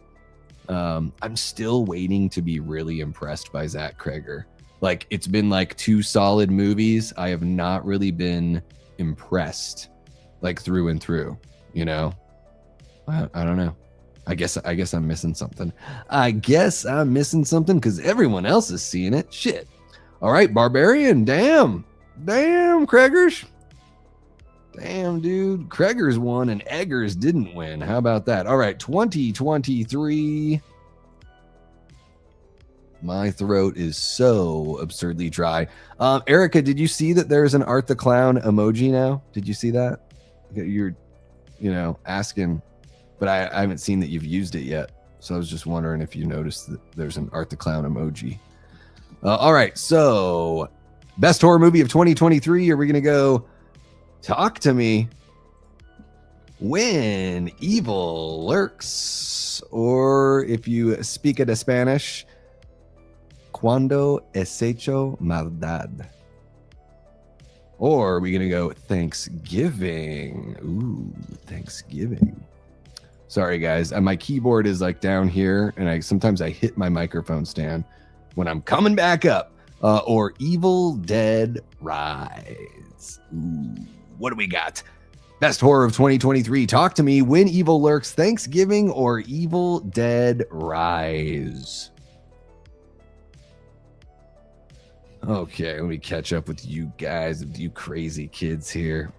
I'm still waiting to be really impressed by Zach Kreger. Like, it's been like 2 solid movies. I have not really been impressed, like, through and through, I don't know. I guess I'm missing something. Because everyone else is seeing it. Shit. All right, Barbarian. Damn, Kregers. Damn, dude. Kregers won and Eggers didn't win. How about that? All right, 2023. My throat is so absurdly dry. Erica, did you see that there's an Art the Clown emoji now? Did you see that? You're, asking, but I haven't seen that you've used it yet. So I was just wondering if you noticed that there's an Art the Clown emoji. All right, so best horror movie of 2023. Are we going to go Talk to Me, When Evil Lurks, or if you speak it in Spanish, Cuando es hecho maldad? Or are we going to go Thanksgiving? Ooh, Thanksgiving. Sorry, guys. My keyboard is like down here, and sometimes I hit my microphone stand when I'm coming back up. Or Evil Dead Rise. Ooh, what do we got? Best horror of 2023. Talk to me. When Evil Lurks, Thanksgiving, or Evil Dead Rise? Okay, let me catch up with you guys, you crazy kids here.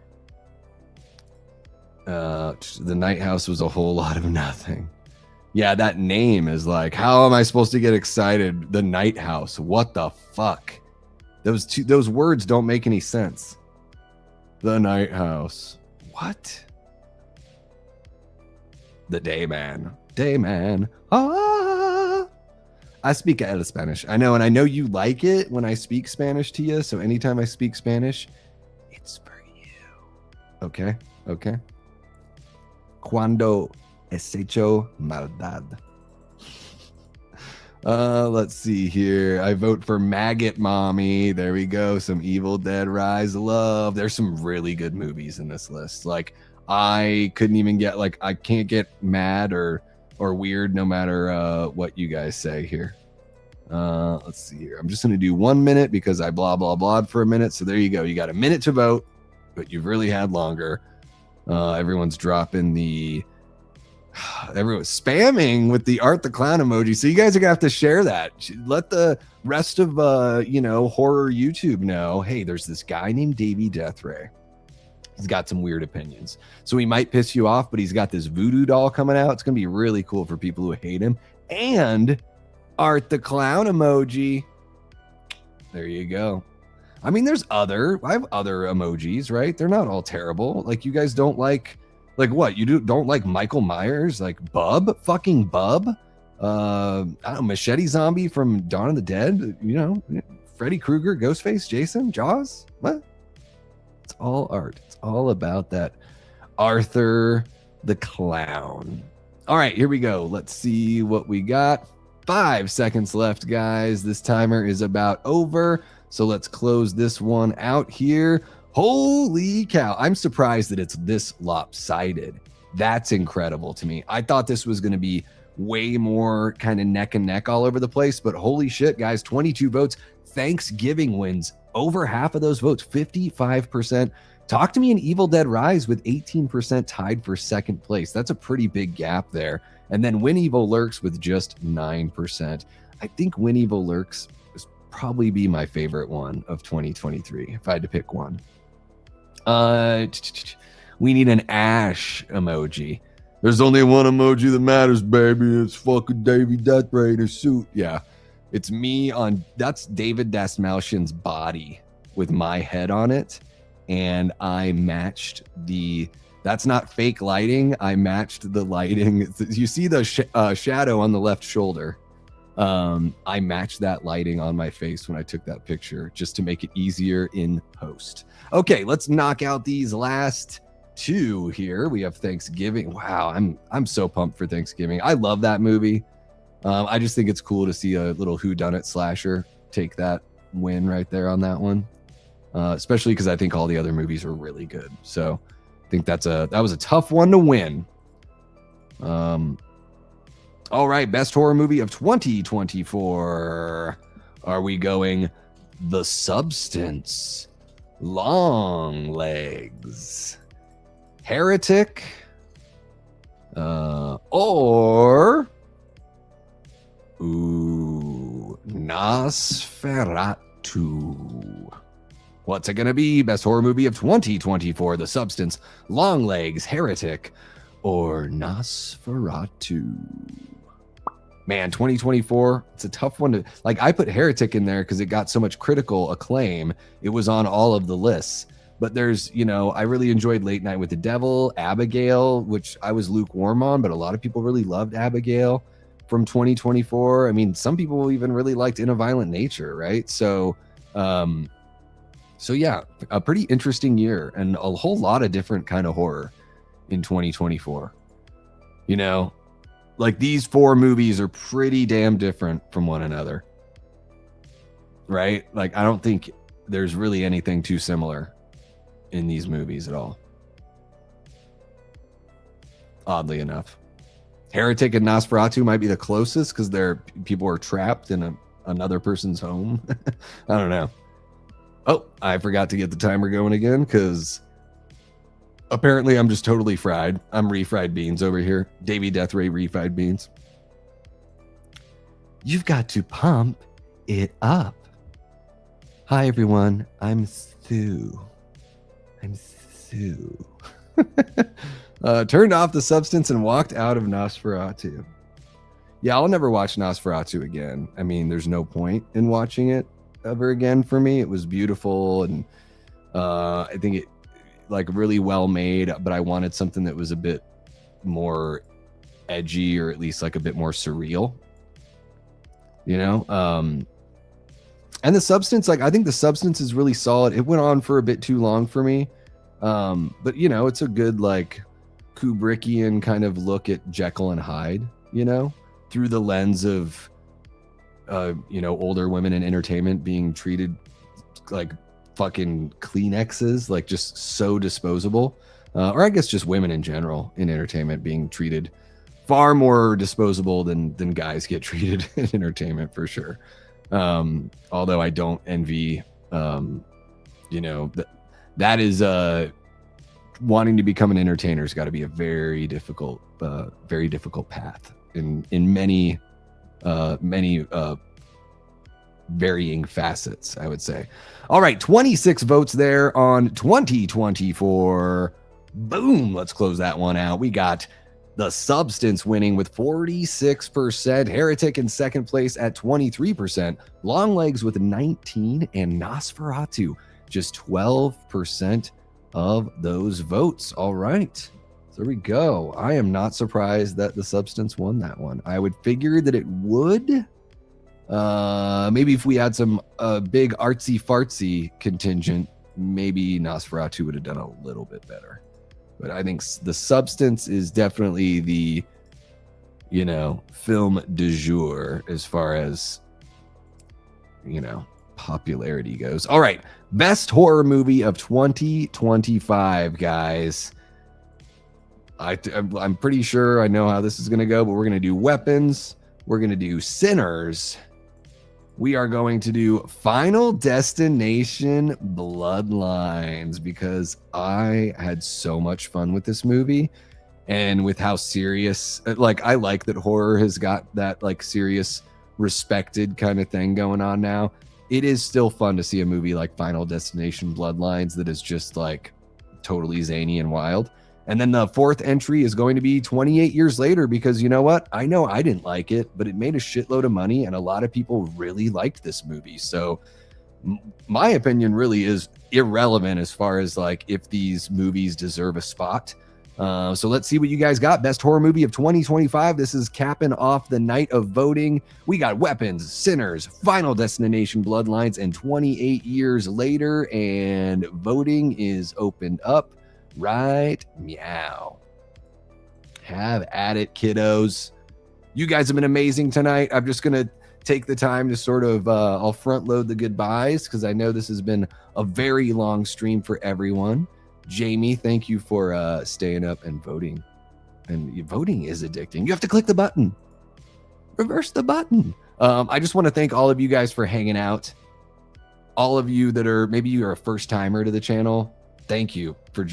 The Night House was a whole lot of nothing. Yeah, that name is like, how am I supposed to get excited? The Night House. What the fuck? Those words don't make any sense. The Night House. What? The Dayman. Dayman. Ah. I speak a little Spanish. I know, and I know you like it when I speak Spanish to you. So anytime I speak Spanish, it's for you. Okay? Okay. Cuando es hecho maldad. Let's see here. I vote for Maggot Mommy. There we go. Some Evil Dead Rise love. There's some really good movies in this list. Like, I couldn't even get, like, I can't get mad or weird no matter what you guys say here. Let's see here. I'm just going to do 1 minute because I blah, blah, blah for a minute. So there you go. You got a minute to vote, but you've really had longer. Everyone's dropping everyone's spamming with the Art the Clown emoji. So you guys are going to have to share that. Let the rest of, horror YouTube know, hey, there's this guy named Davey Deathray. He's got some weird opinions. So he might piss you off, but he's got this voodoo doll coming out. It's going to be really cool for people who hate him. And Art the Clown emoji. There you go. I mean, I have other emojis, right? They're not all terrible. Like, you guys don't like what? You don't like Michael Myers? Like Bub? Fucking Bub? I don't know, Machete Zombie from Dawn of the Dead? You know, Freddy Krueger, Ghostface, Jason, Jaws? What? It's all art. It's all about that Arthur the Clown. All right, here we go. Let's see what we got. 5 seconds left, guys. This timer is about over. So let's close this one out here. Holy cow. I'm surprised that it's this lopsided. That's incredible to me. I thought this was going to be way more kind of neck and neck all over the place, but holy shit, guys, 22 votes. Thanksgiving wins over half of those votes, 55%. Talk to me in Evil Dead Rise with 18% tied for second place. That's a pretty big gap there. And then When Evil Lurks with just 9%. I think When Evil Lurks is probably be my favorite one of 2023 if I had to pick one. We need an ash emoji. There's only one emoji that matters, baby. It's fucking Davey Deathray in his suit. Yeah, it's me that's David Dasmalchian's body with my head on it. And I matched that's not fake lighting. I matched the lighting. You see the shadow on the left shoulder. I matched that lighting on my face when I took that picture just to make it easier in post. Okay, let's knock out these last two here. We have Thanksgiving. Wow, I'm so pumped for Thanksgiving. I love that movie. I just think it's cool to see a little whodunit slasher take that win right there on that one. Especially because I think all the other movies are really good. So I think that was a tough one to win. All right, best horror movie of 2024. Are we going The Substance, Long Legs, Heretic, or Nosferatu? What's it going to be? Best horror movie of 2024, The Substance, Long Legs, Heretic, or Nosferatu? Man, 2024, it's a tough one to, like, I put Heretic in there because it got so much critical acclaim. It was on all of the lists. But there's, I really enjoyed Late Night with the Devil, Abigail, which I was lukewarm on, but a lot of people really loved Abigail from 2024. I mean, some people even really liked In a Violent Nature, right? So yeah, a pretty interesting year and a whole lot of different kind of horror in 2024. Like, these four movies are pretty damn different from one another, right? Like, I don't think there's really anything too similar in these movies at all. Oddly enough. Heretic and Nosferatu might be the closest because people are trapped in another person's home. I don't know. Oh, I forgot to get the timer going again because Apparently, I'm just totally fried. I'm refried beans over here. Davey Deathray refried beans. You've got to pump it up. Hi, everyone. I'm Sue. Turned off the substance and walked out of Nosferatu. Yeah, I'll never watch Nosferatu again. I mean, there's no point in watching it ever again for me. It was beautiful, and I think it like really well made, but I wanted something that was a bit more edgy, or at least like a bit more surreal, you know? And the substance, like, I think the substance is really solid. It went on for a bit too long for me. But you know, it's a good like Kubrickian kind of look at Jekyll and Hyde, you know, through the lens of you know, older women in entertainment being treated like fucking Kleenexes, like just so disposable. Or I guess just women in general in entertainment being treated far more disposable than guys get treated in entertainment, for sure. Although I don't envy, you know, that is wanting to become an entertainer has got to be a very difficult path in many varying facets, I would say. All right, 26 votes there on 2024. Boom, let's close that one out. We got The Substance winning with 46%, Heretic in second place at 23%, Longlegs with 19%, and Nosferatu just 12% of those votes. All right, so there we go. I am not surprised that The Substance won that one. I would figure that it would. Maybe if we had some big artsy fartsy contingent, maybe Nosferatu would have done a little bit better. But I think The Substance is definitely the, you know, film du jour as far as, you know, popularity goes. All right, best horror movie of 2025, guys. I'm pretty sure I know how this is going to go, but we're going to do Weapons. We're going to do Sinners. We are going to do Final Destination Bloodlines, because I had so much fun with this movie, and with how serious, like, I like that horror has got that like serious, respected kind of thing going on now. It is still fun to see a movie like Final Destination Bloodlines that is just like totally zany and wild. And then the fourth entry is going to be 28 years later, because you know what? I know I didn't like it, but it made a shitload of money and a lot of people really liked this movie. So my opinion really is irrelevant as far as like if these movies deserve a spot. So let's see what you guys got. Best horror movie of 2025. This is capping off the night of voting. We got Weapons, Sinners, Final Destination Bloodlines, and 28 years later. And voting is opened up right meow. Have at it, kiddos. You guys have been amazing tonight. I'm just gonna take the time to sort of I'll front load the goodbyes, because I know this has been a very long stream for everyone. Jamie, thank you for staying up and voting. And voting is addicting. You have to click the button. Reverse the button. I just want to thank all of you guys for hanging out. All of you that are, maybe you're a first timer to the channel, thank you for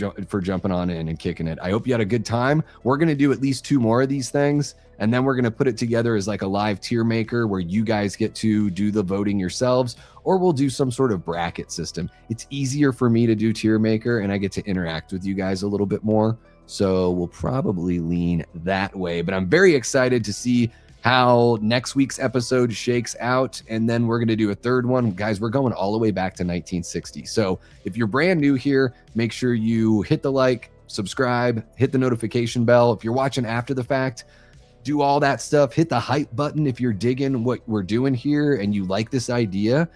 jumping on in and kicking it. I hope you had a good time. We're going to do at least 2 more of these things, and then we're going to put it together as like a live tier maker where you guys get to do the voting yourselves, or we'll do some sort of bracket system. It's easier for me to do tier maker, and I get to interact with you guys a little bit more. So we'll probably lean that way, but I'm very excited to see how next week's episode shakes out. And then we're going to do a third one. Guys, we're going all the way back to 1960. So if you're brand new here, make sure you hit the like, subscribe, hit the notification bell. If you're watching after the fact, do all that stuff. Hit the hype button if you're digging what we're doing here and you like this idea.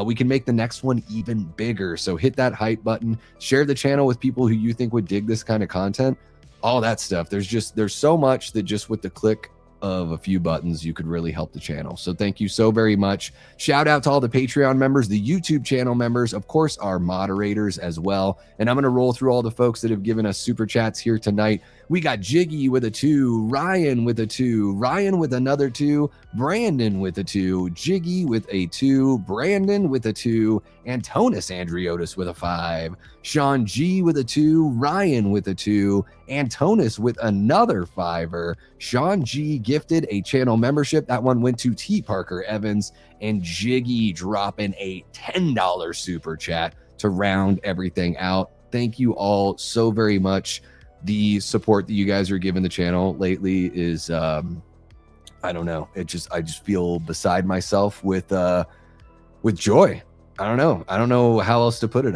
We can make the next one even bigger. So hit that hype button, share the channel with people who you think would dig this kind of content, all that stuff. There's so much that just with the click of a few buttons, you could really help the channel. So thank you so very much. Shout out to all the Patreon members, the YouTube channel members, of course, our moderators as well. And I'm going to roll through all the folks that have given us super chats here tonight. We got Jiggy with a 2, Ryan with a 2, Ryan with another 2, Brandon with a 2, Jiggy with a 2, Brandon with a 2, Antonis Andriotis with a 5, Sean G with a 2, Ryan with a 2, Antonis with another 5er. Sean G gifted a channel membership. That one went to T. Parker Evans, and Jiggy dropping a $10 super chat to round everything out. Thank you all so very much. The support that you guys are giving the channel lately is I don't know. I just feel beside myself with joy. I don't know how else to put it.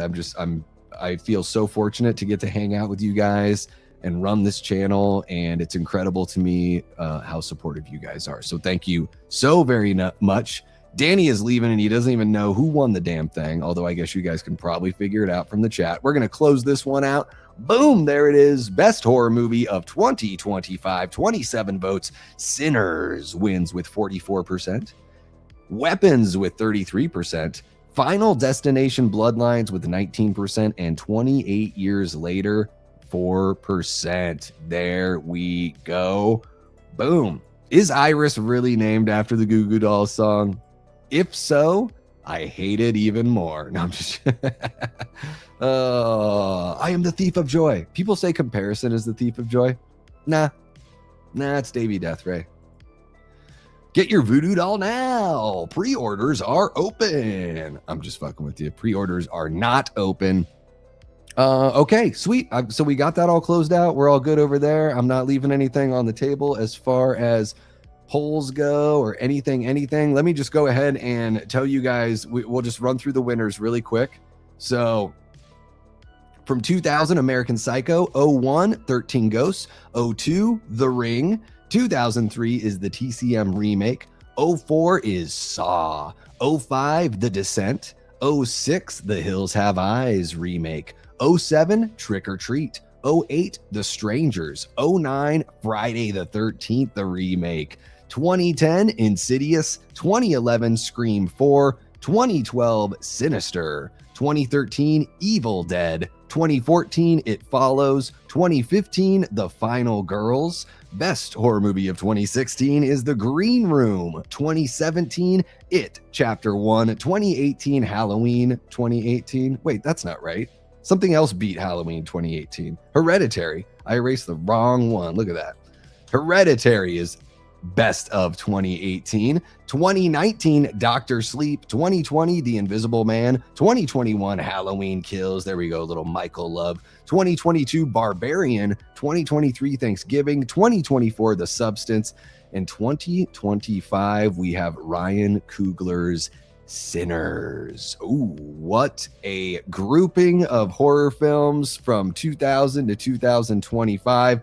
I feel so fortunate to get to hang out with you guys and run this channel, and it's incredible to me how supportive you guys are. So thank you so very much. Danny is leaving and he doesn't even know who won the damn thing, although I guess you guys can probably figure it out from the chat. We're going to close this one out. Boom, there it is. Best horror movie of 2025, 27 votes. Sinners wins with 44%. Weapons with 33%. Final Destination Bloodlines with 19%, and 28 Years Later, 4%. There we go. Boom. Is Iris really named after the Goo Goo Dolls song? If so, I hate it even more. No, I'm just... I am the thief of joy. People say comparison is the thief of joy. Nah, it's Davey Deathray. Get your voodoo doll now. Pre-orders are open. I'm just fucking with you. Pre-orders are not open. Okay, sweet. So we got that all closed out. We're all good over there. I'm not leaving anything on the table as far as polls go or anything. Let me just go ahead and tell you guys, we'll just run through the winners really quick. So from 2000, American Psycho. 01, 13 Ghosts. 02, The Ring. 2003 is the TCM remake. 04 is Saw. 05, The Descent. 06, The Hills Have Eyes remake. 07, Trick or Treat. 08, The Strangers. 09, Friday the 13th, the remake. 2010, Insidious. 2011, Scream 4. 2012, Sinister. 2013, Evil Dead. 2014, It Follows. 2015, The Final Girls. Best horror movie of 2016 is The Green Room. 2017, It Chapter 1. 2018, Halloween. 2018, wait, that's not right. Something else beat Halloween 2018. Hereditary. I erased the wrong one. Look at that. Hereditary is best of 2018. 2019, Dr. Sleep. 2020, The Invisible Man. 2021, Halloween Kills. There we go, little Michael love. 2022, Barbarian. 2023, Thanksgiving. 2024, The Substance. And 2025, we have Ryan Coogler's Sinners. Ooh, what a grouping of horror films from 2000 to 2025.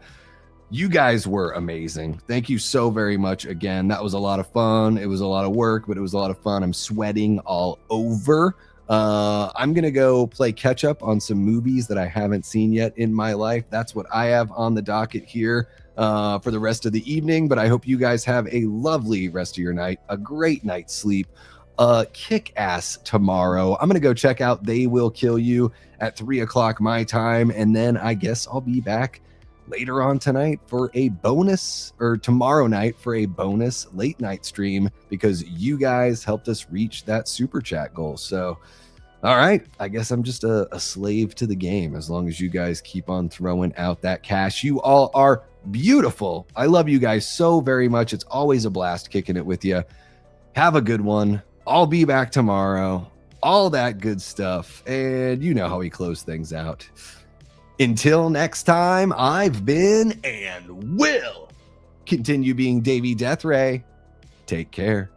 You guys were amazing. Thank you so very much again. That was a lot of fun. It was a lot of work, but it was a lot of fun. I'm sweating all over. I'm going to go play catch up on some movies that I haven't seen yet in my life. That's what I have on the docket here for the rest of the evening. But I hope you guys have a lovely rest of your night, a great night's sleep, kick-ass tomorrow. I'm going to go check out They Will Kill You at 3 o'clock my time. And then I guess I'll be back later on tonight for a bonus, or tomorrow night for a bonus late night stream, because you guys helped us reach that super chat goal. So, all right, I guess I'm just a slave to the game as long as you guys keep on throwing out that cash. You all are beautiful. I love you guys so very much. It's always a blast kicking it with you. Have a good one. I'll be back tomorrow. All that good stuff. And you know how we close things out. Until next time, I've been and will continue being Davey Deathray. Take care.